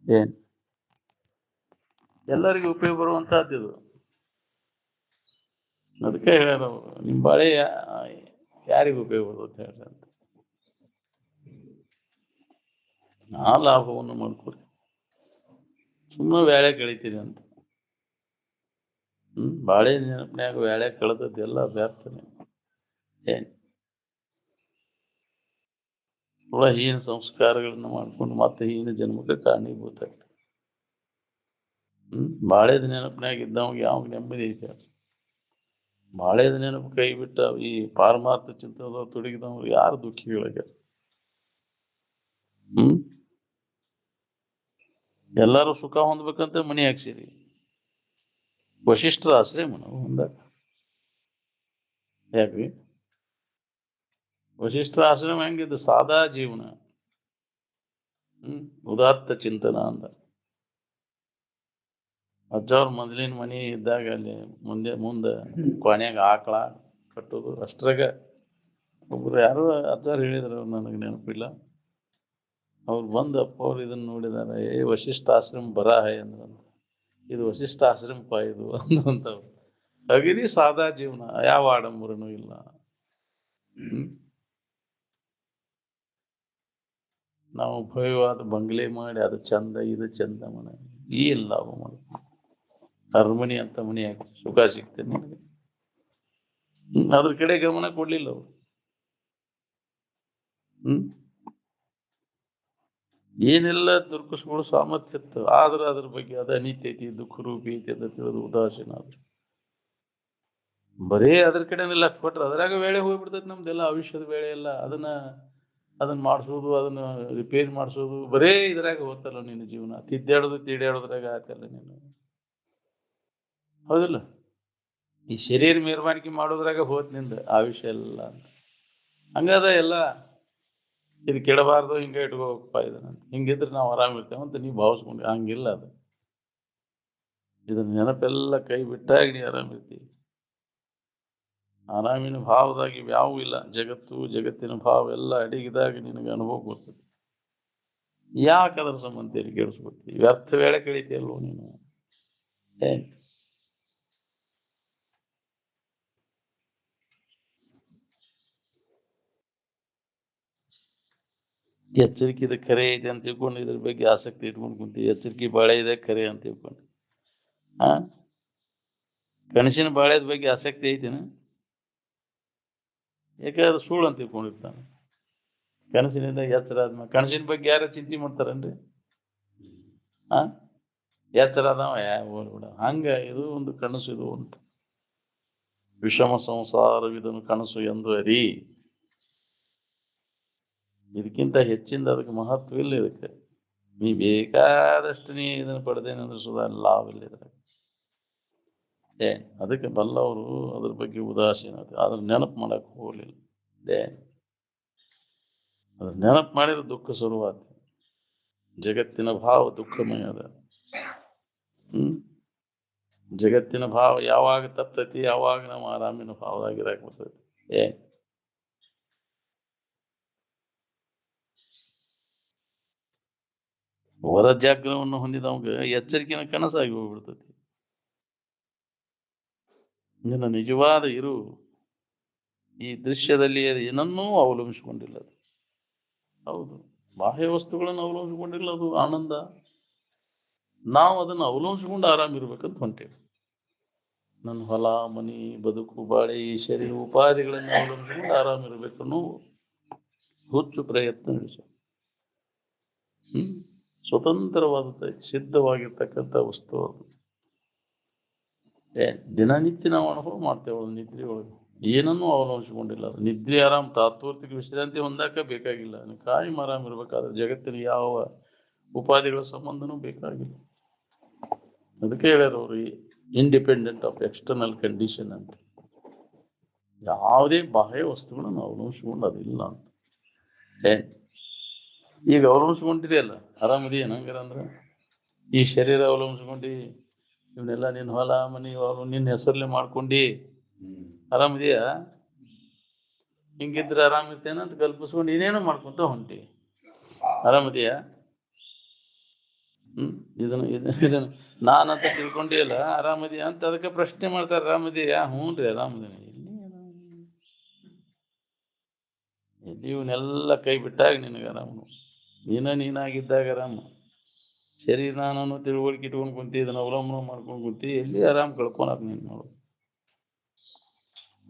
ಏನ್ ಎಲ್ಲರಿಗೂ ಉಪಯೋಗ ಬರುವಂತಹದ್ದು ಇದು. ಅದಕ್ಕೆ ಹೇಳ್ಯಾರ ಅವರು, ನಿಮ್ ಬಾಳೆ ಯಾರಿಗೂ ಉಪಯೋಗ ಬರ್ತದೆ ಹೇಳ್ರಿ ಅಂತ. ಆ ಲಾಭವನ್ನು ಮಾಡ್ಕೊರಿ, ಸುಮ್ಮನೆ ವ್ಯಾಳೆ ಕಳಿತೀರಿ ಅಂತ. ಬಾಳೆ ನೆನಪಿನ್ಯಾಗ ವ್ಯಾಳೆ ಕಳೆದದ್ದೆಲ್ಲ ವ್ಯಾಪ್ತನೆ. ಏನ್ ಹೀನ ಸಂಸ್ಕಾರಗಳನ್ನ ಮಾಡ್ಕೊಂಡು ಮತ್ತೆ ಹೀನ ಜನ್ಮಕ್ಕೆ ಕಾರಣೀಭೂತ ಆಗ್ತದೆ. ಬಾಳೆದ ನೆನಪಿನಾಗ ಇದ್ದವಾಗ ಯಾವ ನೆಮ್ಮದಿ ಐತೆ? ಬಾಳೆದ ನೆನಪು ಕೈ ಬಿಟ್ಟ ಈ ಪಾರಮಾರ್ಥ ಚಿಂತನ ತೊಡಗಿದವ್ರು ಯಾರು ದುಃಖಿಗಳಾಗ್ಯಾರ? ಎಲ್ಲಾರು ಸುಖ ಹೊಂದ್ಬೇಕಂತ ಮನಿ ಹಾಕ್ಸಿರಿ. ವಶಿಷ್ಠರ ಆಶ್ರಯ ನಾವು ಹೊಂದಾಗ ಯಾಕ್ರಿ? ವಶಿಷ್ಠರ ಆಶ್ರಮ ಹೆಂಗಿದ್ದು? ಸಾದಾ ಜೀವನ, ಉದಾತ್ತ ಚಿಂತನ ಅಂದ. ಅಜ್ಜವ್ರ ಮೊದಲಿನ ಮನಿ ಇದ್ದಾಗ ಅಲ್ಲಿ ಮುಂದೆ ಕೊನೆಯಾಗ ಆಕಳ ಕಟ್ಟೋದು ಅಷ್ಟ್ರಾಗ ಒಬ್ರು ಯಾರು ಅಜ್ಜಾರು ಹೇಳಿದ್ರು, ನನಗೆ ನೆನಪಿಲ್ಲ. ಅವ್ರು ಬಂದು ಅಪ್ಪ ಅವ್ರು ಇದನ್ನ ನೋಡಿದಾರೆ, ವಶಿಷ್ಠ ಆಶ್ರಮ ಬರಾಹ ಅಂದ್ರಂತ. ಇದು ವಶಿಷ್ಠ ಆಶ್ರಮಪ್ಪ ಇದು ಅಂದ್ರಂತವ್ರು. ಅಗದಿ ಸಾದಾ ಜೀವನ, ಯಾವ ಆಡಂಬರನೂ ಇಲ್ಲ. ನಾವು ಭವ್ಯವಾದ ಬಂಗ್ಲೆ ಮಾಡಿ ಅದು ಚಂದ ಇದು ಚಂದ ಮನೆ ಏನ್ ಲಾಭ ಮಾಡಿ? ಅರಮನಿ ಅಂತ ಮನೆ ಹಾಕಿ ಸುಖ ಸಿಗ್ತೇನೆ ನಿನಗೆ? ಅದ್ರ ಕಡೆ ಗಮನ ಕೊಡ್ಲಿಲ್ಲ ಅವ್ರು. ಏನೆಲ್ಲ ದುರ್ಕಸ್ಗಳು ಸಾಮರ್ಥ್ಯ ಇತ್ತು, ಆದ್ರೆ ಅದ್ರ ಬಗ್ಗೆ ಅದ ಅನಿತ್ಯ ಐತಿ, ದುಃಖ ರೂಪಿ ಐತಿ ಅಂತ ತಿಳಿದು ಉದಾಸೀನ ಆದ್ರು. ಬರೇ ಅದ್ರ ಕಡೆನೆ ಲಕ್ಷ ಕೊಟ್ರೆ ಅದ್ರಾಗ ವೇಳೆ ಹೋಗ್ಬಿಡ್ತೈತಿ ನಮ್ದೆಲ್ಲ ಆಯುಷ್ಯದ ವೇಳೆ ಎಲ್ಲ. ಅದನ್ನ ಮಾಡಿಸೋದು, ಅದನ್ನ ರಿಪೇರಿ ಮಾಡಿಸೋದು, ಬರೇ ಇದ್ರಾಗ ಹೋಗ್ತಲ್ಲ ನಿನ್ನ ಜೀವನ. ತಿಡ್ಯಾಡೋದ್ರಾಗ ಆಯ್ತಲ್ಲ ನೀನು, ಹೌದಿಲ್ಲ? ಈ ಶರೀರ ಮೆರವಣಿಗೆ ಮಾಡೋದ್ರಾಗ ಹೋತ್ ನಿಂದ ಆಯುಷ್ಯ ಎಲ್ಲ ಅಂತ. ಹಂಗದ ಎಲ್ಲ. ಇದು ಕೆಡಬಾರ್ದು, ಹಿಂಗ ಇಟ್ಕೋಬೇಕಪ್ಪ ಇದನ್ನಂತ. ಹಿಂಗಿದ್ರೆ ನಾವು ಆರಾಮಿರ್ತೇವೆ ಅಂತ ನೀವು ಭಾವಿಸ್ಕೊಂಡ್ರಿ. ಹಂಗಿಲ್ಲ ಅದು. ಇದನ್ನ ನೆನಪೆಲ್ಲ ಕೈ ಬಿಟ್ಟಾಗ ನೀ ಆರಾಮಿರ್ತೀವಿ. ಆರಾಮಿನ ಭಾವದಾಗ ಇವ್ಯಾವೂ ಇಲ್ಲ. ಜಗತ್ತಿನ ಭಾವ ಎಲ್ಲ ಅಡಿಗಿದಾಗ ನಿನಗೆ ಅನುಭವ ಬರ್ತದೆ. ಯಾಕೆ ಅದ್ರ ಸಂಬಂಧ ತೆರಿಗೆ ಕೇಳಿಸ್ಕೊಡ್ತೀವಿ? ವ್ಯರ್ಥ ವೇಳೆ ಕಳೀತಿಯಲ್ವೋ ನೀನು. ಎಚ್ಚರಿಕೆ ಇದೆ ಖರೆ ಇದೆ ಅಂತ ತಿಳ್ಕೊಂಡು ಇದ್ರ ಬಗ್ಗೆ ಆಸಕ್ತಿ ಇಟ್ಕೊಂಡು ಕುಂತೀವಿ. ಎಚ್ಚರಿಕೆ ಬಾಳೆ ಇದೆ ಖರೆ ಅಂತ ತಿಳ್ಕೊಂಡು. ಕನಸಿನ ಬಾಳೆದ ಬಗ್ಗೆ ಆಸಕ್ತಿ ಐತಿನ? ಯಾಕಂದ್ರೆ ಸುಳ್ಳು ಅಂತ ತಿಳ್ಕೊಂಡಿರ್ತಾನೆ. ಕನಸಿನಿಂದ ಎಚ್ಚರ ಆದ್ಮೇಲೆ ಕನಸಿನ ಬಗ್ಗೆ ಯಾರ ಚಿಂತೆ ಮಾಡ್ತಾರನ್ರಿ? ಎಚ್ಚರ ಆದವ ಬಿಡ, ಹಂಗ ಇದು ಒಂದು ಕನಸು ಇದು ಅಂತ. ವಿಷಮ ಸಂಸಾರವಿದನು ಕನಸು ಎಂದು ಅರಿ. ಇದಕ್ಕಿಂತ ಹೆಚ್ಚಿಂದ ಅದಕ್ಕೆ ಮಹತ್ವ ಇಲ್ಲ. ಇದಕ್ಕೆ ನೀ ಬೇಕಾದಷ್ಟು ನೀ ಇದನ್ನು ಪಡೆದೇನಂದ್ರೆ ಸುಧಾ ಲಾಭ ಇಲ್ಲ ಇದ್ರಾಗ. ಅದಕ್ಕೆ ಬಲ್ಲವರು ಅದ್ರ ಬಗ್ಗೆ ಉದಾಸೀನತೆ, ಅದ್ರ ನೆನಪು ಮಾಡಕ್ ಹೋಗ್ಲಿಲ್ಲ. ಅದ್ರ ನೆನಪು ಮಾಡಿದ್ರೆ ದುಃಖ ಶುರುವಾತ. ಜಗತ್ತಿನ ಭಾವ ದುಃಖಮಯ ಅದ. ಜಗತ್ತಿನ ಭಾವ ಯಾವಾಗ ತಪ್ತೈತಿ, ಯಾವಾಗ ನಾವು ಆರಾಮಿನ ಭಾವದಾಗಿರಾಕ್ ಬರ್ತೈತಿ. ಹೊರ ಜಾಗ್ರವನ್ನು ಹೊಂದಿದವಾಗ ಎಚ್ಚರಿಕೆನ ಕನಸಾಗಿ ಹೋಗ್ಬಿಡ್ತೈತಿ. ನಿನ್ನ ನಿಜವಾದ ಇರು ಈ ದೃಶ್ಯದಲ್ಲಿ ಏನನ್ನೂ ಅವಲಂಬಿಸಿಕೊಂಡಿಲ್ಲ. ಅದು ಹೌದು, ಬಾಹ್ಯ ವಸ್ತುಗಳನ್ನು ಅವಲಂಬಿಸಿಕೊಂಡಿಲ್ಲ. ಅದು ಆನಂದ. ನಾವು ಅದನ್ನು ಅವಲಂಬಿಸಿಕೊಂಡು ಆರಾಮಿರ್ಬೇಕಂತ ಹೊಂಟೇವೆ. ನನ್ನ ಹೊಲ ಮನಿ ಬದುಕು ಬಾಳೆ ಈ ಶರೀರ ಉಪಾಧಿಗಳನ್ನು ಅವಲಂಬಿಸಿಕೊಂಡು ಆರಾಮಿರ್ಬೇಕನ್ನೋ ಹುಚ್ಚು ಪ್ರಯತ್ನ ನಡೆಸ. ಸ್ವತಂತ್ರವಾದ ಸಿದ್ಧವಾಗಿರ್ತಕ್ಕಂಥ ವಸ್ತು. ದಿನನಿತ್ಯ ನಾವು ಅನುಭವ ಮಾಡ್ತೇವೆ. ನಿದ್ರೆ ಒಳಗೆ ಏನನ್ನೂ ಅವಲಂಬಿಸಿಕೊಂಡಿಲ್ಲ. ನಿದ್ರೆ ಆರಾಮ್ ತಾತ್ಪೂರ್ತಿಕ ವಿಶ್ರಾಂತಿ ಹೊಂದಾಕ ಬೇಕಾಗಿಲ್ಲ. ಕಾಯಂ ಆರಾಮ್ ಇರ್ಬೇಕಾದ್ರೆ ಜಗತ್ತಿನ ಯಾವ ಉಪಾಧಿಗಳ ಸಂಬಂಧನೂ ಬೇಕಾಗಿಲ್ಲ. ಅದಕ್ಕೆ ಹೇಳ್ಯಾರ ಅವರು, ಇಂಡಿಪೆಂಡೆಂಟ್ ಆಫ್ ಎಕ್ಸ್ಟರ್ನಲ್ ಕಂಡೀಷನ್ ಅಂತ. ಯಾವುದೇ ಬಾಹ್ಯ ವಸ್ತುಗಳನ್ನು ಅವಲಂಬಿಸಿಕೊಂಡು ಅದಿಲ್ಲ ಅಂತ. ಈಗ ಅವಲಂಬಿಸ್ಕೊಂಡಿರಿ ಅಲ್ಲ, ಆರಾಮದಿ ಏನಂಗಾರ ಅಂದ್ರ ಈ ಶರೀರ ಅವಲಂಬಿಸ್ಕೊಂಡಿ ಇವನ್ನೆಲ್ಲ ನಿನ್ನ ಹೊಲ ಮನಿ ನಿನ್ನ ಹೆಸರ್ಲೆ ಮಾಡ್ಕೊಂಡಿ ಆರಾಮದಿಯಾ? ಹಿಂಗಿದ್ರೆ ಆರಾಮಿರ್ತೇನ ಅಂತ ಕಲ್ಪಿಸ್ಕೊಂಡು ಇನ್ನೇನೋ ಮಾಡ್ಕೊಂತ ಹೊಂಟಿ. ಆರಾಮದಿಯಾ? ಇದನ್ನ ನಾನಂತ ತಿಳ್ಕೊಂಡಿಲ್ಲ ಆರಾಮದಿ ಅಂತ ಅದಕ್ಕೆ ಪ್ರಶ್ನೆ ಮಾಡ್ತಾರೆ ಆರಾಮದಿಯಾ? ಹ್ಞೂ ರೀ ಆರಾಮದಿನಿ. ಎಲ್ಲಿ ಇವನ್ನೆಲ್ಲ ಕೈ ಬಿಟ್ಟಾಗ ನಿನಗೆ ಆರಾಮ, ನೀನಾಗಿದ್ದಾಗ ಆರಾಮ. ಶರೀರ ನಾನು ತಿಳುವಳಿಕೆ ಇಟ್ಕೊಂಡು ಕುಂತಿ, ಇದನ್ನ ಅವಲಂಬನೆ ಮಾಡ್ಕೊಂಡು ಕುಂತಿ, ಎಲ್ಲಿ ಆರಾಮ್ ಕಳ್ಕೊಳಕ್ ನೀನ್ ನೋಡು.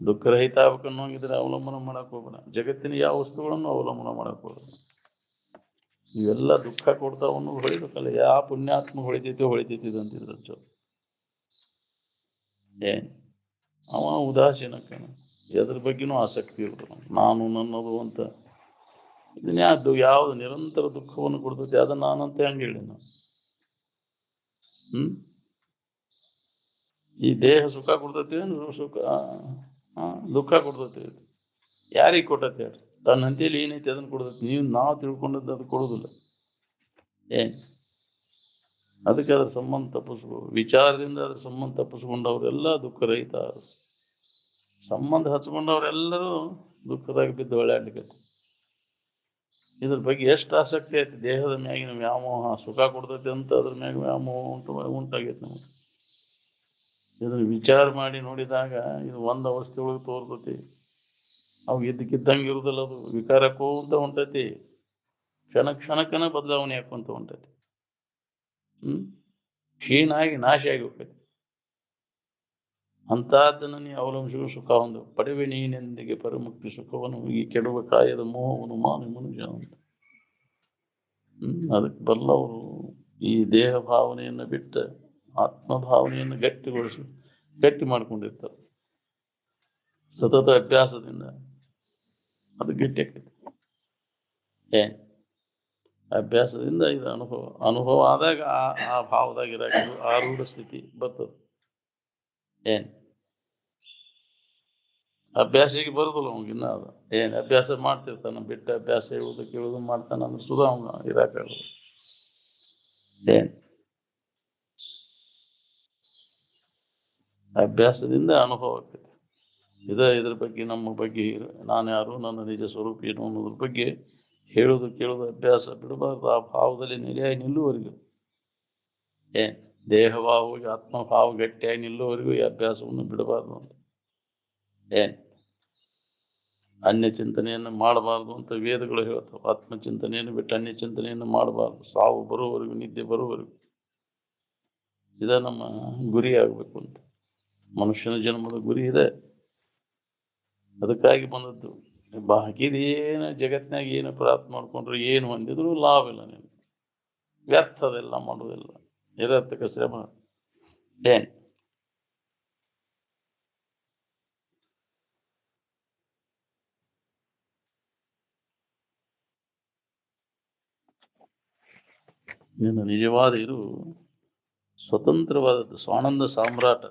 ದುಃಖರಹಿತ ಆಗ್ಬೇಕನ್ನೋಂಗಿದ್ರೆ ಅವಲಂಬನೆ ಮಾಡಕ್ ಹೋಗ್ಬೇಡ. ಜಗತ್ತಿನ ಯಾವ ವಸ್ತುಗಳನ್ನು ಅವಲಂಬನೆ ಮಾಡಕ್ ಹೋಗ್ಬೇಡ. ಇವೆಲ್ಲ ದುಃಖ ಕೊಡ್ತಾವನ್ನು ಹೊಳಿಬೇಕಲ್ಲ. ಯಾವ ಪುಣ್ಯಾತ್ಮ ಹೊಳಿತೈತಿ ಅಂತಿದ್ರು ಏನ್ ಅವ ಉದಾಸೀನಕ್ಕನ, ಎದ್ರ ಬಗ್ಗೆನೂ ಆಸಕ್ತಿ ಇರ್ತದ. ನಾನು ನನ್ನದು ಅಂತ ಇದನ್ನ ಯಾವ್ದು ನಿರಂತರ ದುಃಖವನ್ನು ಕೊಡ್ತೈತಿ ಅದನ್ನ ನಾನಂತ ಹೆಂಗ ಹೇಳಿ ನಾವು? ಈ ದೇಹ ಸುಖ ಕೊಡ್ತೈತಿ, ಸುಖ ದುಃಖ ಕೊಡ್ತೈತಿ. ಯಾರಿಗೆ ಕೊಟ್ಟತಿ ಹೇಳ್ರಿ? ತನ್ನ ಹಂತಿಯಲ್ಲಿ ಏನೈತಿ ಅದನ್ನ ಕೊಡ್ತೈತಿ. ನಾವು ತಿಳ್ಕೊಂಡದ್ದು ಅದು ಕೊಡುದಿಲ್ಲ. ಏನ್ ಅದಕ್ಕೆ ಅದ್ರ ಸಂಬಂಧ ತಪ್ಪಿಸ್ಕೊ, ವಿಚಾರದಿಂದ ಅದ್ರ ಸಂಬಂಧ ತಪ್ಪಿಸ್ಕೊಂಡವ್ರೆಲ್ಲ ದುಃಖರಹಿತ. ಸಂಬಂಧ ಹಚ್ಕೊಂಡವ್ರೆಲ್ಲರೂ ದುಃಖದಾಗ ಬಿದ್ದು ಒಳ್ಳೆಡ್ಲಿಕ್ಕೆ. ಇದ್ರ ಬಗ್ಗೆ ಎಷ್ಟು ಆಸಕ್ತಿ ಐತಿ. ದೇಹದ ಮ್ಯಾಗಿನ ವ್ಯಾಮೋಹ, ಸುಖ ಕೊಡ್ತೈತಿ ಅಂತ ಅದ್ರ ಮ್ಯಾಗ ವ್ಯಾಮೋಹ ಉಂಟಾಗೈತಿ ನಮ್ಗೆ. ಇದನ್ನ ವಿಚಾರ ಮಾಡಿ ನೋಡಿದಾಗ ಇದು ಒಂದ್ ಅವಸ್ಥೆ ಒಳಗೆ ತೋರ್ತತಿ. ಅವು ಇದ್ದಕ್ಕಿದ್ದಂಗೆ ಇರುದಿಲ್ಲ, ಅದು ವಿಕಾರಕ್ಕೂ ಅಂತ ಹೊಂಟೈತಿ. ಕ್ಷಣಕ್ಕನ ಬದಲಾವಣೆ ಹಾಕೊಂತ ಹೊಂಟೈತಿ. ಕ್ಷೀಣ ಆಗಿ ನಾಶ ಆಗಿ ಹೋಗ್ತೈತಿ. ಅಂತಹದ್ದನ್ನು ನೀ ಅವಲಂಬಿಸುವ ಸುಖ ಒಂದು ಪಡೆವೆ ನೀನೆಂದಿಗೆ ಪರಮುಕ್ತಿ ಸುಖವನ್ನು, ಈ ಕೆಡುವ ಕಾಯದ ಮೋಹವನ್ನು ಮಾನು ಮನುಜ ಅಂತ. ಅದಕ್ಕೆ ಬಲ್ಲವರು ಈ ದೇಹ ಭಾವನೆಯನ್ನು ಬಿಟ್ಟ ಆತ್ಮ ಭಾವನೆಯನ್ನು ಗಟ್ಟಿ ಮಾಡ್ಕೊಂಡಿರ್ತಾರೆ. ಸತತ ಅಭ್ಯಾಸದಿಂದ ಅದು ಗಟ್ಟಿ ಆಕೈತಿ. ಅಭ್ಯಾಸದಿಂದ ಇದು ಅನುಭವ ಆದಾಗ ಆ ಭಾವದಾಗ ಇರಾಕ ಆರೂಢ ಸ್ಥಿತಿ ಬರ್ತದೆ. ಅಭ್ಯಾಸಿಗೆ ಬರುದಿಲ್ಲ ಅವಂಗಿನ್ನ. ಅದು ಅಭ್ಯಾಸ ಮಾಡ್ತಿರ್ತಾನ, ಬಿಟ್ಟ ಅಭ್ಯಾಸ ಹೇಳುವುದು ಕೇಳುವುದು ಮಾಡ್ತಾನ ಅಂದ್ರೆ ಸುಧಾ ಅವನ ಇರಾಕಾಗಲ್ಲ. ಅಭ್ಯಾಸದಿಂದ ಅನುಭವ ಆಗ್ತೈತಿ. ಇದ್ರ ಬಗ್ಗೆ ನಮ್ಮ ಬಗ್ಗೆ ನಾನು ಯಾರು, ನನ್ನ ನಿಜ ಸ್ವರೂಪ ಏನು ಅನ್ನೋದ್ರ ಬಗ್ಗೆ ಹೇಳುದು ಕೇಳುದು ಅಭ್ಯಾಸ ಬಿಡಬಾರ್ದು. ಆ ಭಾವದಲ್ಲಿ ನೆಲೆಯಾಗಿ ನಿಲ್ಲುವವರೆಗೂ, ದೇಹಭಾವವಾಗಿ ಆತ್ಮಭಾವ ಗಟ್ಟಿಯಾಗಿ ನಿಲ್ಲುವವರೆಗೂ ಈ ಅಭ್ಯಾಸವನ್ನು ಬಿಡಬಾರ್ದು ಅಂತ. ಅನ್ಯ ಚಿಂತನೆಯನ್ನು ಮಾಡಬಾರ್ದು ಅಂತ ವೇದಗಳು ಹೇಳ್ತಾವ. ಆತ್ಮಚಿಂತನೆಯನ್ನು ಬಿಟ್ಟು ಅನ್ಯ ಚಿಂತನೆಯನ್ನು ಮಾಡಬಾರ್ದು. ಸಾವು ಬರುವವರೆಗೂ, ನಿದ್ದೆ ಬರುವವರೆಗೂ. ಇದ ನಮ್ಮ ಗುರಿ ಆಗ್ಬೇಕು ಅಂತ. ಮನುಷ್ಯನ ಜನ್ಮದ ಗುರಿ ಇದೆ. ಅದಕ್ಕಾಗಿ ಬಂದದ್ದು. ಬಾಕಿದೇನು ಜಗತ್ನಾಗ ಏನು ಪ್ರಾಪ್ತ ಮಾಡ್ಕೊಂಡ್ರು ಏನು ಹೊಂದಿದ್ರು ಲಾಭ ಇಲ್ಲ. ನೀನು ವ್ಯರ್ಥದೆಲ್ಲ ಮಾಡುವುದಿಲ್ಲ, ನಿರರ್ಥಕ ಶ್ರಮ. ನಿನ್ನ ನಿಜವಾದ ಇದು ಸ್ವತಂತ್ರವಾದದ್ದು, ಸ್ವಾನಂದ ಸಾಮ್ರಾಟ.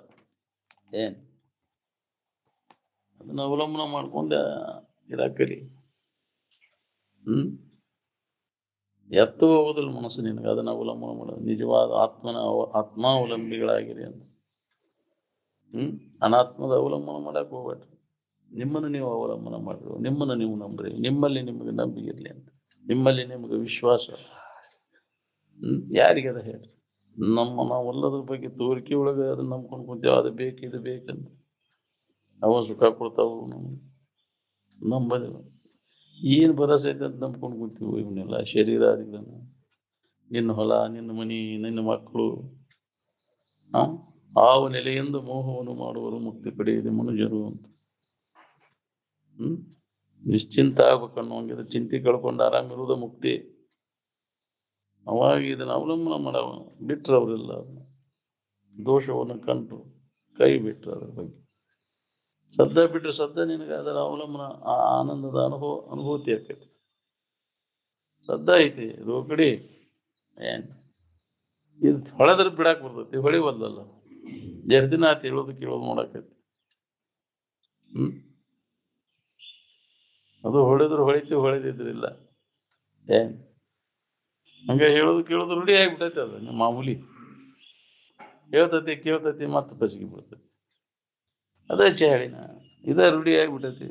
ಅದನ್ನ ಅವಲಂಬನೆ ಮಾಡ್ಕೊಂಡ ಇರಾಕಲಿ. ಎತ್ತು ಹೋಗೋದಿಲ್ಲ ಮನಸ್ಸು ನಿನಗೆ. ಅದನ್ನ ಅವಲಂಬನೆ ಮಾಡೋದು ನಿಜವಾದ ಆತ್ಮಾವಲಂಬಿಗಳಾಗಿರಿ ಅಂತ. ಅನಾತ್ಮದ ಅವಲಂಬನೆ ಮಾಡಕ್ ಹೋಗ್ಬೇಡ್ರಿ. ನಿಮ್ಮನ್ನು ನೀವು ಅವಲಂಬನೆ ಮಾಡ್ರಿ, ನಿಮ್ಮನ್ನು ನೀವು ನಂಬ್ರಿ, ನಿಮ್ಮಲ್ಲಿ ನಿಮಗೆ ನಂಬಿಕೆ ಇರ್ಲಿ ಅಂತ, ನಿಮ್ಮಲ್ಲಿ ನಿಮಗೆ ವಿಶ್ವಾಸ. ಯಾರಿಗದ ಹೇಳ್ರಿ? ನಾವೆಲ್ಲದ್ರ ಬಗ್ಗೆ ತೋರಿಕೆ ಒಳಗೆ ಅದನ್ನ ನಂಬ್ಕೊಂಡು ಕುಂತೇವ. ಅದು ಬೇಕು ಇದು ಬೇಕಂತ. ಅವ ಸುಖ ಕೊಡ್ತಾವು ನಂಬದಿಲ್ಲ. ಏನ್ ಭರವಸೆ ಐತೆ ಅಂತ ನಂಬ್ಕೊಂಡು ಕುಂತೀವಿ ಇವನ್ನೆಲ್ಲ. ಶರೀರಾದಿಗಳನ್ನ, ನಿನ್ನ ಹೊಲ, ನಿನ್ನ ಮನಿ, ನಿನ್ನ ಮಕ್ಕಳು. ಆವ ನೆಲೆಯಿಂದ ಮೋಹವನ್ನು ಮಾಡುವರು ಮುಕ್ತಿ ಪಡೆಯದೆ ಮನುಜರು ಅಂತ. ನಿಶ್ಚಿಂತ ಆಗ್ಬೇಕನ್ನೋಂಗಿದ್ರೆ ಚಿಂತೆ ಕಳ್ಕೊಂಡು ಆರಾಮಿರುವುದ ಮುಕ್ತಿ. ಅವಾಗ ಇದನ್ನ ಅವಲಂಬನೆ ಮಾಡವ ಬಿಟ್ರ ಅವರೆಲ್ಲ ದೋಷವನ್ನು ಕಂಡು ಕೈ ಬಿಟ್ರ. ಅದ್ರ ಬಗ್ಗೆ ಸದ್ದ ಬಿಟ್ರೆ ಸದ್ದ ನಿನಗೆ ಅದರ ಅವಲಂಬನ ಆನಂದದ ಅನುಭೂತಿ ಆಕೈತಿ. ಸದ್ದ ಐತಿ ರೋಕಡಿ ಇದು ಹೊಳೆದ್ರ ಬಿಡಾಕ್ ಬರ್ತೈತಿ, ಹೊಳಿವಲ್ಲಲ್ಲ. ಎರಡು ದಿನ ಆಯ್ತು ಹೇಳೋದು ಕೇಳೋದು ಮಾಡಾಕೈತಿ. ಅದು ಹೊಳೆದ್ರು ಹೊಳಿತೀವಿ, ಹೊಳೆದಿದ್ರಿಲ್ಲ. ಹಂಗ ಹೇಳೋದು ಕೇಳೋದು ರೂಢಿ ಆಗ್ಬಿಟ್ಟೈತಿ. ಅದು ನಿಮ್ಮ ಮಾಮೂಲಿ ಹೇಳ್ತೈತಿ ಕೇಳ್ತೈತಿ ಮತ್ತೆ ಬಸಿಗೆ ಬಿಡ್ತೈತಿ. ಅದೇ ಚಾಳಿನ ಇದ ರೂಢಿ ಆಗ್ಬಿಟ್ಟೈತಿ.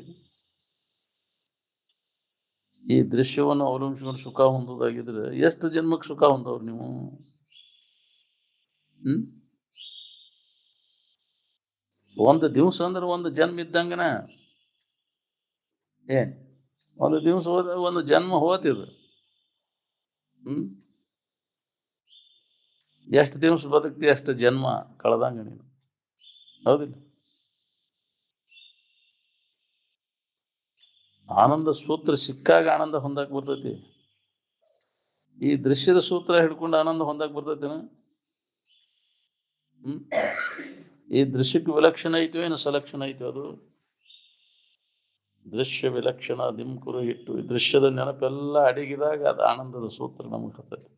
ಈ ದೃಶ್ಯವನ್ನು ಅವಲಂಬಿಸಿಕೊಂಡು ಸುಖ ಹೊಂದೋದಾಗಿದ್ರೆ ಎಷ್ಟು ಜನ್ಮಕ್ಕೆ ಸುಖ ಹೊಂದವ್ರು ನೀವು? ಒಂದು ದಿವ್ಸ ಅಂದ್ರೆ ಒಂದು ಜನ್ಮ ಇದ್ದಂಗನ. ಏನ್ ಒಂದು ದಿವ್ಸ ಹೋದ ಒಂದು ಜನ್ಮ ಹೋತಿದು. ಎಷ್ಟು ದಿವ್ಸ ಬದುಕ್ತಿ ಅಷ್ಟು ಜನ್ಮ ಕಳೆದಂಗ ನೀನು. ಹೌದಿಲ್ಲ? ಆನಂದ ಸೂತ್ರ ಸಿಕ್ಕಾಗ ಆನಂದ ಹೊಂದಕ್ ಬರ್ತೈತಿ. ಈ ದೃಶ್ಯದ ಸೂತ್ರ ಹಿಡ್ಕೊಂಡು ಆನಂದ ಹೊಂದಕ್ ಬರ್ತೈತಿನ? ಈ ದೃಶ್ಯಕ್ಕೆ ವಿಲಕ್ಷಣ ಐತೋ ಏನು ಸಲಕ್ಷಣ ಐತೋ ಅದು? ದೃಶ್ಯ ವಿಲಕ್ಷಣ ದಿಮ್ಕುರು ಇಟ್ಟು ಈ ದೃಶ್ಯದ ನೆನಪೆಲ್ಲ ಅಡಗಿದಾಗ ಅದು ಆನಂದದ ಸೂತ್ರ ನಮಗೆ ಹತ್ತೈತಿ.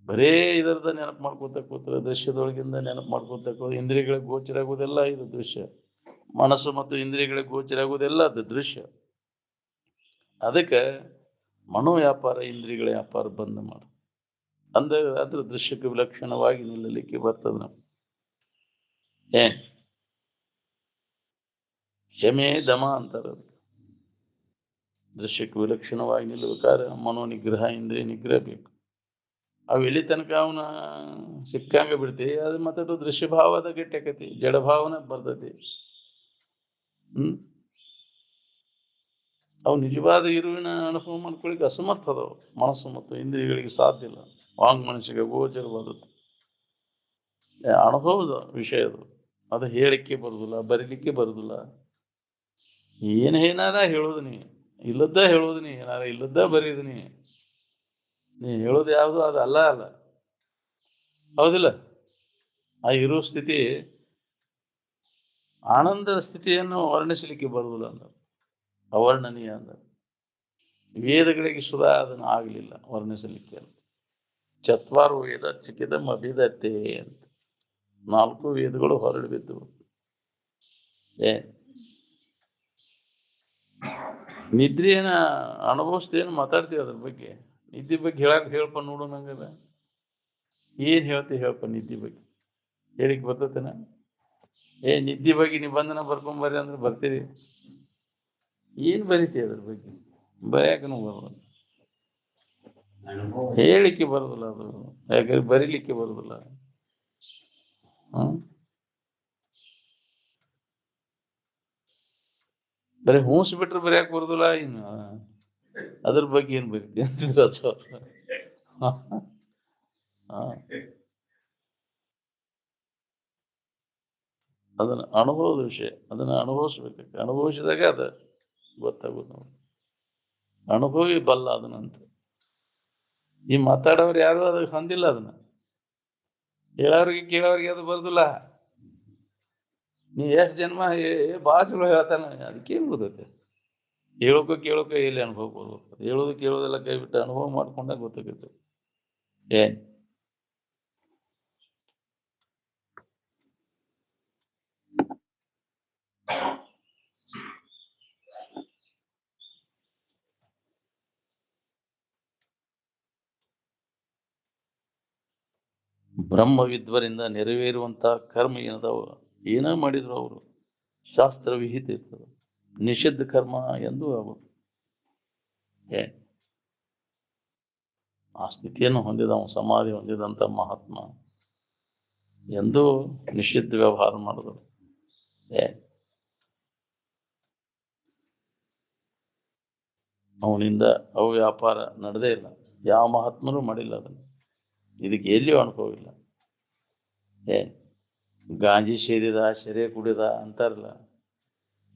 ಬರೇ ಇದರದ ನೆನಪು ಮಾಡ್ಕೊತ ಕೂತ್ರೆ ದೃಶ್ಯದೊಳಗಿಂದ ನೆನಪು ಮಾಡ್ಕೊತ ಇಂದ್ರಿಯಗಳಿಗೆ ಗೋಚರ ಆಗುವುದೆಲ್ಲ ಇದು ದೃಶ್ಯ. ಮನಸ್ಸು ಮತ್ತು ಇಂದ್ರಿಯಗಳಿಗೆ ಗೋಚರ ಆಗುವುದೆಲ್ಲ ಅದು ದೃಶ್ಯ. ಅದಕ್ಕೆ ಮನೋವ್ಯಾಪಾರ ಇಂದ್ರಿಯಗಳ ವ್ಯಾಪಾರ ಬಂದ್ ಮಾಡು ಅಂದ್ರೆ ಅದ್ರ ದೃಶ್ಯಕ್ಕೆ ವಿಲಕ್ಷಣವಾಗಿ ನಿಲ್ಲಲಿಕ್ಕೆ ಬರ್ತದ ನಮ್ಗೆ. ಏನ್ ಶಮೆ ದಮ ಅಂತಾರ. ದೃಶ್ಯಕ್ಕೆ ವಿಲಕ್ಷಣವಾಗಿ ನಿಲ್ಲಬೇಕಾದ್ರೆ ಮನೋನಿಗ್ರಹ ಇಂದ್ರಿಯ ನಿಗ್ರಹ ಬೇಕು. ಅವು ಎಲ್ಲಿ ತನಕ ಅವನ ಸಿಕ್ಕಂಗ ಬಿಡ್ತಿ ಅದು ಮತ್ತೆ ದೃಶ್ಯ ಭಾವದ ಗಟ್ಟಿಯಾಕತಿ, ಜಡ ಭಾವನೆ ಬರ್ತೈತಿ. ಅವು ನಿಜವಾದ ಇರುವಿನ ಅನುಭವ ಮಾಡ್ಕೊಳ್ಳಿಕ್ಕೆ ಅಸಮರ್ಥ ಅದಾವ. ಮನಸ್ಸು ಮತ್ತು ಇಂದ್ರಿಯಗಳಿಗೆ ಸಾಧ್ಯ ಇಲ್ಲ. ವಾಂಗ್ ಮನಸ್ಸಿಗೆ ಗೋಚರವಾದದ್ದು ಅನುಭವದ ವಿಷಯ ಅದು. ಅದು ಹೇಳಿಕೆ ಬರುದಿಲ್ಲ, ಬರೀಲಿಕ್ಕೆ ಬರುದಿಲ್ಲ. ಏನಾರ ಹೇಳೋದು ನೀ, ಇಲ್ಲದ್ದ ಹೇಳೋದು ನೀ, ಏನಾರ ಇಲ್ಲದ್ದ ಬರೀದು ನೀ ಹೇಳೋದು ಯಾವುದು ಅದು ಅಲ್ಲ. ಹೌದಿಲ್ಲ? ಆ ಇರೋ ಸ್ಥಿತಿ ಆನಂದದ ಸ್ಥಿತಿಯನ್ನು ವರ್ಣಿಸಲಿಕ್ಕೆ ಬರುವುದಿಲ್ಲ ಅಂತ, ಅವರ್ಣನೀಯ ಅಂದ. ವೇದಗಳಿಗೆ ಸುಧಾ ಅದನ್ನು ಆಗಲಿಲ್ಲ ವರ್ಣಿಸಲಿಕ್ಕೆ ಅಂತ. ಚತ್ವಾರು ವೇದ ಚಿಕ್ಕಿದ ಅಭಿದತ್ತೆ ಅಂತ 4 ವೇದಗಳು ಹೊರಡು ಬಿದ್ದು. ನಿದ್ರೆಯನ್ನ ಅನುಭವಿಸ್ತೇನು ಮಾತಾಡ್ತೀವಿ ಅದ್ರ ಬಗ್ಗೆ. ನಿದ್ದೆ ಬಗ್ಗೆ ಹೇಳ್ಪ ನೋಡು ನಂಗದ. ಏನ್ ಹೇಳ್ಪ ನಿದ್ದೆ ಬಗ್ಗೆ ಹೇಳಿಕ್ ಬರ್ತತೇನ? ನಿದ್ದೆ ಬಗ್ಗೆ ನಿಬಂಧನ ಬರ್ಕೊಂಬರ್ರಿ ಅಂದ್ರೆ ಬರ್ತೀರಿ? ಏನ್ ಬರೀತಿ ಅದ್ರ ಬಗ್ಗೆ? ಬರ್ಯಾಕನು ಬರೋಲ್ಲ, ಹೇಳಿಕ್ಕೆ ಬರೋದಿಲ್ಲ ಅದು. ಯಾಕಂದ್ರೆ ಬರೀಲಿಕ್ಕೆ ಬರೋದಿಲ್ಲ. ಬರೀ ಹೂಸ್ ಬಿಟ್ರೆ ಬರ್ಯಾಕ ಬರುದಿಲ್ಲ. ಇನ್ನು ಅದ್ರ ಬಗ್ಗೆ ಏನ್ ಬರೀತಿ ಅಂತಿದ್ರ. ಅದನ್ನ ಅನುಭವದ ವಿಷಯ, ಅದನ್ನ ಅನುಭವಿಸ್ಬೇಕು. ಅನುಭವಿಸಿದಾಗ ಅದ ಗೊತ್ತಾಗುದು. ನಾವು ಅನುಭವಿ ಬಲ್ಲ ಅದನ್ನಂತ. ಈ ಮಾತಾಡೋರು ಯಾರು ಅದಕ್ಕೆ ಹೊಂದಿಲ್ಲ. ಅದನ್ನ ಹೇಳೋರಿಗೆ ಕೇಳೋರಿಗೆ ಅದು ಬರುದಿಲ್ಲ. ನೀ ಎಷ್ಟ್ ಜನ್ಮ ಬಾಳ ಚಲೋ ಹೇಳ್ತಾನ, ಅದಕ್ಕೇನ್ ಗೊತ್ತೈತೆ? ಹೇಳೋಕ ಕೇಳೋಕ ಎಲ್ಲಿ ಅನುಭವ ಬರ್ಬೇಕು? ಹೇಳೋದು ಕೇಳೋದೆಲ್ಲ ಕೈ ಬಿಟ್ಟು ಅನುಭವ ಮಾಡ್ಕೊಂಡಾಗ ಗೊತ್ತಾಗುತ್ತೆ. ಬ್ರಹ್ಮವಿದ್ವರಿಂದ ನೆರವೇರುವಂತ ಕರ್ಮ ಏನದಾವ, ಏನ ಮಾಡಿದ್ರು ಅವರು ಶಾಸ್ತ್ರ ವಿಹಿತ ಇರ್ತದ. ನಿಷಿದ್ಧ ಕರ್ಮ ಎಂದು ಆಗುದು. ಆ ಸ್ಥಿತಿಯನ್ನು ಹೊಂದಿದ ಸಮಾಧಿ ಹೊಂದಿದಂತ ಮಹಾತ್ಮ ಎಂದೂ ನಿಷಿದ್ಧ ವ್ಯವಹಾರ ಮಾಡಿದ್ರು. ಅವನಿಂದ ಅವು ವ್ಯಾಪಾರ ನಡೆದೇ ಇಲ್ಲ. ಯಾವ ಮಹಾತ್ಮರು ಮಾಡಿಲ್ಲ ಅದನ್ನು. ಇದಕ್ಕೆ ಎಲ್ಲಿಯೂ ಅನುಭವ ಇಲ್ಲ. ಗಾಂಜಿ ಸೇರಿದ, ಸೆರೆ ಕುಡಿದ ಅಂತಾರಲ್ಲ,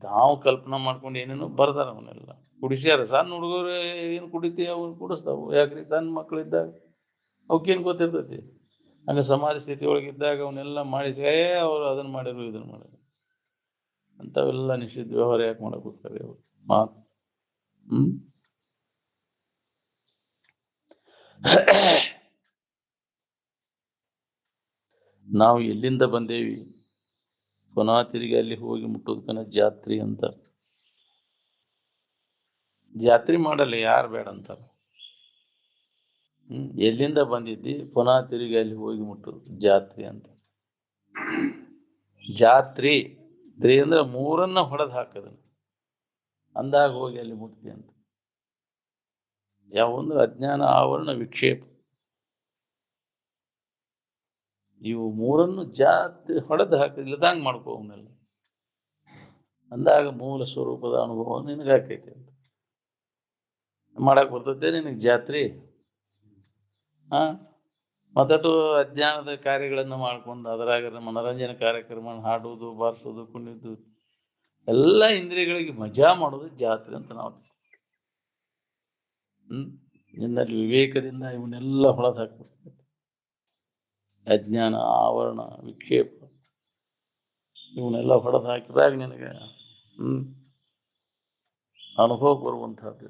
ತಾವು ಕಲ್ಪನಾ ಮಾಡ್ಕೊಂಡು ಏನೇನೋ ಬರ್ದಾರ. ಅವನ್ನೆಲ್ಲ ಕುಡಿಸ್ಯಾರ. ಸಣ್ಣ ಹುಡುಗರು ಏನ್ ಕುಡಿತಿ ಅವ್ನು ಕುಡಿಸ್ತಾವು. ಯಾಕ್ರಿ? ಸಣ್ಣ ಮಕ್ಳು ಇದ್ದಾಗ ಅವಕ್ಕೇನ್ ಗೊತ್ತಿರ್ತೈತಿ? ಹಂಗ ಸಮಾಧಿ ಸ್ಥಿತಿ ಒಳಗಿದ್ದಾಗ ಅವನ್ನೆಲ್ಲ ಮಾಡಿ ಅವ್ರು ಅದನ್ನ ಮಾಡಿದ್ರು ಇದನ್ನ ಮಾಡಿದ್ರು ಅಂತವೆಲ್ಲ ನಿಷಿದ್ಧ ವ್ಯವಹಾರ ಯಾಕೆ ಮಾಡಕ್ ಹೋಗ್ತಾರೆ ಅವ್ರು? ನಾವು ಎಲ್ಲಿಂದ ಬಂದೇವಿ ಪುನಃ ತಿರುಗಿ ಅಲ್ಲಿ ಹೋಗಿ ಮುಟ್ಟೋದಕ್ಕನ ಜಾತ್ರೆ ಅಂತ. ಜಾತ್ರೆ ಮಾಡಲ್ಲ ಯಾರು ಬೇಡ ಅಂತಾರ. ಎಲ್ಲಿಂದ ಬಂದಿದ್ದಿ ಪುನಃ ತಿರುಗಿ ಅಲ್ಲಿ ಹೋಗಿ ಮುಟ್ಟೋದು ಜಾತ್ರೆ ಅಂತ. ಜಾತ್ರೆ ಅಂದ್ರೆ 3 ಹೊಡೆದ್ ಹಾಕದ ಅಂದಾಗ ಹೋಗಿ ಅಲ್ಲಿ ಮುಟ್ತಿ ಅಂತ. ಯಾವಂದ್ರೆ ಅಜ್ಞಾನ ಆವರಣ ವಿಕ್ಷೇಪ. ಇವು ಮೂರನ್ನು ಜಾತಿ ಹೊಡೆದು ಹಾಕಿಲ್ಲದಂಗ್ ಮಾಡ್ಕೋ ಅವನ್ನೆಲ್ಲ. ಅಂದಾಗ ಮೂಲ ಸ್ವರೂಪದ ಅನುಭವ ನಿನಗಾಕೈತಿ ಅಂತ. ಮಾಡಕ್ ಬರ್ತೈತೆ ನಿನಗೆ ಜಾತ್ರೆ? ಹಾ, ಮೊದಲು ಅಜ್ಞಾನದ ಕಾರ್ಯಗಳನ್ನು ಮಾಡ್ಕೊಂಡು ಅದರಾಗ ಮನೋರಂಜನೆ ಕಾರ್ಯಕ್ರಮ ಹಾಡುವುದು, ಬಾರಿಸೋದು, ಕುಣಿದು ಎಲ್ಲ ಇಂದ್ರಿಯಗಳಿಗೆ ಮಜಾ ಮಾಡೋದು ಜಾತ್ರೆ ಅಂತ ನಾವು. ನಿನ್ನಲ್ಲಿ ವಿವೇಕದಿಂದ ಇವನ್ನೆಲ್ಲ ಹೊಡೆದು ಹಾಕ್ಬಿಡ್ತೈತೆ. ಅಜ್ಞಾನ, ಆವರಣ, ವಿಕ್ಷೇಪ ಇವನ್ನೆಲ್ಲ ಹೊಡೆದು ಹಾಕಿದಾಗ ನಿನಗೆ ಅನುಭವ ಬರುವಂತಹದ್ದು.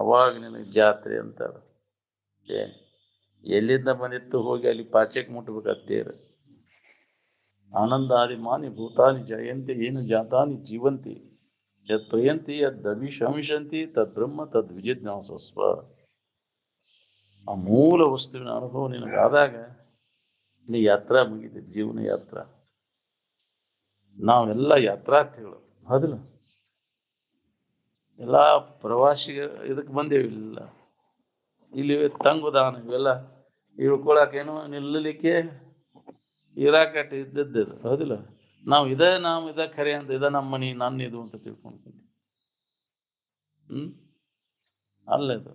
ಅವಾಗ ನಿನಗೆ ಜಾತ್ರೆ ಅಂತಾರೆ. ಎಲ್ಲಿಂದ ಬಂದಿತ್ತು ಹೋಗಿ ಅಲ್ಲಿ ಪಾಚೆಕ್ ಮುಟ್ಬೇಕತ್ತೇರ. ಆನಂದಾದಿ ಮಾನಿ ಭೂತಾನಿ ಜಯಂತಿ ಏನು ಜಾತಾನಿ ಜೀವಂತಿ ಯದ್ ಪ್ರಯಂತಿ ಯದ್ ಅಮಿಷಂತಿ ತದ್ ಬ್ರಹ್ಮ ತದ್ ವಿಜಿಜ್ಞಾಸಸ್ವ. ಆ ಮೂಲ ವಸ್ತುವಿನ ಅನುಭವ ನಿನಗಾದಾಗ ನೀ ಯಾತ್ರಾ ಮುಗಿದೆ, ಜೀವನ ಯಾತ್ರಾ. ನಾವೆಲ್ಲ ಯಾತ್ರಾರ್ಥಿಗಳು ಹೌದಿಲ್ಲ? ಎಲ್ಲ ಪ್ರವಾಸಿ ಇದಕ್ಕೆ ಬಂದೇವಿ. ಇಲ್ಲಿ ತಂಗುದಾನ ಇವೆಲ್ಲ ಇಳ್ಕೊಳಕೇನು ನಿಲ್ಲಲಿಕ್ಕೆ ಇರಾಕಟ್ಟು ಇದ್ದದ್ದು ಹೌದಿಲ್ಲ? ನಾವು ಇದ ಖರೆ ಅಂತ ಇದ ನಮ್ಮ ಮನಿ ನನ್ನ ಇದು ಅಂತ ತಿಳ್ಕೊಂಡ್ವಿ. ಅಲ್ಲದು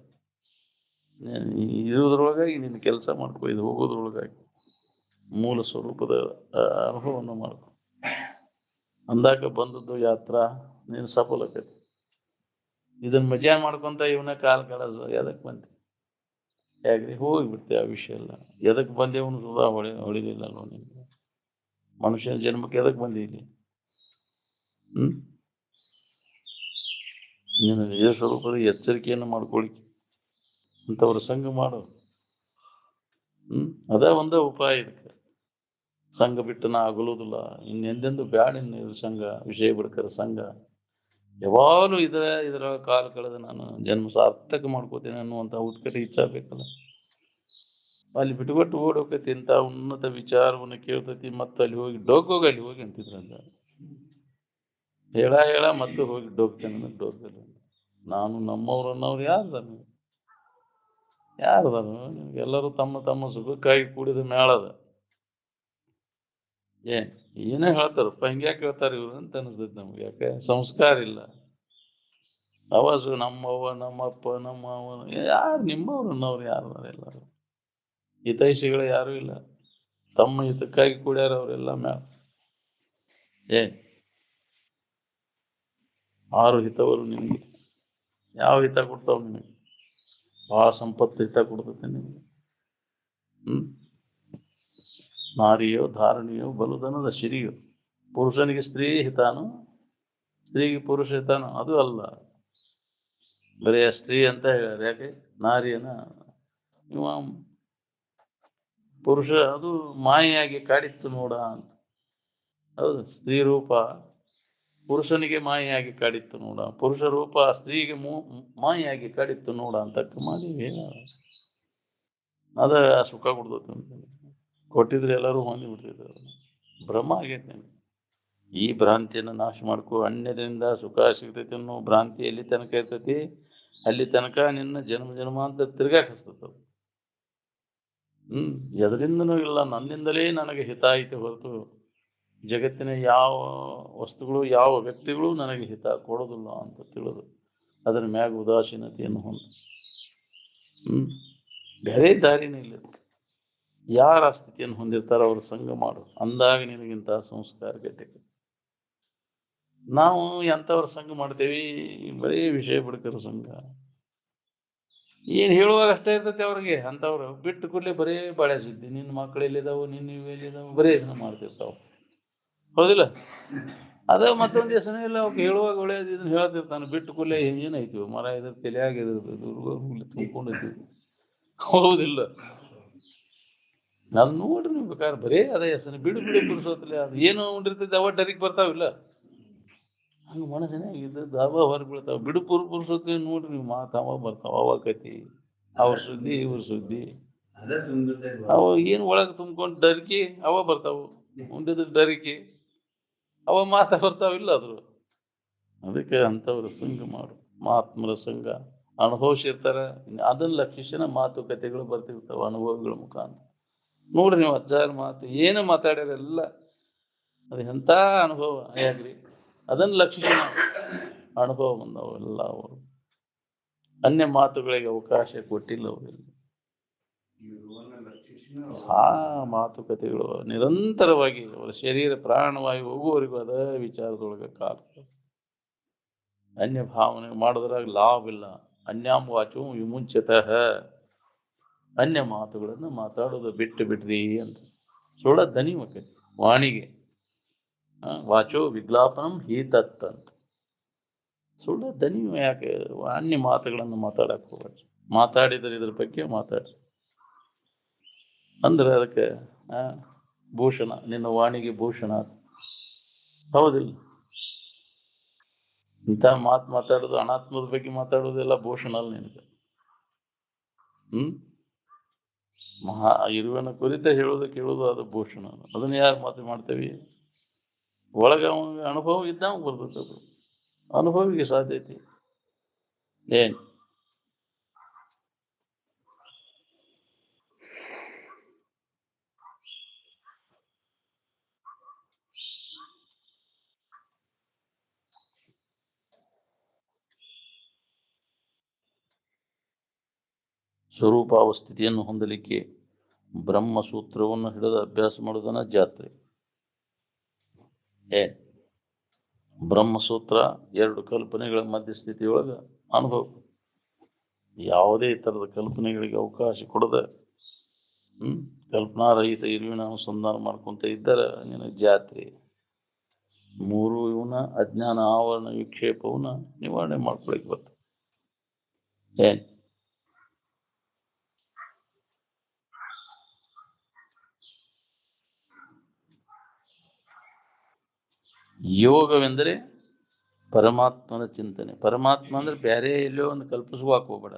ಇರೋದ್ರೊಳಗಾಗಿ ನಿನ್ನ ಕೆಲಸ ಮಾಡ್ಕೊ, ಇದು ಹೋಗೋದ್ರೊಳಗಾಗಿ ಮೂಲ ಸ್ವರೂಪದ ಅನುಭವವನ್ನು ಮಾಡ್ಕೊ. ಅಂದಾಗ ಬಂದದ್ದು ಯಾತ್ರಾ ನೀನು ಸಫಲಕೈತಿ. ಇದನ್ನ ಮಜಾ ಮಾಡ್ಕೊಂತ ಇವನ ಕಾಲ ಕಳೆದ ಎದಕ್ ಬಂದೆ? ಯಾಕ್ರಿ ಹೋಗ್ಬಿಡ್ತೇವೆ ಆ ವಿಷಯ ಎಲ್ಲ. ಎದಕ್ ಬಂದೇವನು ಸುಧಾ ಹೊಳಿಲಿಲ್ಲ ಅಲ್ವ ನಿನ್ಗೆ? ಮನುಷ್ಯನ ಜನ್ಮಕ್ಕೆ ಎದಕ್ ಬಂದಿ ಇಲ್ಲಿ? ನೀನು ನಿಜ ಸ್ವರೂಪದ ಎಚ್ಚರಿಕೆಯನ್ನು ಮಾಡ್ಕೊಳ್ಳಿ. ಅಂತವ್ರ ಸಂಘ ಮಾಡು. ಅದ ಒಂದೇ ಉಪಾಯ ಇದಕ್ಕೆ. ಸಂಘ ಬಿಟ್ಟು ನಾ ಅಗಲುವುದಿಲ್ಲ, ಇನ್ನೆಂದೆಂದು ಬ್ಯಾಡ ಸಂಘ, ವಿಷಯ ಬಿಡ್ಕರ ಸಂಘ. ಯಾವಾಗಲೂ ಇದರ ಕಾಲ ಕಳೆದ ನಾನು ಜನ್ಮ ಸಾರ್ಥಕ ಮಾಡ್ಕೋತೇನೆ ಅನ್ನುವಂತ ಉತ್ಕಟ ಇಚ್ಛಾ ಬೇಕಲ್ಲ. ಅಲ್ಲಿ ಬಿಟ್ಬಿಟ್ಟು ಓಡೋಕೈತಿ. ಇಂಥ ಉನ್ನತ ವಿಚಾರವನ್ನು ಕೇಳ್ತೈತಿ, ಮತ್ತೆ ಅಲ್ಲಿ ಹೋಗಿ ಅಲ್ಲಿ ಹೋಗಿ ಅಂತಿದ್ರಂತ. ಹೇಳ ಮತ್ತೆ ಹೋಗಿ ಡೋಗ್ತೇನೆ ಡೋಗ್ತೇನೆ. ನಾನು ನಮ್ಮವ್ರನ್ನವ್ರು ಯಾರದಾರು ನಿಮ್ಗೆಲ್ಲರೂ ತಮ್ಮ ತಮ್ಮ ಸುಖಕ್ಕಾಗಿ ಕೂಡಿದ ಮೇಳದ. ಏನೇ ಹೇಳ್ತಾರಪ್ಪ, ಹಿಂಗ್ಯಾಕೆ ಹೇಳ್ತಾರ ಇವ್ರು ಅಂತ ಅನಿಸ್ತೈತಿ ನಮ್ಗೆ. ಯಾಕೆ ಸಂಸ್ಕಾರ ಇಲ್ಲ. ಅವಾಜು ನಮ್ಮವ್ವ ನಮ್ಮಪ್ಪ ನಮ್ಮ ಯಾರು ನಿಮ್ಮವ್ರನ್ನವ್ರು ಯಾರದಾರ? ಎಲ್ಲಾರು ಹಿತೈಷಿಗಳು ಯಾರು ಇಲ್ಲ. ತಮ್ಮ ಹಿತಕ್ಕಾಗಿ ಕೂಡ್ಯಾರ ಅವರೆಲ್ಲ ಮ್ಯಾಲ. ಆರು ಹಿತವರು ನಿಮ್ಗೆ ಯಾವ ಹಿತ ಕೊಡ್ತಾವ? ನಿಮಗೆ ಬಹಳ ಸಂಪತ್ತು ಹಿತ ಕೊಡ್ತೈತೆ ನಿಮ್ಗೆ. ನಾರಿಯೋ ಧಾರಣಿಯೋ ಬಲುಧನದ ಶಿರಿಯೋ. ಪುರುಷನಿಗೆ ಸ್ತ್ರೀ ಹಿತಾನು, ಸ್ತ್ರೀಗೆ ಪುರುಷ ಹಿತಾನು ಅದು ಅಲ್ಲ. ಬರೀ ಸ್ತ್ರೀ ಅಂತ ಹೇಳ್ಯಾರ. ಯಾಕೆ? ನಾರಿಯನ ಇವ ಪುರುಷ ಅದು ಮಾಯೆಯಾಗಿ ಕಾಡಿತ್ತು ನೋಡ ಅಂತ. ಹೌದು, ಸ್ತ್ರೀ ರೂಪ ಪುರುಷನಿಗೆ ಮಾಯೆಯಾಗಿ ಕಾಡಿತ್ತು ನೋಡ, ಪುರುಷ ರೂಪ ಸ್ತ್ರೀಗೆ ಮಾಯೆಯಾಗಿ ಕಾಡಿತ್ತು ನೋಡ ಅಂತ ಮಾಡಿ ಅದ ಸುಖ ಕೊಡ್ತೈತಿ. ಕೊಟ್ಟಿದ್ರೆ ಎಲ್ಲರೂ ಹೊಂದಿ ಬಿಡ್ತಿದ್ರು. ಭ್ರಮ ಆಗೈತಿ ನಿಮ್ಗೆ. ಈ ಭ್ರಾಂತಿಯನ್ನು ನಾಶ ಮಾಡ್ಕೊ. ಅನ್ಯದಿಂದ ಸುಖ ಸಿಗ್ತೈತಿ ಅನ್ನೋ ಭ್ರಾಂತಿ ಎಲ್ಲಿ ತನಕ ಇರ್ತೈತಿ ಅಲ್ಲಿ ತನಕ ನಿನ್ನ ಜನ್ಮ ಅಂತ ತಿರ್ಗಾಕ್ ಹಸ್ತದ. ಎದರಿಂದನೂ ಇಲ್ಲ, ನನ್ನಿಂದಲೇ ನನಗೆ ಹಿತ ಐತೆ ಹೊರತು ಜಗತ್ತಿನ ಯಾವ ವಸ್ತುಗಳು ಯಾವ ವ್ಯಕ್ತಿಗಳು ನನಗೆ ಹಿತ ಕೊಡೋದಿಲ್ಲ ಅಂತ ತಿಳಿದು ಅದರ ಮ್ಯಾಗ ಉದಾಸೀನತೆಯನ್ನು ಹೊಂದ. ಬೇರೆ ದಾರಿನೇ ಇಲ್ಲ. ಯಾರ ಸ್ಥಿತಿಯನ್ನು ಹೊಂದಿರ್ತಾರ ಅವ್ರ ಸಂಘ ಮಾಡು. ಅಂದಾಗ ನಿನಗಿಂತ ಸಂಸ್ಕಾರ ಗಟ್ಟಿ. ನಾವು ಎಂಥವ್ರ ಸಂಘ ಮಾಡ್ತೇವಿ? ಬರೀ ವಿಷಯ ಬಿಡ್ಕರ ಸಂಘ. ಏನ್ ಹೇಳುವಾಗ ಅಷ್ಟೇ ಇರ್ತೈತಿ ಅವ್ರಿಗೆ. ಅಂತವ್ರು ಬಿಟ್ಟು ಕೂಡಲೇ ಬರೇ ಬಾಳೆ ಸುದ್ದಿ, ನಿನ್ನ ಮಕ್ಳು ಎಲ್ಲಿದಾವು, ನಿನ್ನ ಇವು ಎಲ್ಲಿದಾವು, ಬರೀ ಇದನ್ನ ಮಾಡ್ತಿರ್ತಾವ. ಹೌದಿಲ್ಲ? ಅದ ಮತ್ತೊಂದು ಹೆಸರು ಇಲ್ಲ. ಅವ್ಕೆ ಹೇಳುವಾಗ ಒಳ್ಳೆಯದು ಇದನ್ನ ಹೇಳ್ತಿರ್ತಾನೆ. ಬಿಟ್ಟು ಕೂಡಲೇ ಏನಾಯ್ತು ಮರ ಇದ್ರ ತಲೆಯಾಗಿರ್ತದೆ, ತುಂಬಿಕೊಂಡಿರ್ತೀವಿ. ಹೌದಿಲ್ಲ? ನಾನು ನೋಡ್ರಿ ನೀವು ಬೇಕಾದ್ರೆ ಬರೇ ಅದೇ ಹೆಸರು ಬಿಡು ಬಿಡಿಸೋತಿಲ್ಲ. ಅದು ಏನು ಉಂಡಿರ್ತೈತಿ ಅವ ಡರಿಗೆ ಬರ್ತಾವಿಲ್ಲ. ಹಂಗ ಮನಸ್ಸಿನಾಗಿದ್ದು ಅವ ಹೊರಗೆ ಬೀಳ್ತಾವ. ಬಿಡು ಪುರುಸೋತಿ ನೋಡ್ರಿ ನೀವು ಮಾತಾವ ಬರ್ತಾವ. ಅವಕತಿ ಅವ್ರ ಸುದ್ದಿ ಇವ್ರ ಸುದ್ದಿ ಅವ ಏನ್ ಒಳಗೆ ತುಂಬ್ಕೊಂಡು ಡರ್ಕಿ ಅವ ಬರ್ತಾವು. ಉಂಡಿದ ಡರಿಕಿ ಅವ ಮಾತಾ ಬರ್ತಾವಿಲ್ಲ ಅದ್ರು. ಅದಕ್ಕೆ ಅಂತವ್ರ ಸಂಘ ಮಾಡು. ಮಹಾತ್ಮರ ಸಂಘ ಅನುಭವಿಸಿರ್ತಾರ. ಅದನ್ನ ಲಕ್ಷಿಸಿನ ಮಾತುಕತೆಗಳು ಬರ್ತಿರ್ತಾವ ಅನುಭವಗಳ ಮುಖಾಂತರ. ನೋಡ್ರಿ ನೀವು ಅಜ್ಜಾರ ಮಾತು ಏನು ಮಾತಾಡ್ಯಾರ ಎಲ್ಲ ಅದು ಎಂಥ ಅನುಭವ ಯಾಕ್ರಿ ಅದನ್ನ ಲಕ್ಷಿಸಿ ಅನುಭವ ಬಂದವು ಎಲ್ಲ ಅವರು ಅನ್ಯ ಮಾತುಗಳಿಗೆ ಅವಕಾಶ ಕೊಟ್ಟಿಲ್ಲ ಅವರಿಗೆ ಆ ಮಾತುಕತೆಗಳು ನಿರಂತರವಾಗಿ ಅವರ ಶರೀರ ಪ್ರಾಣವಾಗಿ ಹೋಗುವವರೆಗೂ ಅದ ವಿಚಾರದೊಳಗೆ ಕಾಲ ಅನ್ಯ ಭಾವನೆ ಮಾಡೋದ್ರಾಗ ಲಾಭ ಇಲ್ಲ ಅನ್ಯಾಂ ವಾಚು ವಿಮುಂಚತಃ ಅನ್ಯ ಮಾತುಗಳನ್ನು ಮಾತಾಡೋದು ಬಿಟ್ಟು ಬಿಡ್ರಿ ಅಂತ ಸುಳ್ಳ ದನಿ ಮಕ್ಕತಿ ವಾಣಿಗೆ ವಾಚೋ ವಿಜ್ಞಾಪನಂ ಹೀತತ್ ಅಂತ ಸುಳ್ಳ ದನಿ ಯಾಕೆ ಅನ್ಯ ಮಾತುಗಳನ್ನು ಮಾತಾಡಕ್ ಹೋಗ್ಬೇಡ್ರಿ ಮಾತಾಡಿದ್ರೆ ಇದ್ರ ಬಗ್ಗೆ ಮಾತಾಡ್ರಿ ಅಂದ್ರೆ ಅದಕ್ಕೆ ಭೂಷಣ ನಿನ್ನ ವಾಣಿಗೆ ಭೂಷಣ ಹೌದಿಲ್ಲ ಇಂಥ ಮಾತಾಡೋದು ಅನಾತ್ಮದ ಬಗ್ಗೆ ಮಾತಾಡೋದೆಲ್ಲ ಭೂಷಣ ಅಲ್ಲ ನಿನಗೆ ಇರುವನ ಕುರಿತ ಹೇಳೋದು ಕೇಳೋದು ಅದು ಭೂಷಣ ಅದನ್ನ ಯಾರು ಮಾತು ಮಾಡ್ತೇವಿ ಒಳಗ ಅವನಿಗೆ ಅನುಭವ ಇದ್ದಂಗೆ ಬರ್ತದೆ ಅದು ಅನುಭವಿಗೆ ಸಾಧ್ಯತೆ ಏನ್ ಸ್ವರೂಪಾವಸ್ಥಿತಿಯನ್ನು ಹೊಂದಲಿಕ್ಕೆ ಬ್ರಹ್ಮಸೂತ್ರವನ್ನು ಹಿಡಿದು ಅಭ್ಯಾಸ ಮಾಡೋದನ್ನ ಜಾತ್ರೆ ಬ್ರಹ್ಮಸೂತ್ರ ಎರಡು ಕಲ್ಪನೆಗಳ ಮಧ್ಯಸ್ಥಿತಿಯೊಳಗ ಅನುಭವ ಯಾವುದೇ ತರದ ಕಲ್ಪನೆಗಳಿಗೆ ಅವಕಾಶ ಕೊಡದ ಕಲ್ಪನಾರಹಿತ ಇರುವಿನ ಅನುಸಂಧಾನ ಮಾಡ್ಕೊಂತ ಇದ್ದರೆ ನಿನಗೆ ಜಾತ್ರೆ ಮೂರು ಇವನ ಅಜ್ಞಾನ ಆವರಣ ವಿಕ್ಷೇಪವನ್ನ ನಿವಾರಣೆ ಮಾಡ್ಕೊಳಿಕ್ ಬರ್ತದೆ ಏನ್ ಯೋಗವೆಂದರೆ ಪರಮಾತ್ಮನ ಚಿಂತನೆ ಪರಮಾತ್ಮ ಅಂದ್ರೆ ಬೇರೆ ಎಲ್ಲೋ ಒಂದು ಕಲ್ಪಿಸುವಾಕ ಹೋಗ್ಬೇಡ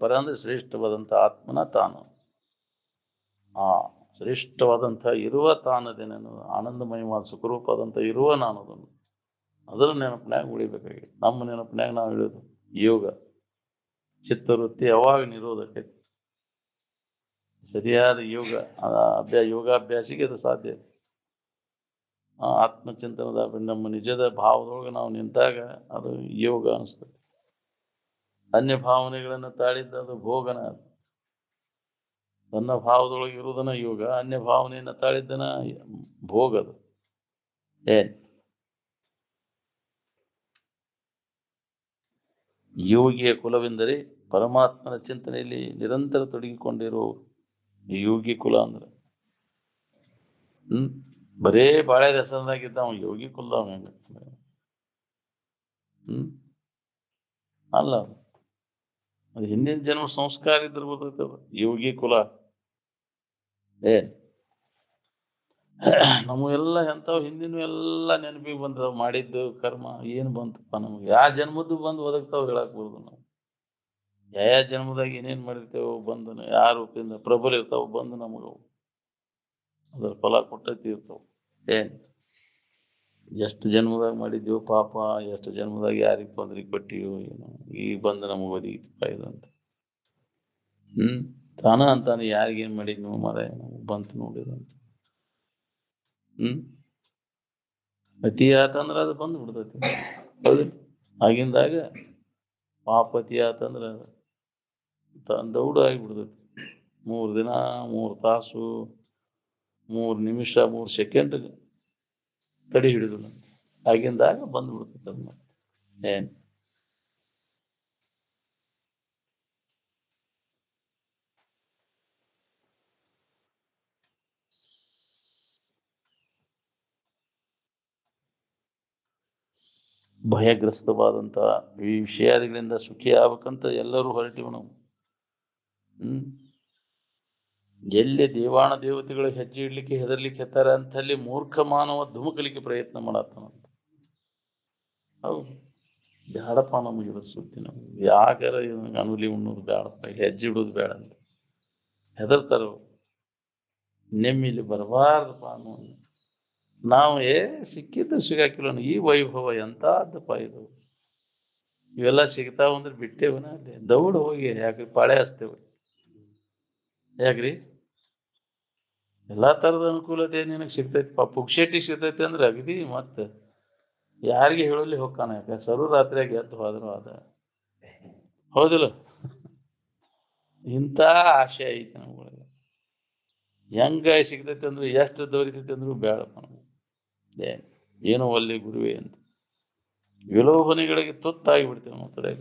ಪರ ಅಂದ್ರೆ ಶ್ರೇಷ್ಠವಾದಂಥ ಆತ್ಮನ ತಾನು ಶ್ರೇಷ್ಠವಾದಂಥ ಇರುವ ತಾನದೇನೇನು ಆನಂದಮಯವಾದ ಸುಖರೂಪವಾದಂಥ ಇರುವ ನಾನದನ್ನು ಅದರ ನೆನಪಿನಾಗ ಉಳಿಬೇಕಾಗಿ ನಮ್ಮ ನೆನಪಿನಾಗ ನಾವು ಹೇಳೋದು ಯೋಗ ಚಿತ್ತವೃತ್ತಿ ಯಾವಾಗ ನಿರೋಧಕೈತಿ ಸರಿಯಾದ ಯೋಗ ಯೋಗಾಭ್ಯಾಸಿಗೆ ಅದು ಸಾಧ್ಯ ಆತ್ಮಚಿಂತನದ ನಮ್ಮ ನಿಜದ ಭಾವದೊಳಗೆ ನಾವು ನಿಂತಾಗ ಅದು ಯೋಗ ಅನಿಸ್ತದೆ ಅನ್ಯ ಭಾವನೆಗಳನ್ನು ತಾಳಿದ್ದ ಅದು ಭೋಗನ ತನ್ನ ಭಾವದೊಳಗೆ ಇರುವುದನ್ನ ಯೋಗ ಅನ್ಯ ಭಾವನೆಯನ್ನು ತಾಳಿದ್ದನ ಭೋಗದು ಏನ್ ಯೋಗಿಯ ಕುಲವೆಂದರೆ ಪರಮಾತ್ಮನ ಚಿಂತನೆಯಲ್ಲಿ ನಿರಂತರ ತೊಡಗಿಕೊಂಡಿರುವವರು ಯೋಗಿ ಕುಲ ಅಂದ್ರೆ ಬರೇ ಬಾಳೆ ದಸರದಾಗಿದ್ದ ಅವ ಯೋಗಿ ಕುಲದವ ಹೆಂಗ ಅಲ್ಲ ಅದು ಹಿಂದಿನ ಜನ್ಮ ಸಂಸ್ಕಾರ ಇದ್ರ ಬರ್ತೈತೆ ಯೋಗಿ ಕುಲ ನಮಗೆಲ್ಲ ಎಂಥವು ಹಿಂದಿನ ಎಲ್ಲ ನೆನಪಿಗೆ ಬಂದವು ಮಾಡಿದ್ದು ಕರ್ಮ ಏನು ಬಂತಪ್ಪ ನಮ್ಗೆ ಯಾವ ಜನ್ಮದ್ದು ಬಂದು ಒದಗ್ತಾವ ಹೇಳಕ್ ಬರುದು ನಾವು ಯಾವ ಜನ್ಮದಾಗ ಏನೇನ್ ಮಾಡಿರ್ತೇವೋ ಬಂದು ಯಾವ ರೂಪದಿಂದ ಪ್ರಬಲ ಇರ್ತಾವ ಬಂದು ನಮಗವು ಅದ್ರ ಫಲ ಕೊಟ್ಟೈತಿ ಇರ್ತಾವ ಎಷ್ಟು ಜನ್ಮದಾಗ ಮಾಡಿದ್ದೀವೋ ಪಾಪ ಎಷ್ಟು ಜನ್ಮದಾಗ ಯಾರಿಗೆ ತೊಂದ್ರೆ ಕೊಟ್ಟಿವೋ ಏನೋ ಈಗ ಬಂದು ನಮಗೆ ಒದಗಿತಪ್ಪ ಇದಂತ ತಾನ ಅಂತಾನೆ ಯಾರಿಗೇನ್ ಮಾಡಿದ್ನು ಮರ ಬಂತು ನೋಡಿದಂತ ಅತಿ ಆತಂದ್ರ ಅದು ಬಂದು ಬಿಡ್ತೈತಿ ಹೌದು ಆಗಿಂದಾಗ ಪಾಪತಿ ಆತಂದ್ರ ದೌಡು ಆಗಿಬಿಡ್ತೈತಿ 3 ದಿನ 3 ತಾಸು 3 ನಿಮಿಷ 3 ಸೆಕೆಂಡ್ ತಡಿ ಹಿಡಿದು ಆಗಿಂದಾಗ ಬಂದು ಬಿಡ್ತೈತಿ ಅದನ್ನ ಏನ್ ಭಯಗ್ರಸ್ತವಾದಂತ ಈ ವಿಷಯಾದಿಗಳಿಂದ ಸುಖಿ ಆಗ್ಬೇಕಂತ ಎಲ್ಲರೂ ಹೊರಟಿವು ನಾವು ಎಲ್ಲಿ ದೇವಾಣ ದೇವತೆಗಳು ಹೆಜ್ಜೆ ಇಡ್ಲಿಕ್ಕೆ ಹೆದರ್ಲಿಕ್ಕೆ ಹೆತ್ತಾರ ಅಂತಲ್ಲಿ ಮೂರ್ಖ ಮಾನವ ಧುಮುಕಲಿಕ್ಕೆ ಪ್ರಯತ್ನ ಮಾಡತ್ತಾನಂತ ಹೌದು ಬ್ಯಾಡಪ್ಪ ನಮಗಿದ ಸುದ್ದಿ ನಮ್ಗೆ ಯಾಕಾರ ಅನುಲಿ ಉಣ್ಣೋದು ಬೇಡಪ್ಪ ಹೆಜ್ಜೆ ಇಡೋದು ಬೇಡ ಅಂತ ಹೆದರ್ತಾರ ನೆಮ್ಮಿಲಿ ಬರಬಾರ್ದಪ್ಪ ಅನ್ನೋ ನಾವು ಸಿಕ್ಕಿದ್ದು ಸಿಗಾಕಿಲ್ಲ ಈ ವೈಭವ ಎಂತದ್ದಪ್ಪ ಇದು ಇವೆಲ್ಲ ಸಿಗ್ತಾವ ಅಂದ್ರೆ ಬಿಟ್ಟೇವನ ಅಲ್ಲಿ ದೌಡ್ ಹೋಗಿ ಯಾಕ್ರಿ ಪಾಳೆ ಹಚ್ತೇವೆ ಯಾಕ್ರಿ ಎಲ್ಲಾ ತರದ ಅನುಕೂಲತೆ ನಿನಗೆ ಸಿಗ್ತೈತಿ ಪುಕ್ಷೇಟಿ ಸಿಗ್ತೈತಿ ಅಂದ್ರೆ ಅಗದಿ ಮತ್ತೆ ಯಾರಿಗೆ ಹೇಳಲಿ ಹೊಕ್ಕಾನ ಯಾಕೆ ಸರು ರಾತ್ರಿಯಾಗಿ ಎದ್ದು ಹೋದ್ರು ಅದ ಹೌದಿಲ್ಲ ಇಂಥ ಆಶೆ ಐತಿ ನಮ್ಗಳಿಗೆ ಹೆಂಗ ಸಿಗ್ತೈತಿ ಅಂದ್ರೆ ಎಷ್ಟು ದೊರಿತೈತಿ ಅಂದ್ರೂ ಬೇಡಪ್ಪ ನಮ್ಗೆ ಏನೋ ಒಲ್ಲಿ ಗುರುವೆ ಅಂತ ವಿಲೋಭನೆಗಳಿಗೆ ತುತ್ತಾಗಿ ಬಿಡ್ತೇವೆ ನಮ್ಮ ಕಡೆ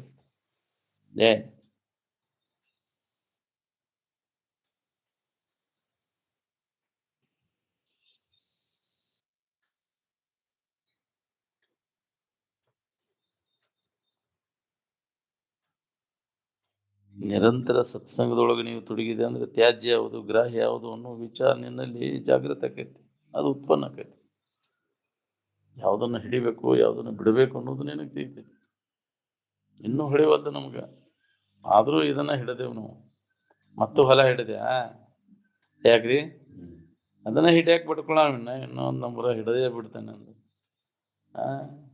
ನಿರಂತರ ಸತ್ಸಂಗದೊಳಗೆ ನೀವು ತೊಡಗಿದೆ ಅಂದ್ರೆ ತ್ಯಾಜ್ಯ ಯಾವುದು ಗ್ರಾಹ್ಯ ಯಾವುದು ಅನ್ನೋ ವಿಚಾರ ನಿನ್ನಲ್ಲಿ ಜಾಗೃತ ಆಕೈತಿ ಅದು ಉತ್ಪನ್ನ ಆಕೈತಿ ಯಾವ್ದನ್ನ ಹಿಡಿಬೇಕು ಯಾವ್ದನ್ನ ಬಿಡಬೇಕು ಅನ್ನೋದು ನಿನಗೆ ತಿಳಿತೈತಿ ಇನ್ನೂ ಹೊಳೆವಲ್ದು ನಮ್ಗ ಆದ್ರೂ ಇದನ್ನ ಹಿಡದೇವ್ ನಾವು ಮತ್ತು ಹೊಲ ಹಿಡಿದ್ಯಾ ಯಾಕ್ರಿ ಅದನ್ನ ಹಿಡಿಯಾಕ ಬಿಟ್ಕೊಳ್ಳೋಣ ಇನ್ನೊಂದ್ ನಂಬರ ಹಿಡದೇ ಬಿಡ್ತೇನೆ ಅಂದ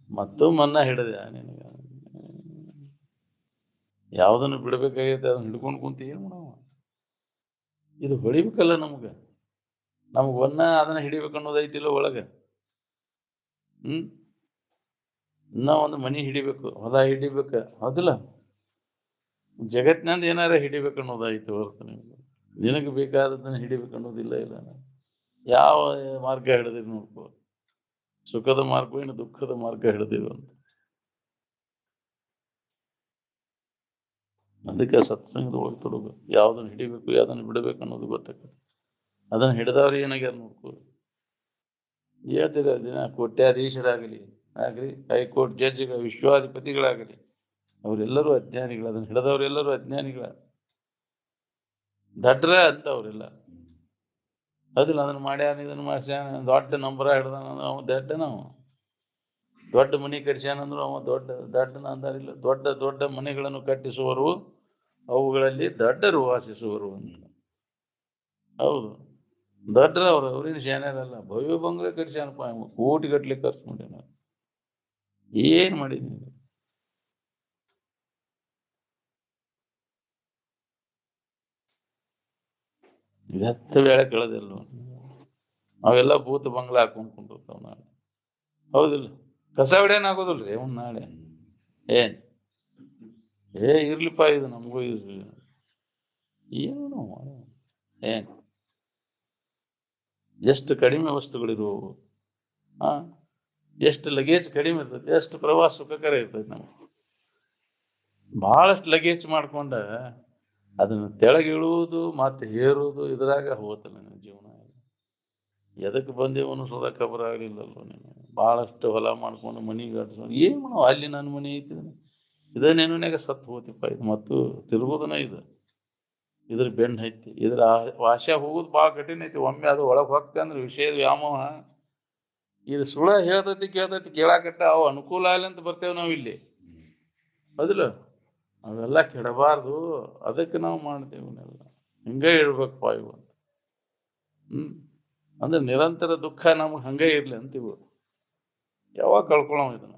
ಮತ್ತು ಮನ್ನ ಹಿಡದ್ಯಾ ನಿನಗ ಯಾವ್ದನ್ನು ಬಿಡ್ಬೇಕಾಗೈತೆ ಅದನ್ನ ಹಿಡ್ಕೊಂಡು ಕುಂತ ಏನ್ ಮಾಡವ ಇದು ಹೊಳಿಬೇಕಲ್ಲ ನಮ್ಗ ಅದನ್ನ ಹಿಡಿಬೇಕು ಅನ್ನೋದೈತಿಲ್ಲ ಒಳಗ ಇನ್ನ ಒಂದು ಮನಿ ಹಿಡಿಬೇಕು ಹೊಲ ಹಿಡಿಬೇಕ ಹೌದಿಲ್ಲ ಜಗತ್ತಿನಂದ ಏನಾರ ಹಿಡಿಬೇಕು ಅನ್ನೋದಾಯ್ತು ಹೊರತು ನಿನಗೆ ಬೇಕಾದದನ್ನ ಹಿಡಿಬೇಕು ಅನ್ನೋದಿಲ್ಲ ಇಲ್ಲ ಯಾವ ಮಾರ್ಗ ಹಿಡಿದಿರಿ ನೋಡ್ಕೋ ಸುಖದ ಮಾರ್ಗ ಏನು ದುಃಖದ ಮಾರ್ಗ ಹಿಡಿದಿರು ಅಂತ ಅದಕ್ಕೆ ಸತ್ಸಂಗದ ಒಳಗೆ ತೊಡಗು ಯಾವ್ದನ್ನ ಹಿಡಿಬೇಕು ಯಾವ್ದನ್ನ ಬಿಡಬೇಕು ಅನ್ನೋದು ಗೊತ್ತಾಗ್ತದೆ ಅದನ್ನ ಹಿಡಿದವ್ರು ಏನಾಗ್ಯಾರ ನೋಡ್ಕೋ ಹೇಳ್ತೀರ ದಿನ ಕೋಟ್ಯಾಧೀಶರಾಗಲಿ ಆಗ್ಲಿ ಹೈಕೋರ್ಟ್ ಜಡ್ಜ್ಗಳ ವಿಶ್ವಾಧಿಪತಿಗಳಾಗಲಿ ಅವರೆಲ್ಲರೂ ಅಜ್ಞಾನಿಗಳು ಅದನ್ನ ಹಿಡಿದವರೆಲ್ಲರೂ ಅಜ್ಞಾನಿಗಳ ದಡ್ರ ಅಂತ ಅವರೆಲ್ಲ ಅದಿಲ್ಲ ಅದನ್ನ ಮಾಡ್ಯಾನ ಇದನ್ನ ಮಾಡ್ಸ್ಯಾನ ದೊಡ್ಡ ನಂಬರ ಹಿಡ್ದಾನ ಅವ ದಡ್ಡ ನಾವು ದೊಡ್ಡ ಮನೆ ಕಟ್ಸ್ಯಾನಂದ್ರು ಅವ ದೊಡ್ಡನ ಅಂದಾರಿಲ್ಲ ದೊಡ್ಡ ದೊಡ್ಡ ಮನೆಗಳನ್ನು ಕಟ್ಟಿಸುವರು ಅವುಗಳಲ್ಲಿ ದಡ್ಡರು ವಾಸಿಸುವರು ಅಂತ ಹೌದು ದಡ್ರ ಅವ್ರೇನು ಶಾನ್ಯಾರಲ್ಲ ಭವ್ಯ ಬಂಗ್ಲೆ ಕಟ್ಸ್ಯಾನಪ್ಪ ಕೋಟಿ ಗಟ್ಲೆ ಖರ್ಚು ಮಾಡ್ಯಾನ ಏನ್ ಮಾಡಿದೀನಿ ವ್ಯರ್ಥ ವೇಳೆ ಕಳೆದಿಲ್ಲ ಅವೆಲ್ಲ ಭೂತ ಬಂಗ್ಲಾ ಹಾಕೊಂಡ್ ಕುಂಡಿರ್ತಾವ ನಾಳೆ ಹೌದಿಲ್ಲ ಕಸ ಹೊಡ್ಯಾನಾಗೋದಿಲ್ರಿ ಅವ್ನ್ ನಾಳೆ ಏನ್ ಇರ್ಲಿಪ್ಪ ಇದು ನಮಗೂ ಏನು ಏನ್ ಎಷ್ಟು ಕಡಿಮೆ ವಸ್ತುಗಳಿರುವವು ಎಷ್ಟು ಲಗೇಜ್ ಕಡಿಮೆ ಇರ್ತೈತಿ ಎಷ್ಟು ಪ್ರವಾಸ ಸುಖಕರ ಇರ್ತೈತಿ ನಮ್ಗೆ ಬಹಳಷ್ಟು ಲಗೇಜ್ ಮಾಡ್ಕೊಂಡ ಅದನ್ನ ತೆಳಗಿಳುವುದು ಮತ್ತೆ ಹೇರುವುದು ಇದ್ರಾಗ ಹೋತಲ್ಲ ನನ್ನ ಜೀವನ ಎದಕ್ಕೆ ಬಂದೇವನು ಸುಧಾ ಖಬರ್ ಆಗ್ಲಿಲ್ಲಲ್ವ ನೀನು ಬಹಳಷ್ಟು ಹೊಲ ಮಾಡ್ಕೊಂಡು ಮನಿ ಕಟ್ಸ್ಕೊಂಡು ಏನ್ ಮಾಡೋ ಅಲ್ಲಿ ನನ್ನ ಮನಿ ಐತಿ ಇದ ನೆನನಾಗ ಸತ್ತು ಹೋತಿಪ್ಪ ಇದು ಮತ್ತು ತಿರುಗುದನ ಇದ್ರ ಬೆಣ್ಣ ಐತಿ ಇದ್ರ ವಾಸ್ಯ ಹೋಗುದು ಭಾಳ ಕಠಿಣ ಐತಿ ಒಮ್ಮೆ ಅದು ಒಳಗ್ ಹೋಗ್ತಾ ಅಂದ್ರೆ ವಿಷಯದ ವ್ಯಾಮೋಹ ಇದು ಸುಳ ಹೇಳ್ತೈತಿ ಕೇಳ್ತೈತಿ ಕೇಳಾಕಟ್ಟ ಅವು ಅನುಕೂಲ ಆಗಲಿ ಅಂತ ಬರ್ತೇವೆ ನಾವ್ ಇಲ್ಲಿ ಹೌದಿಲ್ಲ ಅವೆಲ್ಲ ಕೆಡಬಾರ್ದು ಅದಕ್ಕೆ ನಾವು ಮಾಡ್ತೇವೆ ಹಿಂಗ ಇರ್ಬೇಕಪ್ಪ ಇವು ಅಂತ ಅಂದ್ರೆ ನಿರಂತರ ದುಃಖ ನಮ್ಗೆ ಹಂಗೆ ಇರ್ಲಿ ಅಂತೀವಿ ಯಾವಾಗ ಕಳ್ಕೊಳ್ಳೋ ಇದನ್ನ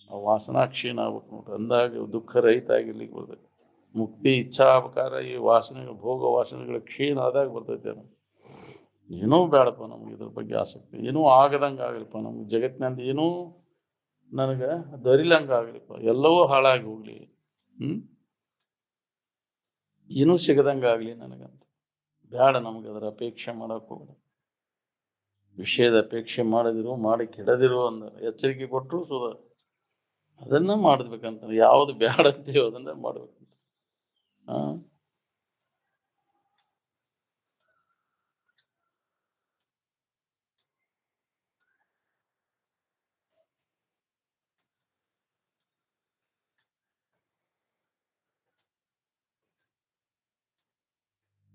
ವಾಸನಾ ಕ್ಷೀಣ ಆಗ್ಬೇಕು ನೋಡ್ರಿ ಅಂದಾಗ ದುಃಖ ರಹಿತ ಆಗಿರ್ಲಿಕ್ಕೆ ಬರ್ತೈತಿ ಮುಕ್ತಿ ಇಚ್ಛಾಪಕಾರ ಈ ವಾಸನೆಗಳು ಭೋಗ ವಾಸನೆಗಳ ಕ್ಷೀಣ ಆದಾಗ ಬರ್ತೈತೆ ಏನೂ ಬೇಡಪ್ಪ ನಮ್ಗೆ ಇದ್ರ ಬಗ್ಗೆ ಆಸಕ್ತಿ ಏನೂ ಆಗದಂಗ ಆಗ್ಲಿಪ್ಪ ನಮ್ಗೆ ಜಗತ್ತಿನಂದ ಏನೂ ನನಗ ದೊರಿಲಂಗ ಆಗ್ಲಿಪ್ಪ ಎಲ್ಲವೂ ಹಾಳಾಗಿ ಹೋಗ್ಲಿ ಏನೂ ಸಿಗದಂಗ ಆಗ್ಲಿ ನನಗಂತ ಬೇಡ ನಮ್ಗೆ ಅದರ ಅಪೇಕ್ಷೆ ಮಾಡಕ್ ಹೋಗ್ಬೇಡ ವಿಷಯದ ಅಪೇಕ್ಷೆ ಮಾಡದಿರು ಮಾಡಿ ಕೆಡದಿರು ಅಂದ ಎಚ್ಚರಿಕೆ ಕೊಟ್ಟರು ಸುದ ಅದನ್ನ ಮಾಡ್ಬೇಕಂತ ಯಾವ್ದು ಬೇಡ ಅಂತೀವೋ ಅದನ್ನ ಮಾಡ್ಬೇಕಂತ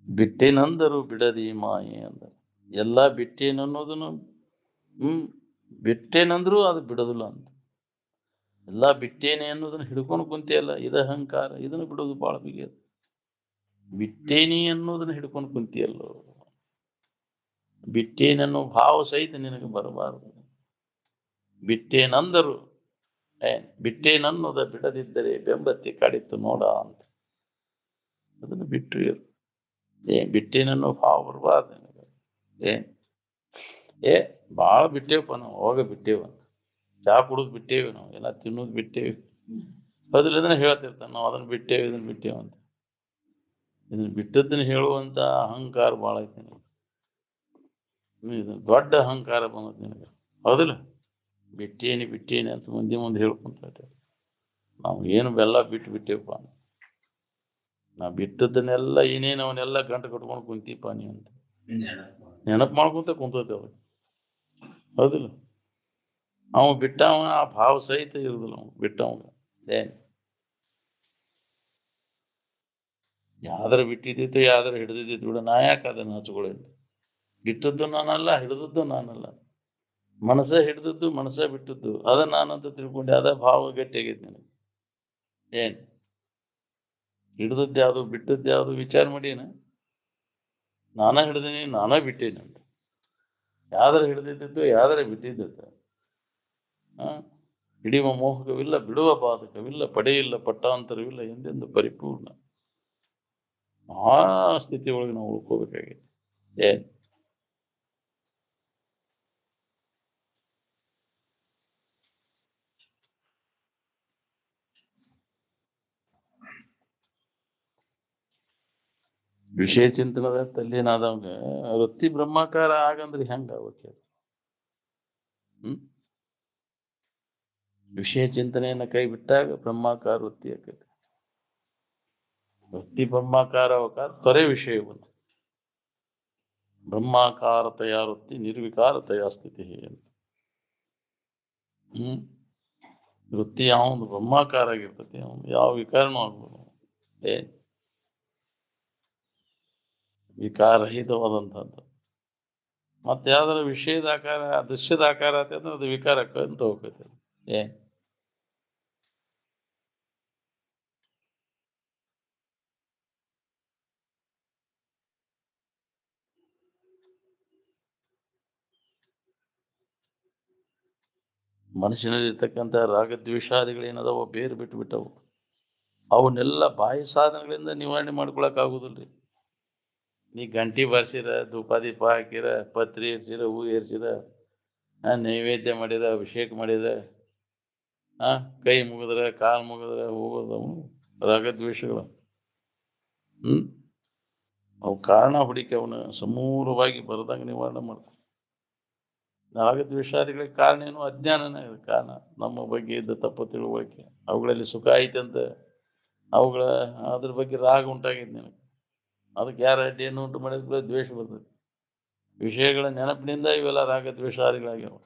ಬಿಟ್ಟೇನಂದರು ಬಿಡದಿ ಮಾಯೆ ಅಂದರು ಎಲ್ಲಾ ಬಿಟ್ಟೇನನ್ನೋದನ್ನು ಬಿಟ್ಟೇನಂದ್ರು ಅದು ಬಿಡೋದಿಲ್ಲ ಅಂತ ಎಲ್ಲಾ ಬಿಟ್ಟೇನೆ ಅನ್ನೋದನ್ನ ಹಿಡ್ಕೊಂಡು ಕುಂತಿಯಲ್ಲ ಇದು ಅಹಂಕಾರ ಇದನ್ನು ಬಿಡೋದು ಬಹಳ ಬಿಗಿಯದು ಬಿಟ್ಟೇನಿ ಅನ್ನೋದನ್ನ ಹಿಡ್ಕೊಂಡು ಕುಂತಿಯಲ್ಲೋ ಬಿಟ್ಟೇನನ್ನೋ ಭಾವ ಸಹಿತ ನಿನಗೆ ಬರಬಾರದು ಬಿಟ್ಟೇನಂದರು ಬಿಟ್ಟೇನನ್ನೋದ ಬಿಡದಿದ್ದರೆ ಬೆಂಬತ್ತಿ ಕಾಡಿತ್ತು ನೋಡ ಅಂತ ಅದನ್ನು ಬಿಟ್ಟು ಬಿಟ್ಟೇನನ್ನೋ ಭಾವ ಬರಬಾರ್ದು ನಿನಗೆ ಏನ್ ಏ ಭಾಳ ಬಿಟ್ಟೇವಪ್ಪ ನಾವು, ಅವಾಗ ಬಿಟ್ಟೇವ ಅಂತ. ಚಾ ಕುಡಿದ್ ಬಿಟ್ಟೇವಿ ನಾವು, ಎಲ್ಲ ತಿನ್ನೋದು ಬಿಟ್ಟೇವಿ. ಅದ್ರ ಇದನ್ನ ಹೇಳ್ತಿರ್ತಾನೆ, ನಾವು ಅದನ್ನ ಬಿಟ್ಟೇವಿ ಇದನ್ನ ಬಿಟ್ಟೇವ ಅಂತ. ಇದನ್ನ ಬಿಟ್ಟದ್ದನ್ನ ಹೇಳುವಂತ ಅಹಂಕಾರ ಭಾಳ ಐತಿ ನಿನಗೆ. ಇದನ್ನ ದೊಡ್ಡ ಅಹಂಕಾರ ಬಂದದ್ ನಿನಗೆ, ಹೌದಿಲ್ಲ? ಬಿಟ್ಟೇನಿ ಅಂತ ಮುಂದೆ ಹೇಳ್ಕೊಂತ ನಾವು ಏನು ಬೆಲ್ಲ ಬಿಟ್ಟು ಬಿಟ್ಟೇವಪ್ಪ ಅಂತ. ನಾವು ಬಿಟ್ಟದ್ದನ್ನೆಲ್ಲ ಏನೇನು ಅವನ್ನೆಲ್ಲ ಗಂಟು ಕಟ್ಕೊಂಡು ಕುಂತೀಪ ನೀ ಅಂತ ನೆನಪು ಮಾಡ್ಕೊಂತ ಕುಂತೈತೆ ಅವ್ರಿಗೆ, ಹೌದಿಲ್ಲ? ಅವ ಬಿಟ್ಟವ ಆ ಭಾವ ಸಹಿತ ಇರುದಿಲ್ಲ, ಅವ ಬಿಟ್ಟವಂಗ ಏನ್ ಯಾವ್ದಾರ ಬಿಟ್ಟಿದ್ದಿತ್ತು ಯಾವ್ದಾರ ಹಿಡಿದಿದ್ದು ಬಿಡ, ನಾ ಯಾಕೆ ಅದನ್ನ ಹಚ್ಕೊಳ್ಳಿದ್ದು? ಬಿಟ್ಟದ್ದು ನಾನಲ್ಲ, ಹಿಡಿದದ್ದು ನಾನಲ್ಲ. ಮನಸ್ಸ ಹಿಡಿದದ್ದು ಮನಸ್ಸ ಬಿಟ್ಟದ್ದು ಅದ ನಾನಂತ ತಿಳ್ಕೊಂಡೆ, ಅದ ಭಾವ ಗಟ್ಟಿಯಾಗೈತಿ ನನಗೆ. ಏನ್ ಹಿಡಿದದ್ದು ಯಾವ್ದು ಬಿಟ್ಟದ್ದು ಯಾವ್ದು ವಿಚಾರ ಮಾಡೀನ? ನಾನ ಹಿಡ್ದೀನಿ ನಾನ ಬಿಟ್ಟೇನಿ ಅಂತ. ಯಾವ್ದಾರ ಹಿಡಿದಿದ್ದು ಯಾವ್ದಾರ ಬಿಟ್ಟಿದ್ದದ್ದು ಹಿಡಿಯುವ ಮೋಹಕವಿಲ್ಲ, ಬಿಡುವ ಬಾಧಕವಿಲ್ಲ, ಪಡೆಯಿಲ್ಲ ಪಟ್ಟಾಂತರವಿಲ್ಲ, ಎಂದೆಂದು ಪರಿಪೂರ್ಣ. ಆ ಸ್ಥಿತಿ ಒಳಗೆ ನಾವು ಉಳ್ಕೋಬೇಕಾಗಿದೆ. ಏನ್ ವಿಷಯ ಚಿಂತನದ ತಲ್ಲೇನಾದವಂಗ ವೃತ್ತಿ ಬ್ರಹ್ಮಾಕಾರ ಆಗಂದ್ರೆ ಹೆಂಗ ಅವಕ್ಕೆ? ವಿಷಯ ಚಿಂತನೆಯನ್ನ ಕೈ ಬಿಟ್ಟಾಗ ಬ್ರಹ್ಮಾಕಾರ ವೃತ್ತಿ ಆಕೈತಿ. ವೃತ್ತಿ ಬ್ರಹ್ಮಾಕಾರ ತ್ವರೆ ವಿಷಯವನ್ನು ಬ್ರಹ್ಮಾಕಾರತೆಯ ವೃತ್ತಿ ನಿರ್ವಿಕಾರತೆಯ ಸ್ಥಿತಿ ಅಂತ. ವೃತ್ತಿ ಯಾವೊಂದು ಬ್ರಹ್ಮಾಕಾರ ಆಗಿರ್ತತಿ, ಅವನು ಯಾವ ವಿಕಾರನೂ ಆಗ್ಬೋದು. ಏನ್ ವಿಕಾರರಹಿತವಾದಂಥದ್ದು. ಮತ್ತೆ ಯಾವ್ದಾರ ವಿಷಯದ ಆಕಾರ ದೃಶ್ಯದ ಆಕಾರ ಆತ ಅಂದ್ರೆ ಅದು ವಿಕಾರಕ್ಕೆ ಅಂತ ಹೋಗ್ತೈತೆ. ಏನ್ ಮನುಷ್ಯನಲ್ಲಿರ್ತಕ್ಕಂಥ ರಾಗದ್ವೇಷಾದಿಗಳೇನದಾವ ಬೇರು ಬಿಟ್ಟವು, ಅವನ್ನೆಲ್ಲ ಬಾಹ್ಯ ಸಾಧನಗಳಿಂದ ನಿವಾರಣೆ ಮಾಡ್ಕೊಳಕ್ ಆಗುದಿಲ್ರಿ. ನೀ ಗಂಟಿ ಬಾರಿಸಿರ, ಧೂಪ ದೀಪ ಹಾಕಿರ, ಪತ್ರಿ ಏರ್ಸಿರ, ಹೂ ಏರ್ಸಿರ, ನೈವೇದ್ಯ ಮಾಡಿರ, ಅಭಿಷೇಕ ಮಾಡಿರ, ಕೈ ಮುಗಿದ್ರ ಕಾಲ್ ಮುಗಿದ್ರ ಹೋಗೋದವು ರಾಗದ್ವೇಷಗಳು. ಅವು ಕಾರಣ ಹುಡುಕಿ ಅವನ ಸಮೂಲವಾಗಿ ಬರದಂಗ ನಿವಾರಣೆ ಮಾಡ್ಕೊ. ರಾಗದ್ವೇಷಾದಿಗಳಿಗೆ ಕಾರಣ ಏನು? ಅಜ್ಞಾನನೇ ಕಾರಣ. ನಮ್ಮ ಬಗ್ಗೆ ಇದ್ದ ತಪ್ಪು ತಿಳುವಳಿಕೆ, ಅವುಗಳಲ್ಲಿ ಸುಖ ಐತೆ ಅಂತ ಅವುಗಳ ಅದ್ರ ಬಗ್ಗೆ ರಾಗ ಉಂಟಾಗೈತೆ ನಿನಗೆ. ಅದಕ್ಕೆ ಯಾರ ಅಡ್ಡಿಯನ್ನು ಉಂಟು ಮಾಡಿದ್ರೆ ದ್ವೇಷ ಬರ್ತದೆ. ವಿಷಯಗಳ ನೆನಪಿನಿಂದ ಇವೆಲ್ಲ ರಾಗದ್ವೇಷಾದಿಗಳಾಗ್ಯಾವ.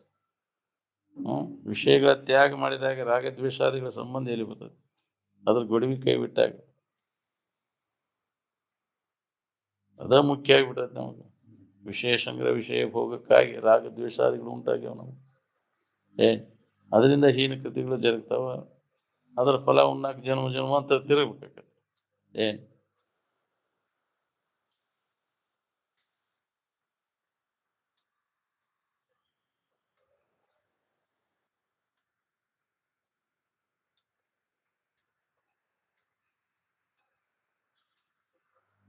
ವಿಷಯಗಳ ತ್ಯಾಗ ಮಾಡಿದಾಗ ರಾಗದ್ವೇಷಾದಿಗಳ ಸಂಬಂಧ ಎಲ್ಲಿ ಬರ್ತದೆ? ಅದ್ರ ಗೊಡವಿ ಕೈ ಬಿಟ್ಟಾಗ ಅದ ಮುಖ್ಯ ಆಗಿಬಿಟ್ಟೈತೆ ನಮಗೆ. ವಿಷಯ ಸಂಗ್ರಹ ವಿಷಯ ಭೋಗಕ್ಕಾಗಿ ರಾಗದ್ವೇಷಾದಿಗಳು ಉಂಟಾಗ್ಯಾವ ನಮಗೆ. ಅದರಿಂದ ಹೀನ ಕೃತಿಗಳು ಜರುಗ್ತಾವ. ಅದರ ಫಲ ಉಣ್ಣಾಕ ಜನ್ಮಾಂತರ ತಿರುಗಬೇಕಾಗತ್ತೆ.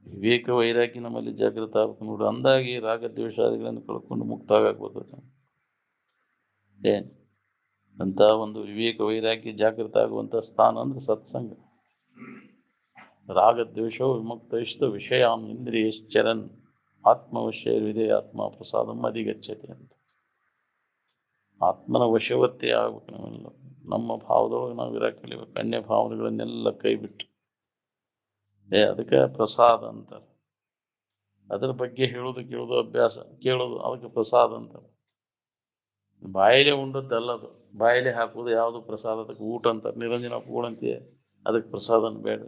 ವಿವೇಕ ವೈರಾಗ್ಯ ನಮ್ಮಲ್ಲಿ ಜಾಗೃತ ಆಗ್ಬೇಕು ನೋಡು. ಅಂದಾಗಿ ರಾಗದ್ವೇಷಾದಿಗಳನ್ನು ಕಳ್ಕೊಂಡು ಮುಕ್ತ ಆಗಕ್ ಬರ್ತದೆ. ಅಂತ ಒಂದು ವಿವೇಕ ವೈರಾಗ್ಯ ಜಾಗೃತ ಆಗುವಂತ ಸ್ಥಾನ ಅಂದ್ರೆ ಸತ್ಸಂಗ. ರಾಗದ್ವೇಷವು ವಿಮುಕ್ತ ಇಷ್ಟು ವಿಷಯಾಂ ಇಂದ್ರಿಯಶ್ಚರನ್ ಆತ್ಮವಶ್ಯ ವಿಧೇಯಾತ್ಮ ಪ್ರಸಾದಂ ಅಧಿಗಚ್ಚತೆ ಅಂತ. ಆತ್ಮನ ವಶವರ್ತಿ ಆಗ್ಬೇಕು ನಾವೆಲ್ಲ. ನಮ್ಮ ಭಾವದೊಳಗೆ ನಾವು ಇರಾಕ್ ಕಲಿಬೇಕು. ಅನ್ಯ ಭಾವನೆಗಳನ್ನೆಲ್ಲ ಕೈ ಬಿಟ್ಟು ಅದಕ್ಕೆ ಪ್ರಸಾದ ಅಂತಾರೆ. ಅದ್ರ ಬಗ್ಗೆ ಹೇಳೋದು ಕೇಳೋದು ಅಭ್ಯಾಸ, ಕೇಳೋದು ಅದಕ್ಕೆ ಪ್ರಸಾದ ಅಂತಾರೆ. ಬಾಯಿಲೆ ಉಂಡದ್ದಲ್ಲದು, ಬಾಯಿಲೆ ಹಾಕುವುದು ಯಾವುದು ಪ್ರಸಾದ? ಅದಕ್ಕೆ ಊಟ ಅಂತಾರೆ. ನಿರಂಜನ ಪೂಳಂತೆ ಅದಕ್ಕೆ ಪ್ರಸಾದನ ಬೇಡ,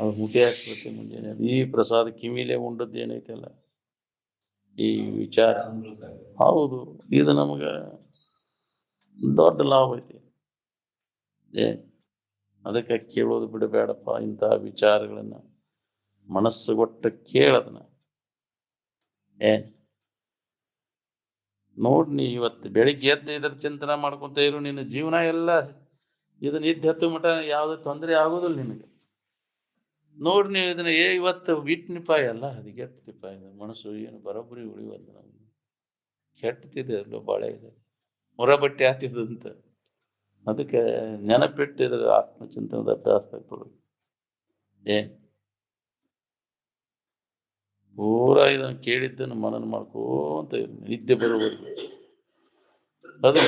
ಅದು ಮುಟ್ಟಿ ಹಾಕ್ಬೇಕು ಮುಂಜಾನೆ. ಈ ಪ್ರಸಾದ ಕಿವಿಲೆ ಉಂಡದ್ದು ಏನೈತಲ್ಲ ಈ ವಿಚಾರ, ಹೌದು, ಇದು ನಮಗ ದೊಡ್ಡ ಲಾಭ ಐತಿ. ಅದಕ್ಕೆ ಕೇಳೋದು ಬಿಡಬೇಡಪ್ಪ. ಇಂತಹ ವಿಚಾರಗಳನ್ನ ಮನಸ್ಸುಗೊಟ್ಟು ಕೇಳದನ್ನ. ನೋಡ್, ನೀ ಇವತ್ತು ಬೆಳಿಗ್ಗೆ ಎದ್ದು ಇದ್ರ ಚಿಂತನೆ ಮಾಡ್ಕೊಂತ ಇರು, ನಿನ್ನ ಜೀವನ ಎಲ್ಲ ಇದನ್ನ ಇದ್ದು ಹತ್ತು ಮಟ ಯಾವ್ದು ತೊಂದರೆ ಆಗೋದಿಲ್ಲ ನಿನಗೆ. ನೋಡಿ ನೀವು ಇದನ್ನ ಇವತ್ತು ವಿಟ್ನಿಪಾಯ ಅಲ್ಲ ಹದಿಗೆಟ್ಟಿಪಾಯ ಮನಸ್ಸು ಏನು ಬರೋಬ್ಬರಿ ಉಳಿವಲ್ಲ ನಾವು ಕೆಟ್ಟತಿದೆ ಅಲ್ಲೋ ಬಾಳೆ ಇದೆ ಹೊರ ಬಟ್ಟೆ ಹಾಕಿದಂತ ಅದಕ್ಕೆ ನೆನಪಿಟ್ಟಿದ್ರೆ ಆತ್ಮಚಿಂತನದ ಅಭ್ಯಾಸದಾಗ ತೊಡಗಿ ಏನ್ ಪೂರಾ ಇದನ್ನ ಕೇಳಿದ್ದನ್ನು ಮನನ ಮಾಡ್ಕೋಂತ ನಿದ್ದೆ ಬರುವವರೆಗೂ ಅದು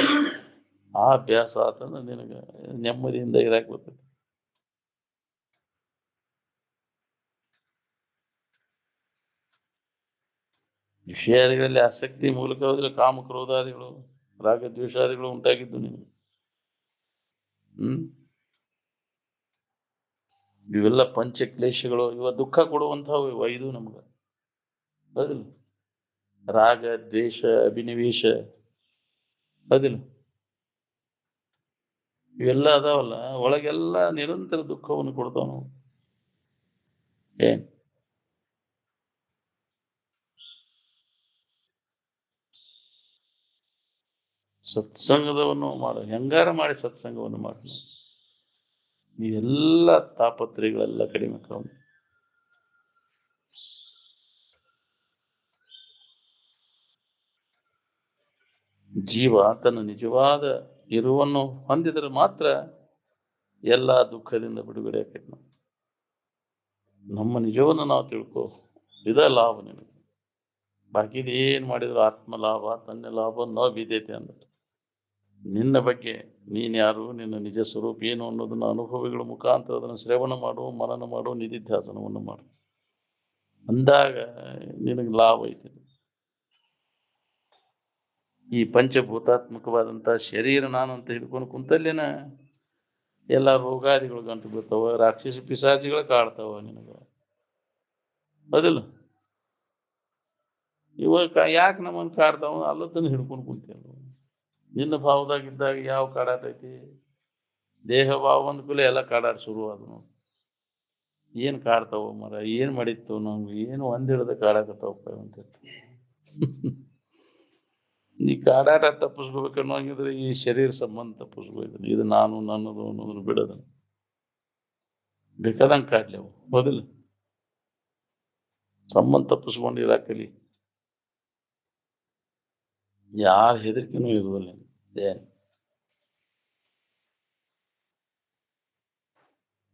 ಆ ಅಭ್ಯಾಸ ಆತಂದ್ರೆ ನಿನಗೆ ನೆಮ್ಮದಿಯಿಂದ ಇರಾಕ್ ಬರ್ತೈತಿ ವಿಷಯಾದಿಗಳಲ್ಲಿ ಆಸಕ್ತಿ ಮೂಲಕ ಹೋದ್ರೆ ಕಾಮ ಕ್ರೋಧಾದಿಗಳು ರಾಗ ದ್ವೇಷಾದಿಗಳು ಉಂಟಾಗಿದ್ದು ನಿನಗೆ ಇವೆಲ್ಲ ಪಂಚಕ್ಲೇಶಗಳು ಇವ ದುಃಖ ಕೊಡುವಂತಹ ಇದು ನಮ್ಗ ಹೌದಿಲ್ಲ ರಾಗ ದ್ವೇಷ ಅಭಿನಿವೇಶ ಹೌದಿಲ್ಲ ಇವೆಲ್ಲ ಅದಾವಲ್ಲ ಒಳಗೆಲ್ಲ ನಿರಂತರ ದುಃಖವನ್ನು ಕೊಡ್ತಾವ ನಾವು ಏನ್ ಸತ್ಸಂಗದವನ್ನು ಮಾಡು ಹೆಂಗಾರ ಮಾಡಿ ಸತ್ಸಂಗವನ್ನು ಮಾಡಿ ನೀವೆಲ್ಲ ತಾಪತ್ರೆಗಳೆಲ್ಲ ಕಡಿಮೆ ಕಾವು ಜೀವ ತನ್ನ ನಿಜವಾದ ಇರುವನ್ನು ಹೊಂದಿದರೆ ಮಾತ್ರ ಎಲ್ಲ ದುಃಖದಿಂದ ಬಿಡುಗಡೆ ಆಕೈತಿ ನಾವು ನಮ್ಮ ನಿಜವನ್ನು ನಾವು ತಿಳ್ಕೋ ಇದ ಲಾಭ ನಿನಗೆ ಬಾಕಿದ ಏನ್ ಮಾಡಿದ್ರು ಆತ್ಮ ಲಾಭ ತನ್ನ ಲಾಭ ನ ಬಿದ್ದೈತೆ ಅಂದ ನಿನ್ನ ಬಗ್ಗೆ ನೀನ್ ಯಾರು ನಿನ್ನ ನಿಜ ಸ್ವರೂಪ ಏನು ಅನ್ನೋದನ್ನ ಅನುಭವಿಗಳ ಮುಖಾಂತರ ಅದನ್ನು ಶ್ರವಣ ಮಾಡು ಮನನ ಮಾಡು ನಿಧಿಧ್ಯಾಸನವನ್ನು ಮಾಡು ಅಂದಾಗ ನಿನಗೆ ಲಾಭ ಐತೆ ಈ ಪಂಚಭೂತಾತ್ಮಕವಾದಂತಹ ಶರೀರ ನಾನು ಅಂತ ಹಿಡ್ಕೊಂಡು ಕುಂತಲ್ಲೇನ ಎಲ್ಲ ರೋಗಾದಿಗಳು ಗಂಟು ಬೀಳ್ತಾವ ರಾಕ್ಷಸ ಪಿಸಾಚಿಗಳು ಕಾಡ್ತಾವ ನಿನಗ ಹೌದಿಲ್ಲ ಇವಾಗ ಯಾಕೆ ನಮ್ಮನ್ನು ಕಾಡ್ತಾವ ಅಲ್ಲದನ್ನು ಹಿಡ್ಕೊಂಡು ಕುಂತಿಯಲ್ಲ ನಿನ್ನ ಭಾವದಾಗಿದ್ದಾಗ ಯಾವ ಕಾಡಾಟ ಐತಿ ದೇಹ ಭಾವ ಅಂದ ಕೂಲೆ ಎಲ್ಲ ಕಾಡಾಟ ಶುರು ಆದ ನಾವು ಏನ್ ಕಾಡ್ತಾವ ಮರ ಏನ್ ಮಾಡಿತ್ತು ನಮ್ಗೆ ಏನು ಒಂದಿಡದ ಕಾಡಾಕತ್ತಾವಪ್ಪ ಅಂತ ಈ ಕಾಡಾಟ ತಪ್ಪಿಸ್ಕೋಬೇಕನ್ನೋಂಗಿದ್ರೆ ಈ ಶರೀರ ಸಂಬಂಧ ತಪ್ಪಿಸ್ಕೋಯ್ತಾನೆ ಇದು ನಾನು ನನ್ನದು ಅನ್ನೋದನ್ನು ಬಿಡೋದ ಬೇಕಾದಂಗೆ ಕಾಡ್ಲಿ ಅವು ಹೌದಿಲ್ಲ ಸಂಬಂಧ ತಪ್ಪಿಸ್ಕೊಂಡು ಇರಾಕಲಿ ಯಾರ ಹೆದರಿಕೆನೂ ಇರುವುದಿಲ್ಲ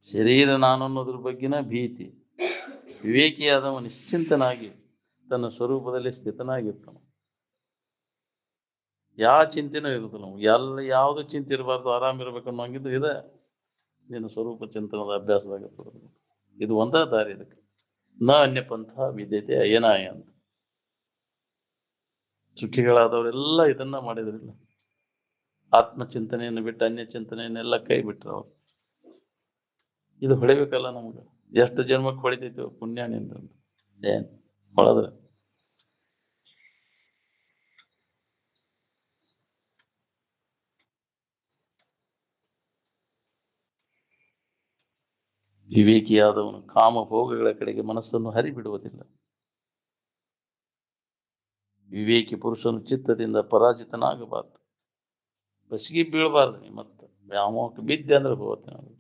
ಶರೀರ ನಾನು ಅನ್ನೋದ್ರ ಬಗ್ಗೆನ ಭೀತಿ ವಿವೇಕಿಯಾದವ ನಿಶ್ಚಿಂತನಾಗಿ ತನ್ನ ಸ್ವರೂಪದಲ್ಲಿ ಸ್ಥಿತನಾಗಿರ್ತಾನ ಯಾವ ಚಿಂತೆನೂ ಇರುದಿಲ್ಲ ನಾವು ಯಾವುದು ಚಿಂತೆ ಇರಬಾರ್ದು ಆರಾಮ್ ಇರ್ಬೇಕನ್ನೋ ಹಂಗಿದ್ದು ಇದೆ ನಿನ್ನ ಸ್ವರೂಪ ಚಿಂತನದ ಅಭ್ಯಾಸದಾಗ ಇದು ಒಂದ ದಾರಿ ಇದಕ್ಕೆ ನ ಅನ್ಯ ಪಂಥ ವಿದ್ಯತೆ ಅಯನಾಯ ಅಂತ ಸುಖಿಗಳಾದವರೆಲ್ಲ ಇದನ್ನ ಮಾಡಿದ್ರಿಲ್ಲ ಆತ್ಮಚಿಂತನೆಯನ್ನು ಬಿಟ್ಟು ಅನ್ಯ ಚಿಂತನೆಯನ್ನೆಲ್ಲ ಕೈ ಬಿಟ್ರು ಅವ್ರು ಇದು ಹೊಳಿಬೇಕಲ್ಲ ನಮ್ಗೆ ಎಷ್ಟು ಜನ್ಮಕ್ಕೆ ಹೊಳಿತೈತಿ ಪುಣ್ಯಾನಿಂದ ಏನ್ ಹೊಳದ್ರೆ ವಿವೇಕಿಯಾದವನು ಕಾಮ ಭೋಗಗಳ ಕಡೆಗೆ ಮನಸ್ಸನ್ನು ಹರಿಬಿಡುವುದಿಲ್ಲ ವಿವೇಕಿ ಪುರುಷನು ಚಿತ್ತದಿಂದ ಪರಾಜಿತನಾಗಬಾರ್ದು ಬಸಿಗೆ ಬೀಳಬಾರ್ದು ನೀ ಮತ್ತೆ ವ್ಯಾಮೋಹಕ್ಕೆ ಬಿದ್ದೆ ಅಂದ್ರೆ ಹೋಗುತ್ತೆ ನಾವು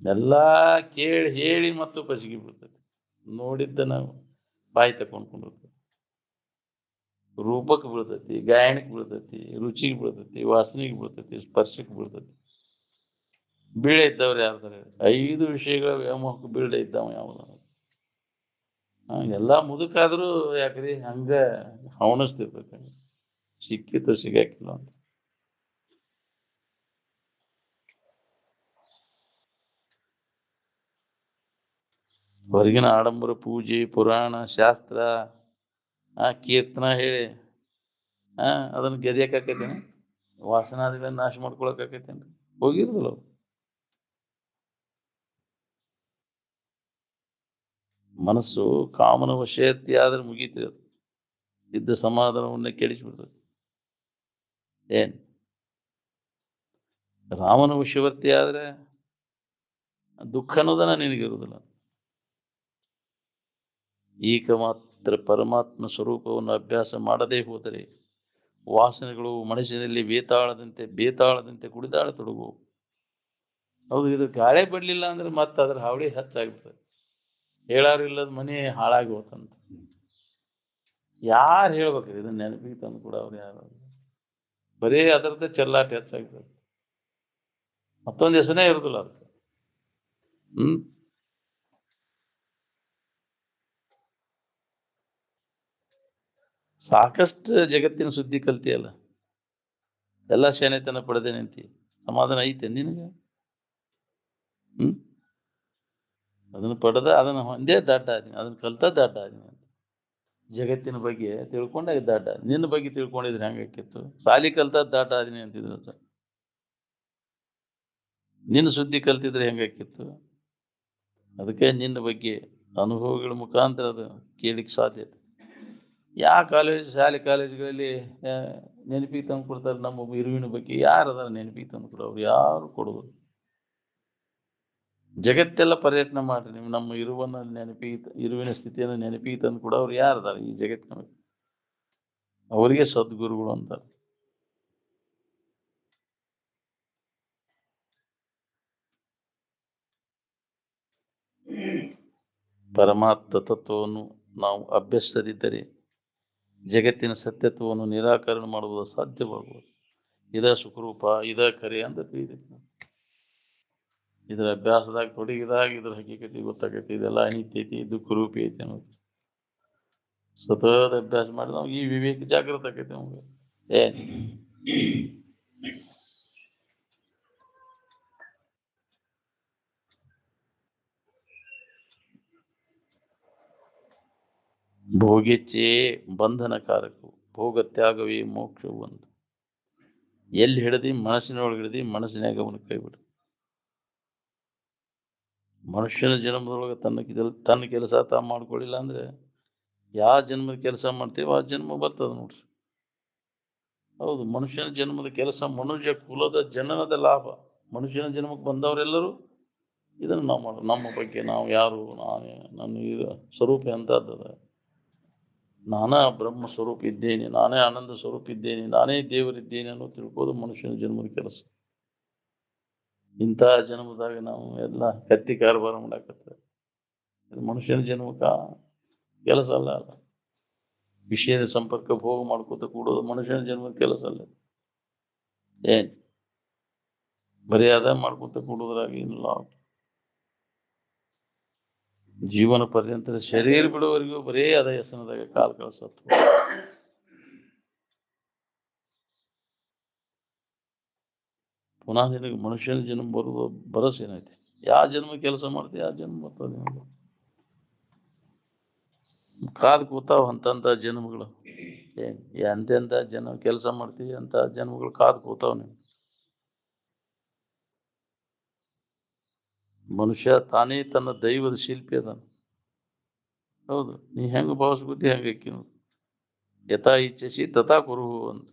ಎಲ್ಲಾ ಕೇಳಿ ಹೇಳಿ ಮತ್ತು ಬಸಿಗೆ ಬೀಳ್ತೈತಿ ನೋಡಿದ್ದ ನಾವು ಬಾಯಿ ತಕೊಂಡ್ಕೊಂಡಿರ್ತೈತಿ ರೂಪಕ್ಕೆ ಬೀಳ್ತೈತಿ ಗಾಯನಕ್ಕೆ ಬೀಳ್ತೈತಿ ರುಚಿಗೆ ಬೀಳ್ತೈತಿ ವಾಸನೆಗೆ ಬೀಳ್ತೈತಿ ಸ್ಪರ್ಶಕ್ಕೆ ಬೀಳ್ತೈತಿ ಬೀಳೆ ಇದ್ದವ್ರು ಯಾರ್ದಾರ 5 ವಿಷಯಗಳ ವ್ಯಾಮೋಹಕ್ಕೆ ಬೀಳೇ ಇದ್ದಾವ ಯಾವ್ದು ಎಲ್ಲಾ ಮುದುಕಾದ್ರೂ ಯಾಕ್ರಿ ಹಂಗ ಹವಣಿಸ್ತಿರ್ತೈತಿ ಸಿಕ್ಕಿತ್ತು ಸಿಗಾಕಿಲ್ಲ ಅಂತ ಹೊರಗಿನ ಆಡಂಬರ ಪೂಜೆ ಪುರಾಣ ಶಾಸ್ತ್ರ ಕೀರ್ತನ ಹೇಳಿ ಅದನ್ನ ಗೆದಿಯಕಾಕೈತೇನೆ ವಾಸನಾದಿಗಳನ್ನ ನಾಶ ಮಾಡ್ಕೊಳಕಾಕೈತೇನ್ರಿ ಹೋಗಿರೋದಿಲ್ಲ ಮನಸ್ಸು ಕಾಮನ ವಶಯತ್ತಿ ಆದ್ರೆ ಮುಗೀತಿ ಅದು ಇದ್ದ ಸಮಾಧಾನವನ್ನೇ ಕೆಡಿಸ್ಬಿಡ್ತದೆ ಏನ್ ರಾಮನ ವಶವರ್ತಿ ಆದ್ರೆ ದುಃಖ ಅನ್ನೋದನ್ನ ನಿನಗಿರುವುದಿಲ್ಲ ಈಗ ಮಾತ್ರ ಪರಮಾತ್ಮ ಸ್ವರೂಪವನ್ನು ಅಭ್ಯಾಸ ಮಾಡದೇ ಹೋದರೆ ವಾಸನೆಗಳು ಮನಸ್ಸಿನಲ್ಲಿ ಬೇತಾಳದಂತೆ ಕುಡಿದಾಡತೊಡಗು ಹೌದು, ಇದು ಗಾಳಿ ಬಿಡ್ಲಿಲ್ಲ ಅಂದ್ರೆ ಮತ್ತೆ ಅದ್ರ ಹಾವಳಿ ಹೆಚ್ಚಾಗ್ಬಿಡ್ತದೆ. ಹೇಳಾರು ಇಲ್ಲದ ಮನೆ ಹಾಳಾಗಿ ಹೋತಂತ. ಯಾರು ಹೇಳ್ಬೇಕ್ರಿ ಇದನ್ನ ನೆನಪಿಗೆ ತಂದು ಕೂಡ ಅವ್ರು ಯಾರು? ಬರೀ ಅದರದ್ದೇ ಚೆಲ್ಲಾಟ ಹೆಚ್ಚಾಗ್ತದೆ. ಮತ್ತೊಂದು ಹೆಸರೇ ಇರುದಿಲ್ಲ ಅದಕ್ಕೆ. ಸಾಕಷ್ಟು ಜಗತ್ತಿನ ಸುದ್ದಿ ಕಲ್ತಿಯಲ್ಲ, ಎಲ್ಲ ಶಾಣೆತನ ಪಡೆದೆ ನಿಂತಿ, ಸಮಾಧಾನ ಐತೆ ನಿನಗೆ? ಅದನ್ನ ಪಡೆದ ಅದನ್ನ ಒಂದೇ ದಡ್ಡ ಆದಿನಿ, ಅದನ್ನ ಕಲ್ತ ದಡ್ಡ ಆದಿನಿ ಅಂತ. ಜಗತ್ತಿನ ಬಗ್ಗೆ ತಿಳ್ಕೊಂಡಾಗ ದಡ್ಡ. ನಿನ್ನ ಬಗ್ಗೆ ತಿಳ್ಕೊಂಡಿದ್ರೆ ಹೆಂಗಾಕಿತ್ತು? ಸಾಲಿ ಕಲ್ತ ದಡ್ಡ ಆದಿನಿ ಅಂತಿದ್ರು. ನಿನ್ನ ಸುದ್ದಿ ಕಲ್ತಿದ್ರೆ ಹೆಂಗಾಕಿತ್ತು? ಅದಕ್ಕೆ ನಿನ್ನ ಬಗ್ಗೆ ಅನುಭವಗಳ ಮುಖಾಂತರ ಅದು ಕೇಳಿಕ್ ಸಾಧ್ಯತೆ. ಶಾಲೆ ಕಾಲೇಜುಗಳಲ್ಲಿ ನೆನಪಿಗೆ ತಂದು ಕೊಡ್ತಾರೆ ನಮ್ಮ ಇರುವಿನ ಬಗ್ಗೆ. ಯಾರು ಅದಾರ ನೆನಪಿಗೆ ತಂದು ಕೊಡು? ಅವ್ರು ಯಾರು ಕೊಡುವುದು? ಜಗತ್ತೆಲ್ಲ ಪರ್ಯಟನೆ ಮಾಡ್ರಿ, ನೀವು ನಮ್ಮ ಇರುವಿನ ಸ್ಥಿತಿಯನ್ನು ನೆನಪಿಗೆ ತಂದು ಕೂಡ ಅವ್ರು ಯಾರದಾರ ಈ ಜಗತ್ತಿನ? ಅವರಿಗೆ ಸದ್ಗುರುಗಳು ಅಂತಾರೆ. ಪರಮಾತ್ಮ ತತ್ವವನ್ನು ನಾವು ಅಭ್ಯಸಿಸದಿದ್ದರೆ ಜಗತ್ತಿನ ಸತ್ಯತ್ವವನ್ನು ನಿರಾಕರಣೆ ಮಾಡುವುದು ಸಾಧ್ಯವಾಗುವುದು. ಇದ ಸುಖರೂಪ, ಇದ ಕರೆ ಅಂತ ತಿಳಿದೈತಿ. ಇದರ ಅಭ್ಯಾಸದಾಗ ತೊಡಗಿದಾಗ ಇದ್ರ ಹಕ್ಕಿಕತಿ ಗೊತ್ತಾಗೈತಿ. ಇದೆಲ್ಲ ಅನಿತ್ಯೈತಿ, ದುಃಖರೂಪಿ ಐತಿ ಅನ್ನೋದು ಸತತ ಅಭ್ಯಾಸ ಮಾಡಿ ನಾವು ಈ ವಿವೇಕ ಜಾಗೃತ ಆಕೈತಿ ನಮ್ಗೆ. ಭೋಗಿಚ್ಛೆ ಬಂಧನಕಾರಕವು, ಭೋಗ ತ್ಯಾಗವೇ ಮೋಕ್ಷವು ಅಂತ. ಎಲ್ಲಿ ಹಿಡದಿ? ಮನಸ್ಸಿನೊಳಗೆ ಹಿಡದಿ, ಮನಸ್ಸಿನಾಗ ಅವನು ಕೈ ಬಿಡು. ಮನುಷ್ಯನ ಜನ್ಮದೊಳಗೆ ತನ್ನ ಕೆಲಸ ತಾ ಮಾಡ್ಕೊಳ್ಳಿಲ್ಲ ಅಂದ್ರೆ ಯಾವ ಜನ್ಮದ ಕೆಲಸ ಮಾಡ್ತೀವೋ ಆ ಜನ್ಮ ಬರ್ತದ ನೋಡ್ರಿ. ಹೌದು, ಮನುಷ್ಯನ ಜನ್ಮದ ಕೆಲಸ ಮನುಷ್ಯ ಕುಲದ ಜನನದ ಲಾಭ. ಮನುಷ್ಯನ ಜನ್ಮಕ್ಕೆ ಬಂದವರೆಲ್ಲರೂ ಇದನ್ನು ನಾವು ಮಾಡೋದು. ನಮ್ಮ ಬಗ್ಗೆ ನಾವು ಯಾರು, ನಾನೇ, ನನ್ನ ಸ್ವರೂಪ ಎಂತದ್ದದ, ನಾನಾ ಬ್ರಹ್ಮ ಸ್ವರೂಪ ಇದ್ದೇನೆ, ನಾನೇ ಆನಂದ ಸ್ವರೂಪ ಇದ್ದೇನೆ, ನಾನೇ ದೇವರಿದ್ದೇನೆ ಅನ್ನೋ ತಿಳ್ಕೋದು ಮನುಷ್ಯನ ಜನ್ಮದ ಕೆಲಸ. ಇಂತಹ ಜನ್ಮದಾಗ ನಾವು ಎಲ್ಲ ಕತ್ತಿ ಕಾರಬಾರ ಮಾಡಾಕತ್ತೇವೆ. ಇದು ಮನುಷ್ಯನ ಜನ್ಮಕ್ಕ ಕೆಲಸ ಅಲ್ಲ. ವಿಷಯದ ಸಂಪರ್ಕ ಭೋಗ ಮಾಡ್ಕೋತ ಕೂಡೋದು ಮನುಷ್ಯನ ಜನ್ಮದ ಕೆಲಸ ಅಲ್ಲ. ಬರೀ ಅದ ಮಾಡ್ಕೋತ ಕೂಡೋದ್ರಾಗ ಏನಿಲ್ಲ. ಜೀವನ ಪರ್ಯಂತರ ಶರೀರ ಬಿಡುವವರೆಗೂ ಬರೇ ಅದ ಹೆಸನದಾಗ ಕಾಲ್ ಕಳ್ಸತ್ತು. ಪುನಃ ನಿನಗೆ ಮನುಷ್ಯನ ಜನ್ಮ ಬರುವುದು ಭರವಸೆ ಏನೈತಿ? ಯಾವ ಜನ್ಮ ಕೆಲಸ ಮಾಡ್ತೀವಿ ಆ ಜನ್ಮ ಬರ್ತದೆ. ಕಾದ್ ಕೂತಾವ ಅಂತಂತ ಜನ್ಮಗಳು. ಎಂತೆಂತ ಜನ ಕೆಲಸ ಮಾಡ್ತೀವಿ ಅಂತ ಜನ್ಮಗಳು ಕಾದ್ ಕೂತಾವ. ನೀವು ಮನುಷ್ಯ ತಾನೇ ತನ್ನ ದೈವದ ಶಿಲ್ಪಿ ಅದಾನ. ಹೌದು, ನೀ ಹೆಂಗ ಭಾವಿಸ್ಕೊತಿ ಹೆಂಗಕ್ಕಿ ನೋಡು. ಯಥಾ ಇಚ್ಛಿಸಿ ತಥಾ ಕುರುಹು ಅಂತ.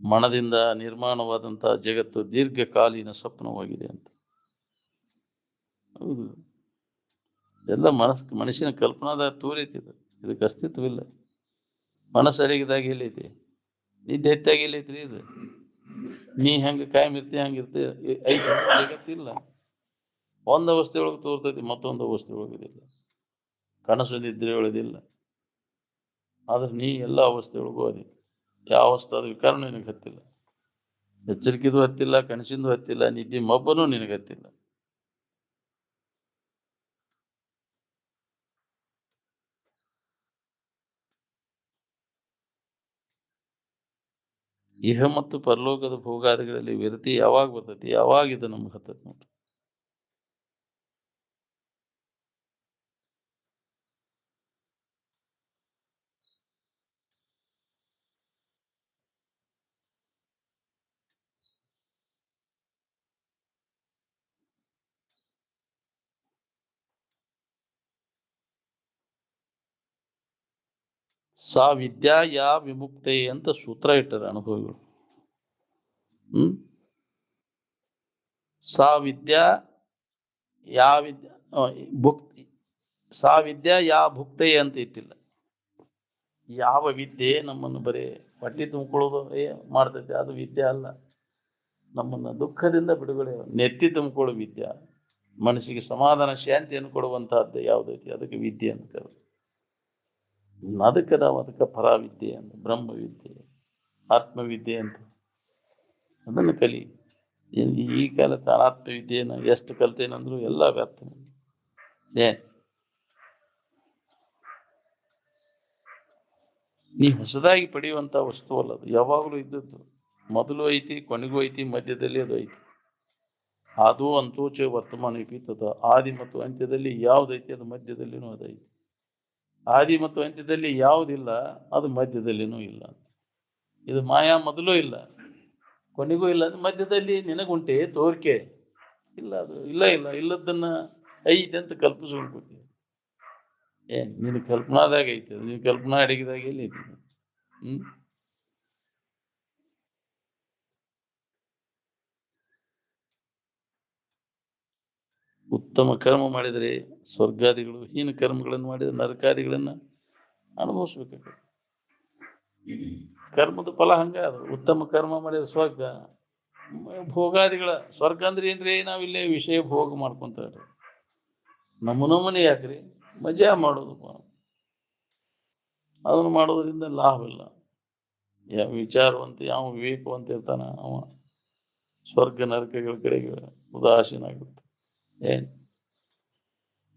ಮನದಿಂದ ನಿರ್ಮಾಣವಾದಂತಹ ಜಗತ್ತು ದೀರ್ಘಕಾಲೀನ ಸ್ವಪ್ನವಾಗಿದೆ ಅಂತ. ಹೌದು, ಎಲ್ಲ ಮನುಷ್ಯನ ಕಲ್ಪನಾದಾಗ ತೋರೈತಿ. ಇದಕ್ಕೆ ಅಸ್ತಿತ್ವವಿಲ್ಲ. ಮನಸ್ಸು ಅಡಗಿದಾಗ ಎಲ್ಲೈತಿ? ನಿದ್ದೆ ಹೆಚ್ಚಾಗಿ ಎಲ್ಲೈತ್ರಿ ಇದು? ನೀ ಹೆಂಗ ಕಾಯಂ ಇರ್ತಿ ಹಂಗಿರ್ತಿ ಐತಿ ಜಗತ್ತಿಲ್ಲ. ಒಂದು ಅವಸ್ಥೆ ಒಳಗೆ ತೋರ್ತೈತಿ, ಮತ್ತೊಂದು ಅವಸ್ಥೆ ಒಳಗಿದಿಲ್ಲ. ಕನಸು ನಿದ್ರೆ ಒಳದಿಲ್ಲ. ಆದ್ರೆ ನೀ ಎಲ್ಲ ಅವಸ್ಥೆ ಒಳಗೂ ಅದಿ. ಯಾವ ಅವಸ್ಥೆ ಅದ ವಿಕಾರನೂ ನಿನಗೆ ಹತ್ತಿಲ್ಲ, ಎಚ್ಚರಿಕೆದು ಹತ್ತಿಲ್ಲ, ಕನಸಿಂದು ಹತ್ತಿಲ್ಲ, ನಿದ್ದೆ ಮಬ್ಬನೂ ನಿನಗೆ ಹತ್ತಿಲ್ಲ. ಇಹ ಮತ್ತು ಪರಲೋಕದ ಭೋಗಾದಿಗಳಲ್ಲಿ ವಿರತಿ ಯಾವಾಗ ಬರ್ತೈತಿ? ಯಾವಾಗ ಇದು ನಮ್ಗೆ ಹತ್ತೈತಿ ನೋಡ್ರಿ. ಸಾ ವಿದ್ಯಾ ಯಾ ವಿಮುಕ್ತೆ ಅಂತ ಸೂತ್ರ ಇಟ್ಟಾರೆ ಅನುಭವಿಗಳು. ಸಾ ವಿದ್ಯಾ ಯಾ ವಿದ್ಯಾ ಭುಕ್ತಿ, ಸಾ ವಿದ್ಯಾ ಯಾ ಭುಕ್ತೆ ಅಂತ ಇಟ್ಟಿಲ್ಲ. ಯಾವ ವಿದ್ಯೆ ನಮ್ಮನ್ನು ಬರೀ ಹೊಟ್ಟಿ ತುಂಬಿಕೊಳ್ಳೋದು ಮಾಡ್ತೈತೆ ಅದು ವಿದ್ಯೆ ಅಲ್ಲ. ನಮ್ಮನ್ನ ದುಃಖದಿಂದ ಬಿಡುಗಡೆ ನೆತ್ತಿ ತುಂಬಿಕೊಳ್ಳೋ ವಿದ್ಯೆ, ಮನಸ್ಸಿಗೆ ಸಮಾಧಾನ ಶಾಂತಿಯನ್ನು ಕೊಡುವಂತಹದ್ದು ಯಾವುದೈತಿ ಅದಕ್ಕೆ ವಿದ್ಯೆ ಅಂತ ಕರೆದು. ಅದಕ್ಕೆ ನಾವು ಅದಕ್ಕೆ ಪರಾವಿದ್ಯೆ ಅಂತ, ಬ್ರಹ್ಮವಿದ್ಯೆ, ಆತ್ಮವಿದ್ಯೆ ಅಂತ ಅದನ್ನು ಕಲಿ. ಈ ಕಾಲಕ್ಕೆ ಆತ್ಮವಿದ್ಯೆನ ಎಷ್ಟು ಕಲ್ತೇನಂದ್ರು ಎಲ್ಲ ವ್ಯರ್ಥ. ನೀ ಹೊಸದಾಗಿ ಪಡೆಯುವಂತ ವಸ್ತು ಅಲ್ಲ, ಅದು ಯಾವಾಗಲೂ ಇದ್ದದ್ದು. ಮೊದಲು ಐತಿ, ಕೊನೆಗೂ ಐತಿ, ಮಧ್ಯದಲ್ಲಿ ಅದು ಐತಿ. ಅದು ಅಂತೋಚ ವರ್ತಮಾನ ವಿಪೀತದ. ಆದಿ ಮತ್ತು ಅಂತ್ಯದಲ್ಲಿ ಯಾವ್ದೈತಿ ಅದು ಮಧ್ಯದಲ್ಲಿನೂ ಅದೈತಿ. ಆದಿ ಮತ್ತು ಅಂತ್ಯದಲ್ಲಿ ಯಾವುದಿಲ್ಲ ಅದು ಮಧ್ಯದಲ್ಲಿನೂ ಇಲ್ಲ ಅಂತ. ಇದು ಮಾಯಾ ಮೊದಲು ಇಲ್ಲ, ಕೊನೆಗೂ ಇಲ್ಲ, ಅದು ಮಧ್ಯದಲ್ಲಿ ನಿನಗುಂಟೆ ತೋರಿಕೆ ಇಲ್ಲ. ಅದು ಇಲ್ಲ ಇಲ್ಲ ಇಲ್ಲದನ್ನ ಐತೆ ಅಂತ ಕಲ್ಪಿಸ್ಕೊಂಡು ಕೂತೀವಿ. ನಿನ್ ಕಲ್ಪನಾದಾಗ ಐತೆ, ನಿನ್ ಕಲ್ಪನಾ ಅಡಗಿದಾಗ ಎಲ್ಲಿ ಐತಿ? ಉತ್ತಮ ಕರ್ಮ ಮಾಡಿದರೆ ಸ್ವರ್ಗಾದಿಗಳು, ಹೀನ ಕರ್ಮಗಳನ್ನು ಮಾಡಿದರೆ ನರಕಾದಿಗಳನ್ನ ಅನುಭವಿಸ್ಬೇಕಾಗ್ತದೆ. ಕರ್ಮದ ಫಲ ಹಂಗ ಅದು. ಉತ್ತಮ ಕರ್ಮ ಮಾಡಿದ್ರೆ ಸ್ವರ್ಗ, ಭೋಗಾದಿಗಳ. ಸ್ವರ್ಗ ಅಂದ್ರೆ ಏನ್ರಿ? ನಾವಿಲ್ಲೇ ವಿಷಯ ಭೋಗ ಮಾಡ್ಕೊಂತಾರೆ. ನಮ್ಮನೆ ಯಾಕ್ರಿ? ಮಜಾ ಮಾಡೋದು. ಅದನ್ನು ಮಾಡೋದ್ರಿಂದ ಲಾಭ ಇಲ್ಲ. ಯಾವ ವಿಚಾರವಂತ, ಯಾವ ವಿವೇಕವಂತ ಇರ್ತಾನ ಅವ ಸ್ವರ್ಗ ನರಕಗಳ ಕಡೆಗೆ ಉದಾಸೀನ ಆಗುತ್ತೆ.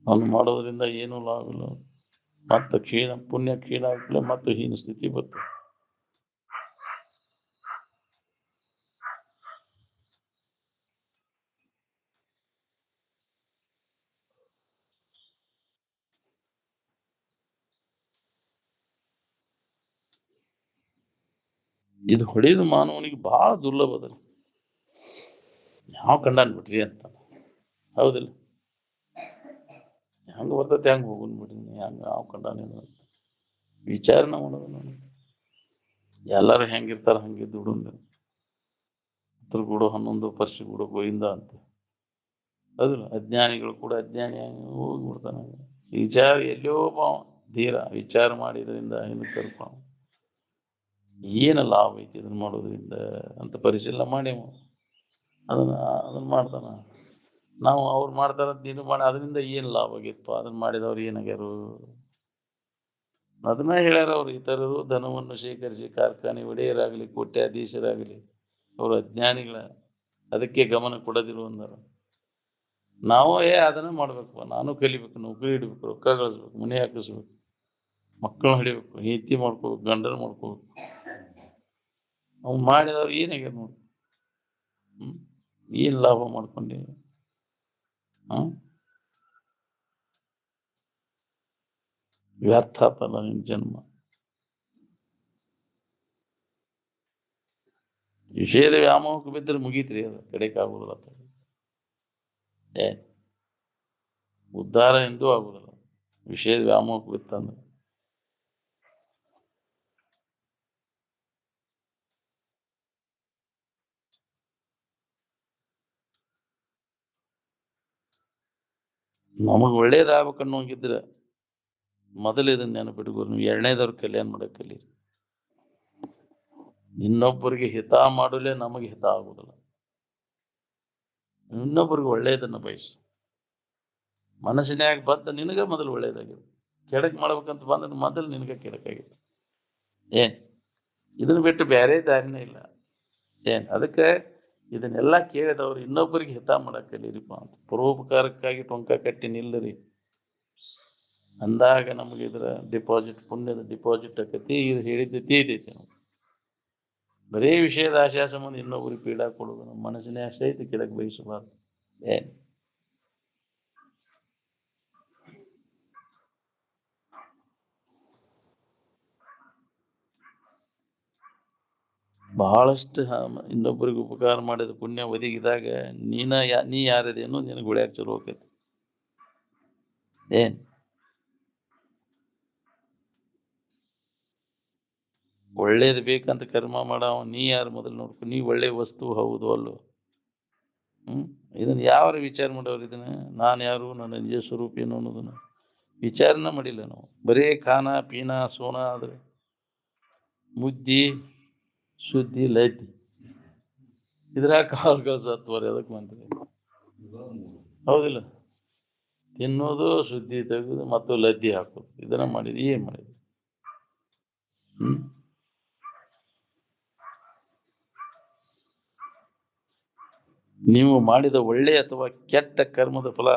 ಅವನು ಮಾಡೋದ್ರಿಂದ ಏನೂ ಲಾಭ ಇಲ್ಲ. ಮತ್ತೆ ಪುಣ್ಯ ಕ್ಷೀಣ ಆಗ್ಲೇ ಮತ್ತು ಹೀನ ಸ್ಥಿತಿ ಬರ್ತದೆ. ಇದು ಹೊಡೆಯೋದು ಮಾನವನಿಗೆ ಬಹಳ ದುರ್ಲಭದಲ್ಲಿ. ಯಾವ ಕಂಡಾನ್ ಬಿಟ್ರಿ ಅಂತ. ಹೌದಿಲ್ಲ? ಹೆಂಗ ಬರ್ತೈತೆ ಹೆಂಗ ಹೋಗುನ್ ಬಿಡ್ರಿ, ಹೆಂಗ ಯಾವ ಕಂಡಾನೇನು ಅಂತ ವಿಚಾರಣೆ ಮಾಡೋದು. ನಾನು ಎಲ್ಲರೂ ಹೆಂಗಿರ್ತಾರ ಹಂಗೆ ದುಡುಂದು ಹತ್ರ ಕೂಡ 11 ವರ್ಷ ಕೂಡ ಗೋಯಿಂದ ಅಂತ. ಹೌದಿಲ್ಲ? ಅಜ್ಞಾನಿಗಳು ಕೂಡ ಅಜ್ಞಾನಿ ಹೋಗ್ಬಿಡ್ತಾನೆ. ವಿಚಾರ ಎಲ್ಲೋ ಧೀರ ವಿಚಾರ ಮಾಡಿದ್ರಿಂದ ಇನ್ನು ಸ್ವಲ್ಪ ಏನು ಲಾಭ ಐತಿ ಇದನ್ನ ಮಾಡೋದ್ರಿಂದ ಅಂತ ಪರಿಶೀಲನೆ ಮಾಡಿ ಅದನ್ನ ಮಾಡ್ತಾನ. ನಾವು ಅವ್ರು ಮಾಡ್ತಾರ ನೀನು ಮಾಡಿ, ಅದರಿಂದ ಏನ್ ಲಾಭ ಆಗಿತ್ತು? ಅದನ್ನ ಮಾಡಿದವ್ರು ಏನಾಗ್ಯಾರು? ಅದನ್ನ ಹೇಳ್ಯಾರ ಅವ್ರು. ಇತರರು ಧನವನ್ನು ಶೇಖರಿಸಿ ಕಾರ್ಖಾನೆ ಒಡೆಯರಾಗಲಿ ಕೋಟ್ಯಾಧೀಶರಾಗಲಿ ಅವರು ಅಜ್ಞಾನಿಗಳ, ಅದಕ್ಕೆ ಗಮನ ಕೊಡದಿರು ಅಂದರು. ನಾವು ಅದನ್ನ ಮಾಡ್ಬೇಕು, ನಾನು ಕಲಿಬೇಕು, ನೌಕರಿ ಹಿಡ್ಬೇಕು, ರೊಕ್ಕ ಗಳಿಸ್ಬೇಕು, ಮನೆ ಹಾಕಿಸ್ಬೇಕು, ಮಕ್ಕಳನ್ನ ಹಿಡಿಬೇಕು, ಹೆಂಡತಿ ಮಾಡ್ಕೋಬೇಕು, ಗಂಡನ ಮಾಡ್ಕೋಬೇಕು. ಅವ್ ಮಾಡಿದವ್ರು ಏನಾಗ್ಯಾರ ನೋಡಿ. ಏನ್ ಲಾಭ ಮಾಡ್ಕೊಂಡಿ? ವ್ಯರ್ಥ ಆತಲ್ಲ ನಿನ್ ಜನ್ಮ. ವಿಷಯದ ವ್ಯಾಮೋಹಕ್ಕೆ ಬಿದ್ದರೆ ಮುಗೀತ್ರಿ, ಅದು ಕಡೆಕ್ ಆಗುದಿಲ್ಲ. ಉದ್ಧಾರ ಎಂದೂ ಆಗುದಿಲ್ಲ ವಿಷಯದ ವ್ಯಾಮೋಹಕ್ಕೆ ಬಿತ್ತಂದ್ರೆ. ನಮಗ್ ಒಳ್ಳೇದಾಗ್ಬೇಕನ್ನೋಂಗಿದ್ರೆ ಮೊದಲು ಇದನ್ನ ನೆನಪಿಟ್ಕೋರಿ. ನೀವು ಎರಡನೇದವ್ರ ಕಲ್ಯಾಣ ಮಾಡಕ್ ಕಲೀರಿ. ಇನ್ನೊಬ್ಬರಿಗೆ ಹಿತ ಮಾಡಲೇ ನಮಗೆ ಹಿತ ಆಗುದಿಲ್ಲ. ಇನ್ನೊಬ್ಬರಿಗೆ ಒಳ್ಳೇದನ್ನ ಬಯಸು. ಮನಸ್ಸಿನ್ಯಾಗ ಬದ್ದ ನಿನಗ ಮೊದಲು ಒಳ್ಳೇದಾಗಿದೆ. ಕೆಡಕ್ ಮಾಡ್ಬೇಕಂತ ಬಂದ್ರೆ ಮೊದಲು ನಿನಗ ಕೆಡಕಾಗಿದೆ. ಇದನ್ನ ಬಿಟ್ಟು ಬೇರೆ ದಾರಿನೇ ಇಲ್ಲ. ಅದಕ್ಕೆ ಇದನ್ನೆಲ್ಲ ಕೇಳಿದವ್ರು ಇನ್ನೊಬ್ಬರಿಗೆ ಹಿತ ಮಾಡಕ್ ಕಲೀರಿಪ್ಪ ಅಂತ. ಪರೋಪಕಾರಕ್ಕಾಗಿ ಟೊಂಕ ಕಟ್ಟಿ ನಿಲ್ಲರಿ ಅಂದಾಗ ನಮ್ಗೆ ಇದರ ಡಿಪಾಸಿಟ್, ಪುಣ್ಯದ ಡಿಪಾಸಿಟ್ ಆಕತಿ. ಇದು ಹೇಳಿದ್ದೈತಿ ಇದೈತಿ. ಬರೇ ವಿಷಯದ ಆಶಾ ಸಂಬಂಧ ಇನ್ನೊಬ್ರಿಗೆ ಪೀಡಾ ಕೊಡುದು ನಮ್ಮ ಮನಸ್ಸಿನ ಸಹಿತ ಕೆಳಗೆ ಬಯಸಬಾರ್ದು. ಬಹಳಷ್ಟು ಇನ್ನೊಬ್ಬರಿಗೆ ಉಪಕಾರ ಮಾಡಿದ ಪುಣ್ಯ ಒದಗಿದಾಗ ನೀ ಯಾರದೇನೋ ನಿನಗೆ ಉಳ್ಯಾಕ ಚಲೋ ಆಕೈತಿ. ಒಳ್ಳೇದು ಬೇಕಂತ ಕರ್ಮ ಮಾಡವ ನೀ ಯಾರು ಮೊದಲು ನೋಡ್ಕೊ. ನೀ ಒಳ್ಳೆ ವಸ್ತು ಹೌದು ಅಲ್ಲೋ? ಇದನ್ನ ಯಾವ ವಿಚಾರ ಮಾಡೋರು? ಇದನ್ನ ನಾನು ಯಾರು, ನನ್ನ ನಿಜ ಸ್ವರೂಪ ಏನು ಅನ್ನೋದನ್ನ ವಿಚಾರನ ಮಾಡಿಲ್ಲ ನಾವು. ಬರೇ ಖಾನ ಪೀನಾ ಸೋನ ಆದ್ರೆ ಮುದ್ದಿ ಸುದ್ದಿ ಲದ್ದಿ ಇದ್ರಾಗ ಕಾಳುಗಳು ಸತ್ವರಿ ಅದಕ್ಕೆ ಬಂದ್ರಿ. ಹೌದಿಲ್ಲ? ತಿನ್ನೋದು, ಶುದ್ಧಿ ತೆಗೆದು ಮತ್ತು ಲದ್ದಿ ಹಾಕೋದು, ಇದನ್ನ ಮಾಡಿದ್ವಿ. ಏನ್ ಮಾಡಿದ್ವಿ? ನೀವು ಮಾಡಿದ ಒಳ್ಳೆ ಅಥವಾ ಕೆಟ್ಟ ಕರ್ಮದ ಫಲ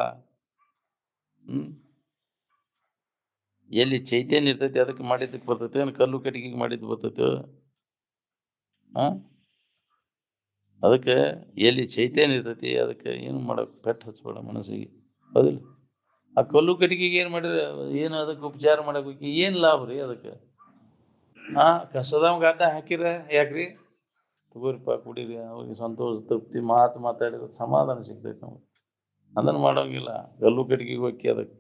ಎಲ್ಲಿ ಚೈತನ್ಯ ಇರ್ತೈತಿ ಅದಕ್ಕೆ ಮಾಡಿದ್ದಕ್ಕೆ ಬರ್ತೈತಿ, ಕಲ್ಲು ಕಟ್ಟಿಗೆಗೆ ಮಾಡಿದ್ದು ಬರ್ತೈತಿ? ಅದಕ್ಕೆ ಎಲ್ಲಿ ಚೈತನ್ಯ ಇರ್ತೈತಿ ಅದಕ್ಕೆ ಏನು ಮಾಡಕ್ ಪೆಟ್ಟು ಹಚ್ಬೇಡ ಮನಸ್ಸಿಗೆ. ಹೌದಿಲ್ಲ? ಆ ಕಲ್ಲು ಕಟ್ಟಿಗೆಗೆ ಏನ್ ಮಾಡಿದ್ರೆ ಏನು ಅದಕ್ಕೆ ಉಪಚಾರ ಮಾಡಕ್ ಹೋಗಿ ಏನ್ ಲಾಭ ರೀ ಅದಕ್ಕೆ? ಕಸದವ್ ಗಡ್ಡ ಹಾಕಿರ ಯಾಕ್ರಿ? ತಗೋರಿಪ್ಪ ಕುಡೀರಿ, ಅವ್ರಿಗೆ ಸಂತೋಷ ತೃಪ್ತಿ ಮಾತಾಡಿದ್ರೆ ಸಮಾಧಾನ ಸಿಗ್ತೈತಿ ನಮ್ಗೆ. ಅದನ್ನ ಮಾಡೋಂಗಿಲ್ಲ. ಕಲ್ಲು ಕಟ್ಟಿಗೆಗೆ ಹೋಗಿ ಅದಕ್ಕೆ.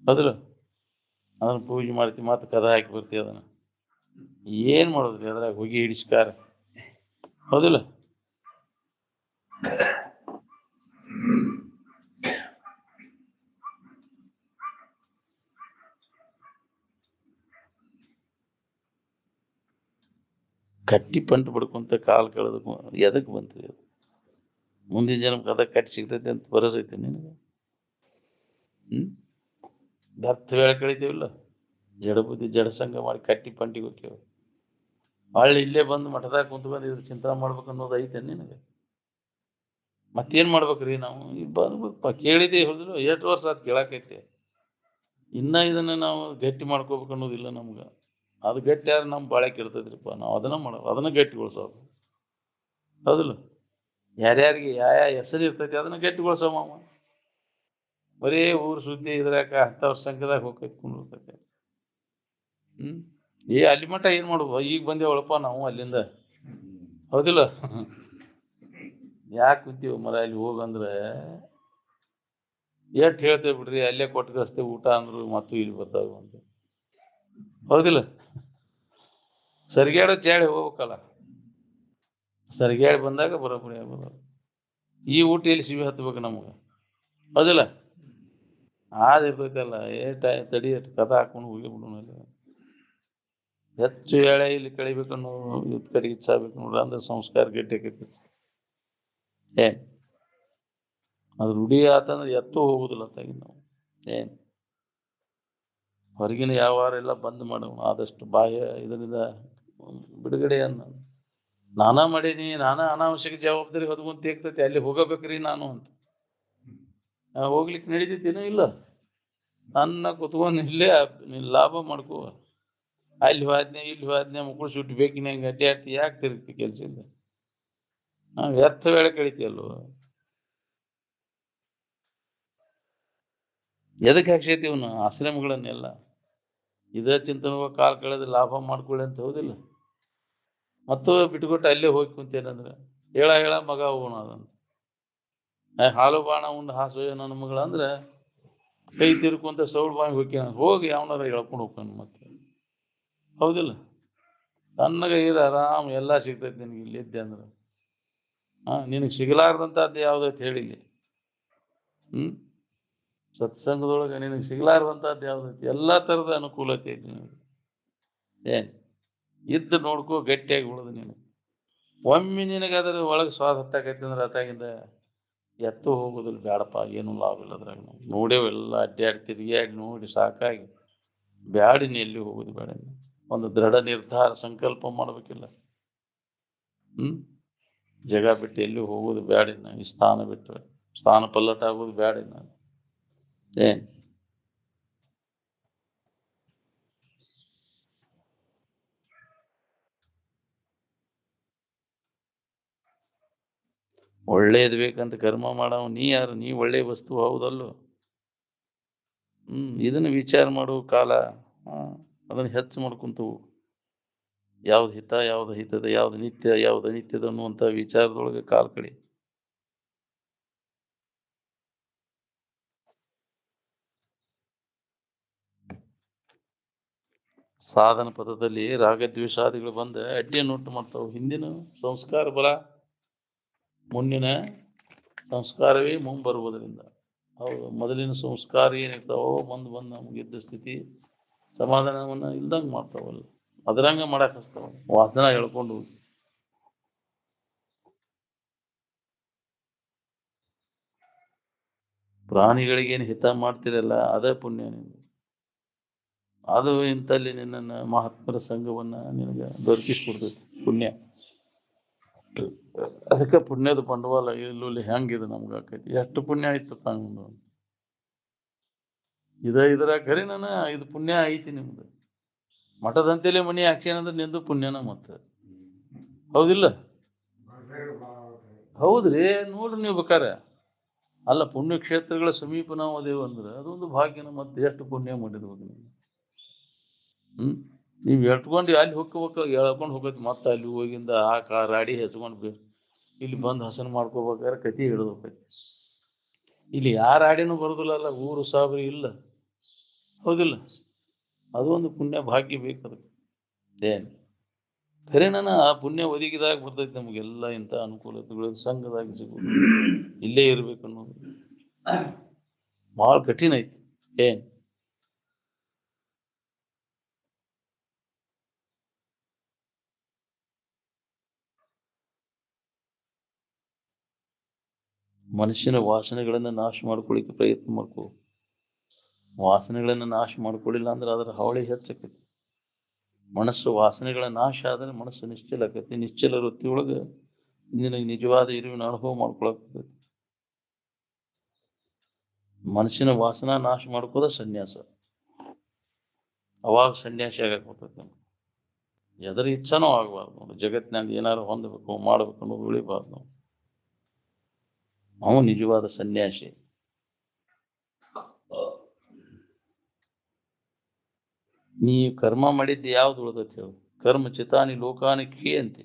ಹೌದಿಲ್ಲ? ಅದನ್ನ ಪೂಜೆ ಮಾಡ್ತಿ, ಮತ್ತೆ ಕದ ಹಾಕಿ ಬರ್ತಿ. ಅದನ್ನ ಏನ್ ಮಾಡೋದ್ರಿ ಅದ್ರಾಗ ಹೋಗಿ ಹಿಡಿಸ್ಕಾರ? ಹೌದಿಲ್ಲ? ಕಟ್ಟಿ ಪಂಟ್ ಬಡ್ಕೊಂತ ಕಾಲ್ ಕಳೆದಕ್ಕೂ ಎದಕ್ ಬಂತ್ರಿ ಅದು? ಮುಂದಿನ ಜನ್ಮಕ್ಕೆ ಅದಕ್ಕೆ ಕಟ್ಟಿ ಸಿಗ್ತೈತೆ ಅಂತ ಬರಸೈತೆ ನಿನಗೆ? ವ್ಯರ್ಥ ವೇಳೆ ಕಳಿತೀವಿಲ್ಲ, ಜಡಬುದ್ಧಿ ಜಡಸಂಗ ಮಾಡಿ ಕಟ್ಟಿ ಪಂಟಿಗೆ ಹೋಗ್ಯವ. ಹೊಳ್ಳಿ ಇಲ್ಲೇ ಬಂದು ಮಠದಾಗ ಕುಂತ್ಕೊಂಡು ಇದ್ರ ಚಿಂತನೆ ಮಾಡ್ಬೇಕು ಅನ್ನೋದು ಐತೆ ನಿನಗೆ? ಮತ್ತೇನ್ ಮಾಡ್ಬೇಕ್ರಿ ನಾವು? ಬರ್ಬೇಕಪ್ಪ, ಕೇಳಿದೆ ಹೇಳಿದ್ರು 8 ವರ್ಷ ಆದ್ ಕೇಳಾಕೈತೆ. ಇನ್ನ ಇದನ್ನ ನಾವು ಗಟ್ಟಿ ಮಾಡ್ಕೋಬೇಕು ಅನ್ನೋದಿಲ್ಲ ನಮ್ಗ. ಅದು ಗಟ್ಟಿ ಆದ್ರೆ ನಮ್ ಬಾಳೆ ಕೆಡ್ತೈತ್ರಿಪ್ಪ. ನಾವು ಅದನ್ನ ಮಾಡೋದು, ಅದನ್ನ ಗಟ್ಟಿಗೊಳಿಸೋದು. ಹೌದಿಲ್ಲ? ಯಾರ್ಯಾರಿಗೆ ಯಾವ ಹೆಸರು ಇರ್ತೈತಿ ಅದನ್ನ ಗಟ್ಟಿಗೊಳಿಸೋ ಮಾವ. ಬರೀ ಊರ್ ಸುದ್ದಿ ಇದ್ರಾಕ 10 ವರ್ಷ ಸಂಖ್ಯದಾಗ ಹೋಗ್ತೈತಿ ಕುಂಡಿರ್ತೈತಿ. ಅಲ್ಲಿ ಮಠ ಏನ್ ಮಾಡುವ? ಈಗ ಬಂದೇವಳಪ್ಪ ನಾವು ಅಲ್ಲಿಂದ. ಹೌದಿಲ್ಲ? ಯಾಕೆ ಕುಂತೀವಿ ಮರ ಅಲ್ಲಿ ಹೋಗಂದ್ರೆ ಎಷ್ಟ್ ಹೇಳ್ತೇವೆ ಬಿಡ್ರಿ, ಅಲ್ಲೇ ಕೊಟ್ಟು ಕಳಿಸ್ತೇವೆ ಊಟ ಅಂದ್ರು ಮತ್ತು ಇಲ್ಲಿ ಬರ್ತಾವ ಅಂತ. ಹೌದಿಲ್ಲ? ಸರಿಗ್ಯಾಡೋ ಚಾಳಿ ಹೋಗ್ಬೇಕಲ್ಲ. ಸರಿಗ್ಯಾಡಿ ಬಂದಾಗ ಬರೋಬ್ಬರಿ ಆಗ್ಬೋದು. ಈ ಊಟ ಎಲ್ಲಿ ಸಿವಿ ಹತ್ಬೇಕು ನಮ್ಗೆ? ಹೌದಿಲ್ಲ? ಇರ್ತೈತಲ್ಲ, ತಡಿ ಕದ ಹಾಕೊಂಡು ಹೋಗಿ ಬಿಡೋಣ. ಹೆಚ್ಚು ಎಳೆ ಇಲ್ಲಿ ಕಳಿಬೇಕನ್ನೋ ಇದ್ ಕಡೆಗೆ ಇಚ್ಛಾಬೇಕು ನೋಡ್ರಿ, ಅಂದ್ರೆ ಸಂಸ್ಕಾರ ಗಟ್ಟಿ ಆಕೈತಿ. ಅದು ರೂಢಿ ಆತಂದ್ರೆ ಎತ್ತು ಹೋಗುದಿಲ್ಲ ತಾಗಿ ನಾವು. ಹೊರಗಿನ ವ್ಯವಹಾರ ಎಲ್ಲ ಬಂದ್ ಮಾಡೋಣ ಆದಷ್ಟು. ಬಾಹ್ಯ ಇದರಿಂದ ಬಿಡುಗಡೆಯನ್ನ ನಾನಾ ಮಾಡೀನಿ, ನಾನಾ ಅನಾವಶ್ಯಕ ಜವಾಬ್ದಾರಿ ಹೊದ್ಕೊಂತ ಆಗ್ತೈತಿ. ಅಲ್ಲಿ ಹೋಗಬೇಕ್ರಿ ನಾನು ಅಂತ ಹೋಗ್ಲಿಕ್ಕೆ ನಡೀತೈತೇನೋ? ಇಲ್ಲ. ನನ್ನ ಕುತ್ಕೊಂಡು ಇಲ್ಲೇ ನೀನ್ ಲಾಭ ಮಾಡ್ಕೋ. ಅಲ್ಲಿ ಹೋದ್ನೆ ಇಲ್ಲಿ ಹೋದ್ನೆ ಮುಕ್ಕಳು ಸುಟ್ಟು ಬೇಕಿನ ಹೆಂಗೆ ಅಡ್ಡಿ ಆಡ್ತಿ, ಯಾಕೆ ತಿರುಗ್ತಿ ಕೆಲ್ಸ ಇಲ್ಲ? ವ್ಯರ್ಥ ವೇಳೆ ಕಳಿತೀಯಲ್ವ? ಎದಕ್ಕೆ ಹಾಕ್ಸೈತಿ ಇವನು ಆಶ್ರಮಗಳನ್ನೆಲ್ಲ? ಇದೇ ಚಿಂತನೆ ಕಾಲ್ ಕಳೆದ್ರೆ ಲಾಭ ಮಾಡ್ಕೊಳ್ಳಿ ಅಂತ. ಹೌದಿಲ್ಲ? ಮತ್ತು ಬಿಟ್ಕೊಟ್ಟು ಅಲ್ಲೇ ಹೋಗಿ ಕುಂತೇನಂದ್ರೆ ಹೇಳ ಮಗ ಹೋಗೋಣ ಅದಂತ. ಹಾಲು ಬಾಣ ಉಂಡು ಹಾಸೋಯ ನನ್ನ ಮಗಳ ಅಂದ್ರೆ ಕೈ ತಿರ್ಕೊಂತ ಸೌಳ್ ಬಾಯಿ ಹೋಗಿ ಅವನಾರ ಹೇಳ್ಕೊಂಡು ಹೋಗ್ತಾನೆ ಮತ್ತೆ. ಹೌದಿಲ್ಲ? ತನ್ನಗ ಆರಾಮ್ ಎಲ್ಲಾ ಸಿಗ್ತೈತಿ ನಿನಗೆ ಇಲ್ಲಿ ಇದ್ದೆ ಅಂದ್ರೆ. ನಿನಗೆ ಸಿಗಲಾರ್ದಂತದ್ದು ಯಾವ್ದೈತಿ ಹೇಳಿಲ್ಲಿ? ಸತ್ಸಂಗದೊಳಗೆ ನಿನಗೆ ಸಿಗಲಾರ್ದಂತದ್ದು ಯಾವ್ದೈತಿ? ಎಲ್ಲಾ ತರದ ಅನುಕೂಲತೆ ಐತಿ ನಿನಗೆ. ಇದ್ದು ನೋಡ್ಕೋ, ಗಟ್ಟಿಯಾಗಿ ಉಳಿದು ನೀನು. ಒಮ್ಮೆ ನಿನಗೆ ಅದ್ರ ಒಳಗೆ ಸ್ವಾದ ಹತ್ತಾಕೈತಿ ಅಂದ್ರೆ ಅತ್ತಾಗಿಂದ ಎತ್ತು ಹೋಗೋದಿಲ್ಲ. ಬ್ಯಾಡಪ್ಪ, ಏನು ಲಾಭ ಇಲ್ಲ ಅದ್ರಾಗ. ನಾವು ನೋಡೇವೆಲ್ಲ ಅಡ್ಡಾಡಿ ತಿರುಗಾಡಿ ನೋಡಿ ಸಾಕಾಗಿ ಬ್ಯಾಡಿನ ಎಲ್ಲಿ ಹೋಗುದು ಬೇಡ. ಒಂದು ದೃಢ ನಿರ್ಧಾರ ಸಂಕಲ್ಪ ಮಾಡ್ಬೇಕಿಲ್ಲ. ಜಗ ಬಿಟ್ಟು ಎಲ್ಲಿ ಹೋಗುದು ಬ್ಯಾಡಿನ. ಈ ಸ್ಥಾನ ಬಿಟ್ಟು ಸ್ಥಾನ ಪಲ್ಲಟ ಆಗೋದು ಬ್ಯಾಡಿನ. ಒಳ್ಳೇದು ಬೇಕಂತ ಕರ್ಮ ಮಾಡವ ನೀ ಯಾರು? ನೀ ಒಳ್ಳೆ ವಸ್ತು ಹೌದಲ್ಲೋ? ಇದನ್ನ ವಿಚಾರ ಮಾಡುವ ಕಾಲ ಅದನ್ನ ಹೆಚ್ಚು ಮಾಡ್ಕೊಂತು. ಯಾವ್ದು ಹಿತ, ಯಾವ್ದು ಹಿತದ, ಯಾವ್ದು ನಿತ್ಯ, ಯಾವ್ದು ಅನಿತ್ಯದ ಅನ್ನುವಂತ ವಿಚಾರದೊಳಗೆ ಕಾಲ್ ಕಡಿ. ಸಾಧನ ಪಥದಲ್ಲಿ ರಾಗದ್ವೇಷಾದಿಗಳು ಬಂದ ಅಡ್ಡಿಯನ್ನುಂಟು ಮಾಡ್ತಾವ. ಹಿಂದಿನ ಸಂಸ್ಕಾರ ಬಲ ಮುಂದಿನ ಸಂಸ್ಕಾರವೇ ಮುಂಬರುವುದರಿಂದ. ಹೌದು, ಮೊದಲಿನ ಸಂಸ್ಕಾರ ಏನಿರ್ತಾವೋ ಬಂದು ನಮಗಿದ್ದ ಸ್ಥಿತಿ ಸಮಾಧಾನವನ್ನ ಇಲ್ದಂಗ ಮಾಡ್ತಾವಲ್ಲ, ಅದರಂಗ ಮಾಡಕ್ ಹಚ್ತಾವ. ವಾಸನ ಹೇಳ್ಕೊಂಡು ಪ್ರಾಣಿಗಳಿಗೇನು ಹಿತ ಮಾಡ್ತಿರಲ್ಲ ಅದೇ ಪುಣ್ಯ ನಿಮ್ಗೆ. ಅದು ಇಂಥಲ್ಲಿ ನಿನ್ನನ್ನು ಮಹಾತ್ಮರ ಸಂಘವನ್ನ ನಿನಗೆ ದೊರಕಿಸ್ಕೊಡ್ತೈತಿ ಪುಣ್ಯ. ಅದಕ್ಕೆ ಪುಣ್ಯದ ಬಂಡವಾಳ ಇಲ್ಲಿ ಹೆಂಗಿದೆ ನಮ್ಗೆ ಆಕೈತಿ. ಎಷ್ಟು ಪುಣ್ಯ ಆಯ್ತಪ್ಪ ನಮ್ದು. ಇದರ ಖರೆ ನಾನು ಇದು ಪುಣ್ಯ ಐತಿ ನಿಮ್ದು. ಮಠದಂತೆಲೆ ಮನಿ ಹಾಕ್ಸೇನಂದ್ರೆ ನಿಂದು ಪುಣ್ಯನ ಮತ್ತೆ. ಹೌದಿಲ್ಲ? ಹೌದ್ರಿ, ನೋಡ್ರಿ ನೀವು ಬೇಕಾರೆ. ಅಲ್ಲ, ಪುಣ್ಯಕ್ಷೇತ್ರಗಳ ಸಮೀಪ ನಾವು ಅದೇವು ಅಂದ್ರೆ ಅದೊಂದು ಭಾಗ್ಯನ. ಮತ್ತೆ ಎಷ್ಟು ಪುಣ್ಯ ಮಾಡಿರ್ಬೇಕು ನೀವು. ನೀವು ಎಟ್ಕೊಂಡು ಅಲ್ಲಿ ಹೋಗ್ಕೋಬೇಕು, ಎಳ್ಕೊಂಡು ಹೋಗೈತಿ. ಮತ್ತೆ ಅಲ್ಲಿ ಹೋಗಿಂದ ಆ ರಾಡಿ ಹೆಚ್ಕೊಂಡು ಇಲ್ಲಿ ಬಂದು ಹಸನ ಮಾಡ್ಕೋಬೇಕಾದ್ರೆ ಕತಿ ಹಿಡಿದೋಕೈತಿ. ಇಲ್ಲಿ ಯಾರ ರಾಡಿನೂ ಬರೋದಿಲ್ಲ, ಊರು ಸಾಬ್ರಿ ಇಲ್ಲ. ಹೌದಿಲ್ಲ? ಅದು ಒಂದು ಪುಣ್ಯ ಭಾಗ್ಯ ಬೇಕು ಅದಕ್ಕೆ. ಏನ್ ಖರೆ ನಾನು ಆ ಪುಣ್ಯ ಒದಗಿದಾಗ ಬರ್ತೈತಿ ನಮಗೆಲ್ಲ ಇಂಥ ಅನುಕೂಲತೆಗಳು ಸಂಘದಾಗಿ ಸಿಗುವುದು. ಇಲ್ಲೇ ಇರ್ಬೇಕು ಅನ್ನೋದು ಬಹಳ ಕಠಿಣ ಐತಿ. ಏನ್ ಮನುಷ್ಯನ ವಾಸನೆಗಳನ್ನ ನಾಶ ಮಾಡ್ಕೊಳ್ಳಿಕ್ಕೆ ಪ್ರಯತ್ನ ಮಾಡ್ಕೋ. ವಾಸನೆಗಳನ್ನ ನಾಶ ಮಾಡ್ಕೊಳ್ಳಿಲ್ಲ ಅಂದ್ರೆ ಅದರ ಹಾವಳಿ ಹೆಚ್ಚಾಕೈತಿ. ಮನಸ್ಸು ವಾಸನೆಗಳ ನಾಶ ಆದ್ರೆ ಮನಸ್ಸು ನಿಶ್ಚಲ ಆಕೈತಿ. ನಿಶ್ಚಲ ವೃತ್ತಿಯೊಳಗೆ ನಿನಗೆ ನಿಜವಾದ ಇರುವಿನ ಅನುಭವ ಮಾಡ್ಕೊಳಕೈತಿ. ಮನುಷ್ಯನ ವಾಸನ ನಾಶ ಮಾಡ್ಕೋದ ಸನ್ಯಾಸ. ಅವಾಗ ಸನ್ಯಾಸಿ ಆಗಕ್ ಬರ್ತೈತಿ ನಮ್ಗೆ. ಎದರ ಇಚ್ಛಾನೂ ಆಗಬಾರ್ದು ನೋಡಿ. ಜಗತ್ತಿನಾಗ ಏನಾರು ಹೊಂದಬೇಕು ಮಾಡ್ಬೇಕು ಅನ್ನೋದು ಉಳಿಬಾರ್ದು. ಅವನು ನಿಜವಾದ ಸನ್ಯಾಸಿ. ನೀ ಕರ್ಮ ಮಾಡಿದ್ದು ಯಾವ್ದು ಉಳ್ದೈತಿ ಹೇಳು? ಕರ್ಮ ಚಿತಾನಿ ಲೋಕಾನಿ ಕ್ರಿಯಂತೆ.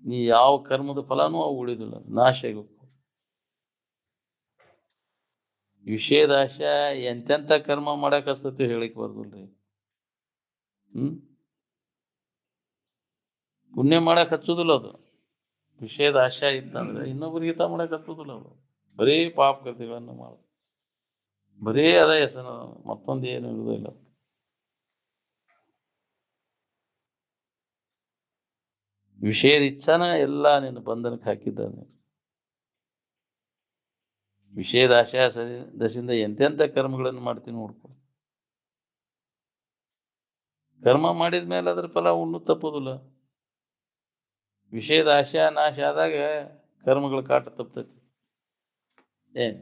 ನೀ ಯಾವ ಕರ್ಮದ ಫಲಾನೂ ಅವು ಉಳಿದಿಲ್ಲ, ನಾಶ ಆಗಬೇಕು. ವಿಷಯದ ಆಶೆ ಎಂತೆಂತ ಕರ್ಮ ಮಾಡಕ್ ಹಸ್ತತಿ ಹೇಳಿಕ್ ಬರ್ದಲ್ರಿ. ಪುಣ್ಯ ಮಾಡಕ್ ಹಚ್ಚುದಿಲ್ಲ ಅದು. ವಿಷಯದ ಆಶೆ ಇತ್ತಂದ್ರೆ ಇನ್ನೊಬ್ರಿಗೆ ಹಿತ ಮಾಡಕ್ ಹಚ್ಚುದಿಲ್ಲ ಅದು. ಬರೀ ಪಾಪ ಕೃತಿಗಳನ್ನ ಮಾಡ, ಬರೀ ಅದ ಹೆಸರು, ಮತ್ತೊಂದು ಏನು ಇರುವುದಿಲ್ಲ. ವಿಷಯದ ಇಚ್ಛಾನ ಎಲ್ಲ ನಿನ್ನ ಬಂಧನಕ್ಕೆ ಹಾಕಿದ್ದಾನೆ. ವಿಷಯದ ಆಶಯ ದಶಿಂದ ಎಂತೆಂಥ ಕರ್ಮಗಳನ್ನು ಮಾಡ್ತೀನಿ ನೋಡ್ಕೊ. ಕರ್ಮ ಮಾಡಿದ್ಮೇಲೆ ಅದ್ರ ಫಲ ಉಣ್ಣು ತಪ್ಪೋದಿಲ್ಲ. ವಿಷಯದ ಆಶಯ ನಾಶ ಆದಾಗ ಕರ್ಮಗಳ ಕಾಟ ತಪ್ತೈತಿ. ಏನ್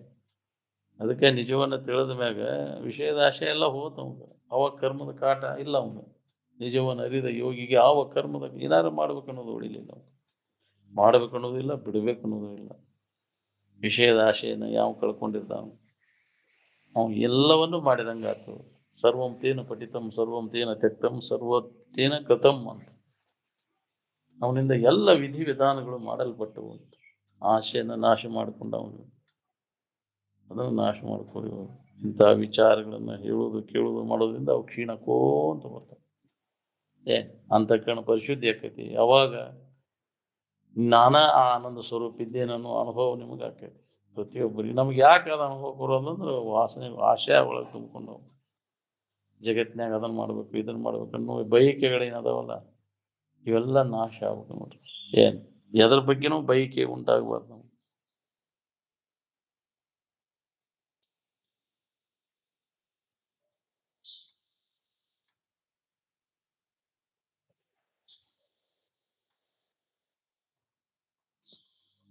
ಅದಕ್ಕೆ ನಿಜವನ್ನ ತಿಳಿದ ಮ್ಯಾಗ ವಿಷಯದ ಆಶಯ ಎಲ್ಲ ಹೋತವಂಗ. ಅವಾಗ ಕರ್ಮದ ಕಾಟ ಇಲ್ಲ ಅವಂಗ. ನಿಜವನ್ನ ಅರಿದ ಯೋಗಿಗೆ ಆವ ಕರ್ಮದ ಏನಾರು ಮಾಡ್ಬೇಕನ್ನೋದು ಉಳಿಲಿಲ್ಲ. ಮಾಡ್ಬೇಕನ್ನೋದಿಲ್ಲ, ಬಿಡ್ಬೇಕನ್ನೋದು ಇಲ್ಲ. ವಿಷಯದ ಆಶೆಯನ್ನು ಯಾವ ಕಳ್ಕೊಂಡಿರ್ತಾನ ಅವನು ಎಲ್ಲವನ್ನೂ ಮಾಡಿದಂಗಾತು. ಸರ್ವಂ ತೇನ ಪಠಿತಂ ಸರ್ವಂ ತೇನ ತ್ಯಕ್ತಂ ಸರ್ವತೇನ ಕೃತಂ ಅಂತ. ಅವನಿಂದ ಎಲ್ಲ ವಿಧಿ ವಿಧಾನಗಳು ಮಾಡಲ್ಪಟ್ಟವು ಅಂತ. ಆಶೆಯನ್ನು ನಾಶ ಮಾಡಿಕೊಂಡ ಅವನು. ಅದನ್ನು ನಾಶ ಮಾಡ್ಕೊಳ್ಳಿ. ಇಂಥ ವಿಚಾರಗಳನ್ನ ಹೇಳುವುದು ಕೇಳುವುದು ಮಾಡೋದ್ರಿಂದ ಅವು ಕ್ಷೀಣಕ್ಕೋ ಅಂತ ಬರ್ತವೆ. ಅಂತಃಕರಣ ಪರಿಶುದ್ಧಿ ಆಕೈತಿ. ಅವಾಗ ನಾನಾ ಆನಂದ ಸ್ವರೂಪ ಇದ್ದೇನನ್ನೋ ಅನುಭವ ನಿಮಗೆ ಆಕೈತಿ. ಪ್ರತಿಯೊಬ್ಬರಿಗೆ ನಮ್ಗೆ ಯಾಕೆ ಅದು ಅನುಭವ ಬರೋದಂದ್ರೆ ವಾಸನೆ ಆಶಯ ಒಳಗೆ ತುಂಬಿಕೊಂಡು ಜಗತ್ತಿನಾಗ ಅದನ್ನ ಮಾಡ್ಬೇಕು ಇದನ್ನ ಮಾಡ್ಬೇಕು ಅನ್ನೋ ಬಯಕೆಗಳೇನದಾವಲ್ಲ ಇವೆಲ್ಲ ನಾಶ ಆಗ್ಬೇಕು ನೋಡ್ರಿ. ಎದ್ರ ಬಗ್ಗೆನೂ ಬಯಕೆ ಉಂಟಾಗಬಾರ್ದು. ನಾವು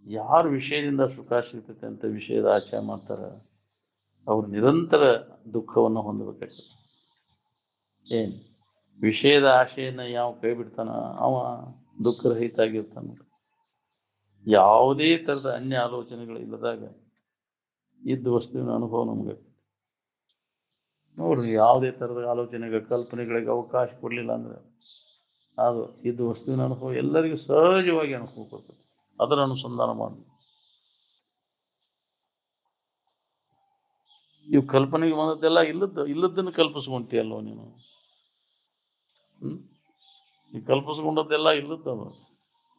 ಯಾರು ವಿಷಯದಿಂದ ಸುಖ ಸಿಗ್ತೈತೆ ಅಂತ ವಿಷಯದ ಆಶಯ ಮಾಡ್ತಾರ ಅವ್ರು ನಿರಂತರ ದುಃಖವನ್ನು ಹೊಂದಬೇಕಾಗ್ತದೆ. ವಿಷಯದ ಆಶೆಯನ್ನ ಯಾವ ಕೈ ಬಿಡ್ತಾನ ಅವ ದುಃಖರಹಿತ ಆಗಿರ್ತಾನ. ಯಾವುದೇ ತರದ ಅನ್ಯ ಆಲೋಚನೆಗಳು ಇಲ್ಲದಾಗ ಇದ್ದ ವಸ್ತುವಿನ ಅನುಭವ ನಮ್ಗೆ ನೋಡ್ರಿ. ಯಾವುದೇ ತರದ ಆಲೋಚನೆಗಳ ಕಲ್ಪನೆಗಳಿಗೆ ಅವಕಾಶ ಕೊಡ್ಲಿಲ್ಲ ಅಂದ್ರೆ ಅದು ಇದ್ದ ವಸ್ತುವಿನ ಅನುಭವ ಎಲ್ಲರಿಗೂ ಸಹಜವಾಗಿ ಅನುಭವ ಕೊಡ್ತದೆ. ಅದರ ಅನುಸಂಧಾನ ಮಾಡಿ ಇವು ಕಲ್ಪನೆಗೆ ಬಂದದ್ದೆಲ್ಲ ಇಲ್ಲದನ್ನು ಕಲ್ಪಿಸ್ಕೊಂತೀಯಲ್ವ ನೀನು. ಈ ಕಲ್ಪಿಸ್ಕೊಂಡದ್ದೆಲ್ಲ ಇಲ್ಲದ್ದವ.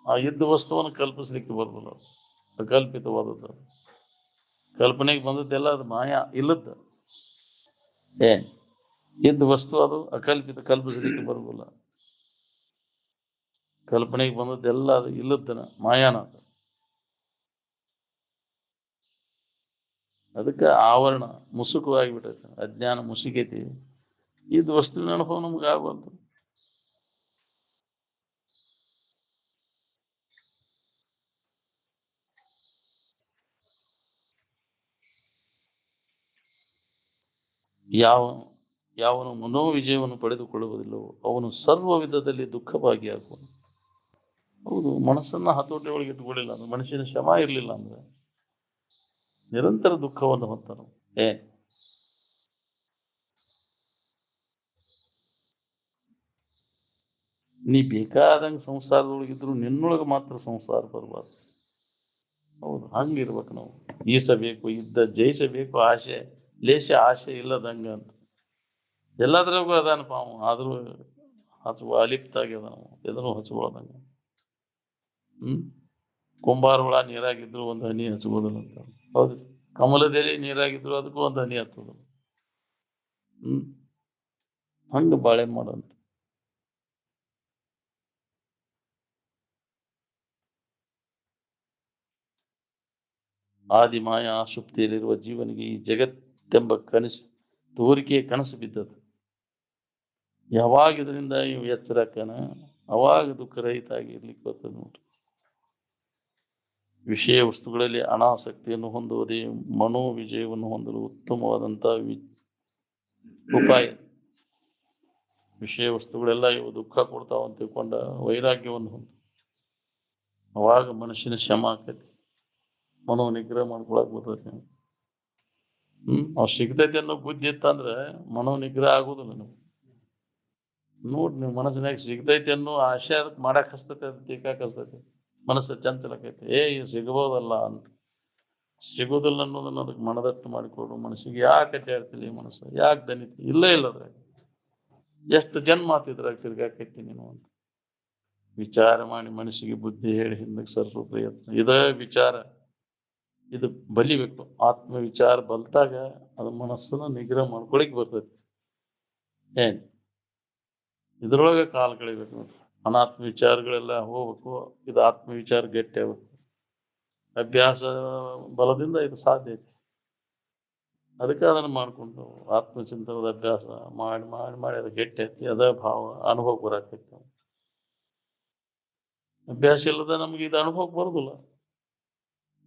ಆ ಇದ್ದ ವಸ್ತುವನ್ನು ಕಲ್ಪಿಸ್ಲಿಕ್ಕೆ ಬರೋದಿಲ್ಲ. ಅಕಲ್ಪಿತವಾದದ್ದು. ಕಲ್ಪನೆಗೆ ಬಂದದ್ದೆಲ್ಲ ಅದು ಮಾಯಾ, ಇಲ್ಲದ್ದು. ಇದ್ದ ವಸ್ತು ಅದು ಅಕಲ್ಪಿತ, ಕಲ್ಪಿಸ್ಲಿಕ್ಕೆ ಬರೋದಿಲ್ಲ. ಕಲ್ಪನೆಗೆ ಬಂದದ್ದೆಲ್ಲ ಅದು ಇಲ್ಲದ್ದನ ಮಾಯಾನ. ಅದಕ್ಕೆ ಆವರಣ ಮುಸುಕವಾಗಿಬಿಟ್ಟೈತೆ, ಅಜ್ಞಾನ ಮುಸುಕೈತಿ. ಇದು ವಸ್ತುವಿನ ಅನುಭವ ನಮ್ಗೆ ಆಗಬಾರ್ದು. ಯಾವ ಯಾವನು ಮನೋವಿಜಯವನ್ನು ಪಡೆದುಕೊಳ್ಳುವುದಿಲ್ಲವೋ ಅವನು ಸರ್ವ ವಿಧದಲ್ಲಿ ದುಃಖ ಭಾಗಿಯಾಗುವನು. ಹೌದು, ಮನಸ್ಸನ್ನ ಹತೋಟಿ ಒಳಗೆ ಇಟ್ಕೊಳ್ಳಿಲ್ಲ ಅಂದ್ರೆ, ಮನಸ್ಸಿನ ಶ್ರಮ ಇರಲಿಲ್ಲ ಅಂದ್ರೆ ನಿರಂತರ ದುಃಖವನ್ನು ಹೊತ್ತಾನ. ಏ ನೀ ಬೇಕಾದಂಗೆ ಸಂಸಾರದೊಳಗಿದ್ರು ನಿನ್ನೊಳಗೆ ಮಾತ್ರ ಸಂಸಾರ ಬರಬಾರ್ದು. ಹೌದು, ಹಂಗಿರ್ಬೇಕು ನಾವು. ಈಸಬೇಕು, ಇದ್ದ ಜಯಿಸಬೇಕು, ಆಸೆ ಲೇಷ ಆಸೆ ಇಲ್ಲದಂಗ ಅಂತ. ಎಲ್ಲದ್ರಾಗೂ ಅದಾನಪ್ಪ ಅವ, ಆದ್ರೂ ಹಸುವ ಅಲಿಪ್ತ ಆಗ್ಯದ ನಾವು, ಎದನ್ನು ಹಚ್ಕೊಳ್ಳೋದಂಗ. ಕುಂಬಾರ ಹುಳ ನೀರಾಗಿದ್ರು ಒಂದು ಹನಿ ಹಚ್ಬೋದಿಲ್ಲ ಅಂತ. ಹೌದು, ಕಮಲದೆಲೆ ನೀರಾಗಿದ್ರು ಅದಕ್ಕೂ ಒಂದು ಹನಿ ಹತ್ತದ. ಹಂಗ ಬಾಳೆ ಮಾಡಂತ. ಆದಿ ಮಾಯ ಆಸುಪ್ತಿಯಲ್ಲಿರುವ ಜೀವನಿಗೆ ಈ ಜಗತ್ತೆಂಬ ಕನಸು, ತೋರಿಕೆಯ ಕನಸು ಬಿದ್ದದ. ಯಾವಾಗ ಇದರಿಂದ ಇವು ಎಚ್ಚರಕ್ಕನ ಅವಾಗ ದುಃಖರಹಿತ ಆಗಿ ಇರ್ಲಿಕ್ಕೆ ಬರ್ತದೆ ನೋಡ್ರಿ. ವಿಷಯ ವಸ್ತುಗಳಲ್ಲಿ ಅನಾಸಕ್ತಿಯನ್ನು ಹೊಂದುವುದೇ ಮನೋವಿಜಯವನ್ನು ಹೊಂದಲು ಉತ್ತಮವಾದಂತಹ ಉಪಾಯ. ವಿಷಯ ವಸ್ತುಗಳೆಲ್ಲ ಇವು ದುಃಖ ಕೊಡ್ತಾವ ಅಂತ ತಿಳ್ಕೊಂಡ ವೈರಾಗ್ಯವನ್ನು ಹೊಂದ, ಅವಾಗ ಮನುಷ್ಯನ ಶ್ರಮ ಆಕೈತಿ, ಮನೋ ನಿಗ್ರಹ ಮಾಡ್ಕೊಳಕ್ ಬರ್ತೈತಿ. ಅವ್ ಸಿಗ್ತೈತಿ ಅನ್ನೋ ಬುದ್ಧಿ ಇತ್ತಂದ್ರೆ ಮನೋ ನಿಗ್ರಹ ಆಗುದಿಲ್ಲ. ನೀವು ನೋಡ್ರಿ, ನೀವು ಮನಸ್ಸಿನಾಗ ಸಿಗ್ತೈತಿ ಅನ್ನೋ ಆಶೆ ಅದಕ್ಕೆ ಮಾಡಕ್ ಹಸ್ತೈತಿ, ಅದ್ ಬೇಕಾಕ್ ಹಸ್ತೈತಿ. ಮನಸ್ಸು ಚಂಚಲಕೈತಿ, ಇದು ಸಿಗಬಹುದಲ್ಲ ಅಂತ. ಸಿಗೋದಿಲ್ಲ ಅನ್ನೋದನ್ನ ಅದಕ್ಕೆ ಮನದಟ್ಟು ಮಾಡಿಕೊಡು. ಮನಸ್ಸಿಗೆ ಯಾಕೆ ಹೇಳ್ತಿಲ್ಲ, ಮನಸ್ಸು ಯಾಕೆ ದನಿತಿ ಇಲ್ಲೇ ಇಲ್ಲದ್ರಾಗ ಎಷ್ಟು ಜನ್ಮ ಆತಿದ್ರಾಗ ತಿರ್ಗಾಕೈತಿ ನೀನು ಅಂತ ವಿಚಾರ ಮಾಡಿ ಮನಸ್ಸಿಗೆ ಬುದ್ಧಿ ಹೇಳಿ ಹಿಂದಕ್ಕೆ ಸರ್ವ ಪ್ರಯತ್ನ. ಇದ ವಿಚಾರ ಇದು ಬಲಿಬೇಕು. ಆತ್ಮ ವಿಚಾರ ಬಲ್ತಾಗ ಅದು ಮನಸ್ಸನ್ನ ನಿಗ್ರಹ ಮಾಡ್ಕೊಳಿಕ್ ಬರ್ತೈತಿ. ಏನ್ ಇದ್ರೊಳಗೆ ಕಾಲ ಕಳಿಬೇಕು ನೋಡ್ರಿ. ಅನಾತ್ಮ ವಿಚಾರಗಳೆಲ್ಲ ಹೋಗ್ಬೇಕು, ಇದು ಆತ್ಮ ವಿಚಾರ ಗಟ್ಟಿ ಆಗ್ಬೇಕು. ಅಭ್ಯಾಸ ಬಲದಿಂದ ಇದು ಸಾಧ್ಯ ಐತಿ. ಅದಕ್ಕೆ ಅದನ್ನು ಮಾಡ್ಕೊಂಡು ಆತ್ಮಚಿಂತನದ ಅಭ್ಯಾಸ ಮಾಡಿ ಮಾಡಿ ಮಾಡಿ ಅದು ಗಟ್ಟಿ ಐತಿ. ಅದ ಭಾವ ಅನುಭವ ಬರಾಕೈತಿ. ಅಭ್ಯಾಸ ಇಲ್ಲದ ನಮ್ಗೆ ಇದು ಅನುಭವ ಬರುದಿಲ್ಲ.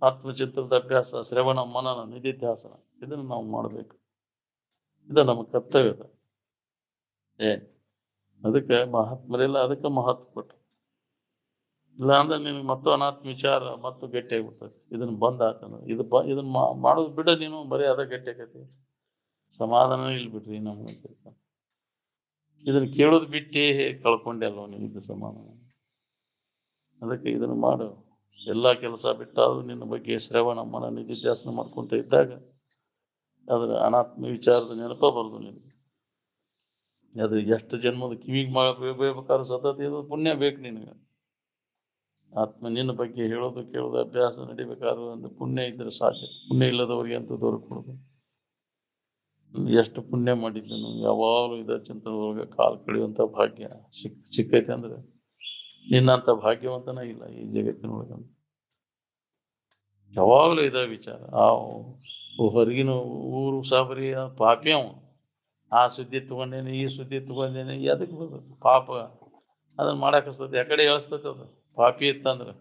ಆತ್ಮಚಿಂತನದ ಅಭ್ಯಾಸ, ಶ್ರವಣ, ಮನನ, ನಿಧಿಧ್ಯಾಸನ ಇದನ್ನು ನಾವು ಮಾಡ್ಬೇಕು. ಇದು ನಮ್ಮ ಕರ್ತವ್ಯದ. ಅದಕ್ಕೆ ಮಹಾತ್ಮರೆಲ್ಲ ಅದಕ್ಕೆ ಮಹತ್ವ ಕೊಟ್ಟರು. ಇಲ್ಲ ಅಂದ್ರೆ ನಿನಗೆ ಮತ್ತು ಅನಾತ್ಮ ವಿಚಾರ ಮತ್ತು ಗಟ್ಟಿ ಆಗ್ಬಿಡ್ತೈತಿ. ಇದನ್ನ ಬಂದ್ ಆತನ ಇದನ್ನ ಮಾಡೋದು ಬಿಡ, ನೀನು ಬರೀ ಅದ ಗಟ್ಟಿ ಆಕೈತಿ. ಸಮಾಧಾನ ಇಲ್ಲಿ ಬಿಡ್ರಿ ನಮ್ಗೆ. ಇದನ್ನ ಕೇಳೋದು ಬಿಟ್ಟೇ ಕಳ್ಕೊಂಡೆ ಅಲ್ವ ನೀವು ಇದು ಸಮಾಧಾನ. ಅದಕ್ಕೆ ಇದನ್ನು ಮಾಡು. ಎಲ್ಲಾ ಕೆಲಸ ಬಿಟ್ಟಾದ್ರೂ ನಿನ್ನ ಬಗ್ಗೆ ಶ್ರವಣ ಮನ ನಿಧಿಧ್ಯಾಸನ ಮಾಡ್ಕೊಂತ ಇದ್ದಾಗ ಅದ್ರ ಅನಾತ್ಮ ವಿಚಾರದ ನೆನಪ ಬರುದು ನಿನಗೆ. ಅದು ಎಷ್ಟು ಜನ್ಮದ ಕಿವಿಗೆ ಮಾಡ್ಬೇಕಾದ್ರೂ ಸತತ ಇದು ಪುಣ್ಯ ಬೇಕು ನಿನಗೆ. ಆತ್ಮ ನಿನ್ನ ಬಗ್ಗೆ ಹೇಳೋದು ಕೇಳೋದು ಅಭ್ಯಾಸ ನಡಿಬೇಕಾದ್ರೂ ಒಂದು ಪುಣ್ಯ ಇದ್ರೆ ಸಾಧ್ಯ. ಪುಣ್ಯ ಇಲ್ಲದವ್ರಿಗೆ ಅಂತೂ ದೊರಕುವುದು. ಎಷ್ಟು ಪುಣ್ಯ ಮಾಡಿದ್ದನು, ಯಾವಾಗಲೂ ಇದ ಚಿಂತನದೊಳಗೆ ಕಾಲ್ ಕಳೆಯುವಂತ ಭಾಗ್ಯ ಸಿಕ್ಕೈತೆ ಅಂದ್ರೆ ನಿನ್ನಂತ ಭಾಗ್ಯವಂತನ ಇಲ್ಲ ಈ ಜಗತ್ತಿನೊಳಗಂತ. ಯಾವಾಗಲೂ ಇದ ವಿಚಾರ. ಹೊರಗಿನ ಊರು ಸಾಬರಿ ಪಾಪಿ ಅವ, ಆ ಸುದ್ದಿ ತಗೊಂಡೇನೆ ಈ ಸುದ್ದಿ ತಗೊಂಡೇನೆ ಎದಕ್ ಬರ್ತದೆ ಪಾಪ. ಅದನ್ನ ಮಾಡಕ್ ಹಸ್ತೈತಿ, ಯಾಕಡೆ ಎಳಿಸ್ತೈತಿ. ಅದು ಪಾಪಿ ಇತ್ತಂದ್ರೆ,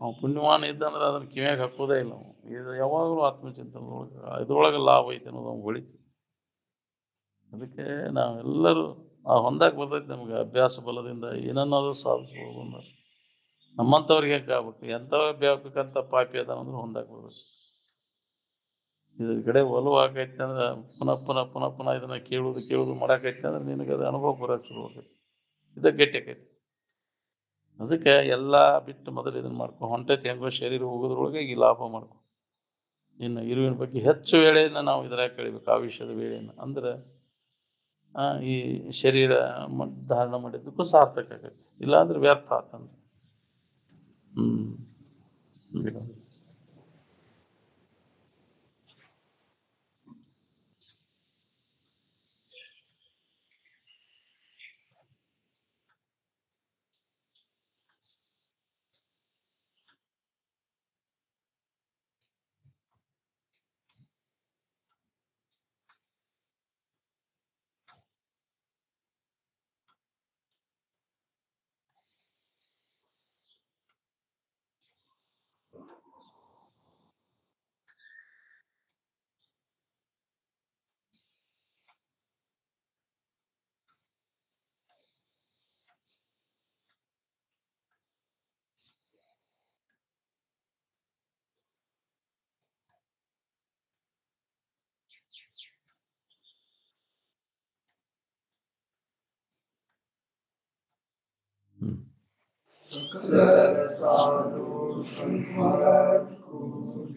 ಅವ್ ಪುಣ್ಯವಾನ ಇದ್ದಂದ್ರೆ ಅದನ್ನ ಕಿವ್ಯಾಗ ಹಾಕೋದೇ ಇಲ್ಲ. ಇದು ಯಾವಾಗಲೂ ಆತ್ಮಚಿಂತನದೊಳಗೆ ಇದ್ರೊಳಗೆ ಲಾಭ ಐತೆ ಅನ್ನೋದು ಅವ್ನು ಹೊಳಿತು. ಅದಕ್ಕೆ ನಾವೆಲ್ಲರೂ ಹೊಂದಾಕ್ ಬರ್ತೈತಿ ನಮ್ಗೆ. ಅಭ್ಯಾಸ ಬಲದಿಂದ ಏನನ್ನಾದ್ರೂ ಸಾಧಿಸ್ಬೋದು. ನಮ್ಮಂಥವ್ರಿಗೆ ಹೆಂಗೆ ಆಗ್ಬೇಕು, ಎಂಥವ ಬೇಕಂತ ಪಾಪಿ ಅದಾವಂದ್ರೆ ಹೊಂದಾಕ್ ಬರ್ತೈತಿ. ಇದ್ರ ಕಡೆ ಒಲವು ಆಕೈತಿ ಅಂದ್ರೆ ಪುನಃ ಪುನಃ ಪುನಃ ಪುನಃ ಇದನ್ನ ಕೇಳುದು ಮಾಡಾಕೈತಿ ಅಂದ್ರೆ ನಿನಗೆ ಅದು ಅನುಭವ ಬರಕ್ ಶುರು ಆಗೈತಿ. ಇದ ಗಟ್ಟಿ ಆಕೈತಿ. ಅದಕ್ಕೆ ಎಲ್ಲಾ ಬಿಟ್ಟು ಮೊದಲು ಇದನ್ನ ಮಾಡ್ಕೊ. ಹೊಂಟೈತಿ ಹೆಂಗೋ ಶರೀರ ಹೋಗೋದ್ರೊಳಗೆ ಈ ಲಾಭ ಮಾಡ್ಕೊ. ಇನ್ನು ಇರುವಿನ ಬಗ್ಗೆ ಹೆಚ್ಚು ವೇಳೆಯನ್ನ ನಾವು ಇದ್ರಾಗ ಕಳಿಬೇಕು, ಆವಿಷ್ಯದ ವೇಳೆಯನ್ನ. ಅಂದ್ರೆ ಈ ಶರೀರ ಧಾರಣ ಮಾಡಿದ್ದಕ್ಕೂ ಸಾರ್ಥಕ ಆಗೈತಿ. ಇಲ್ಲಾಂದ್ರೆ ವ್ಯರ್ಥ ಆತಂದ್ರೆ. सकल साधु संत महाराज को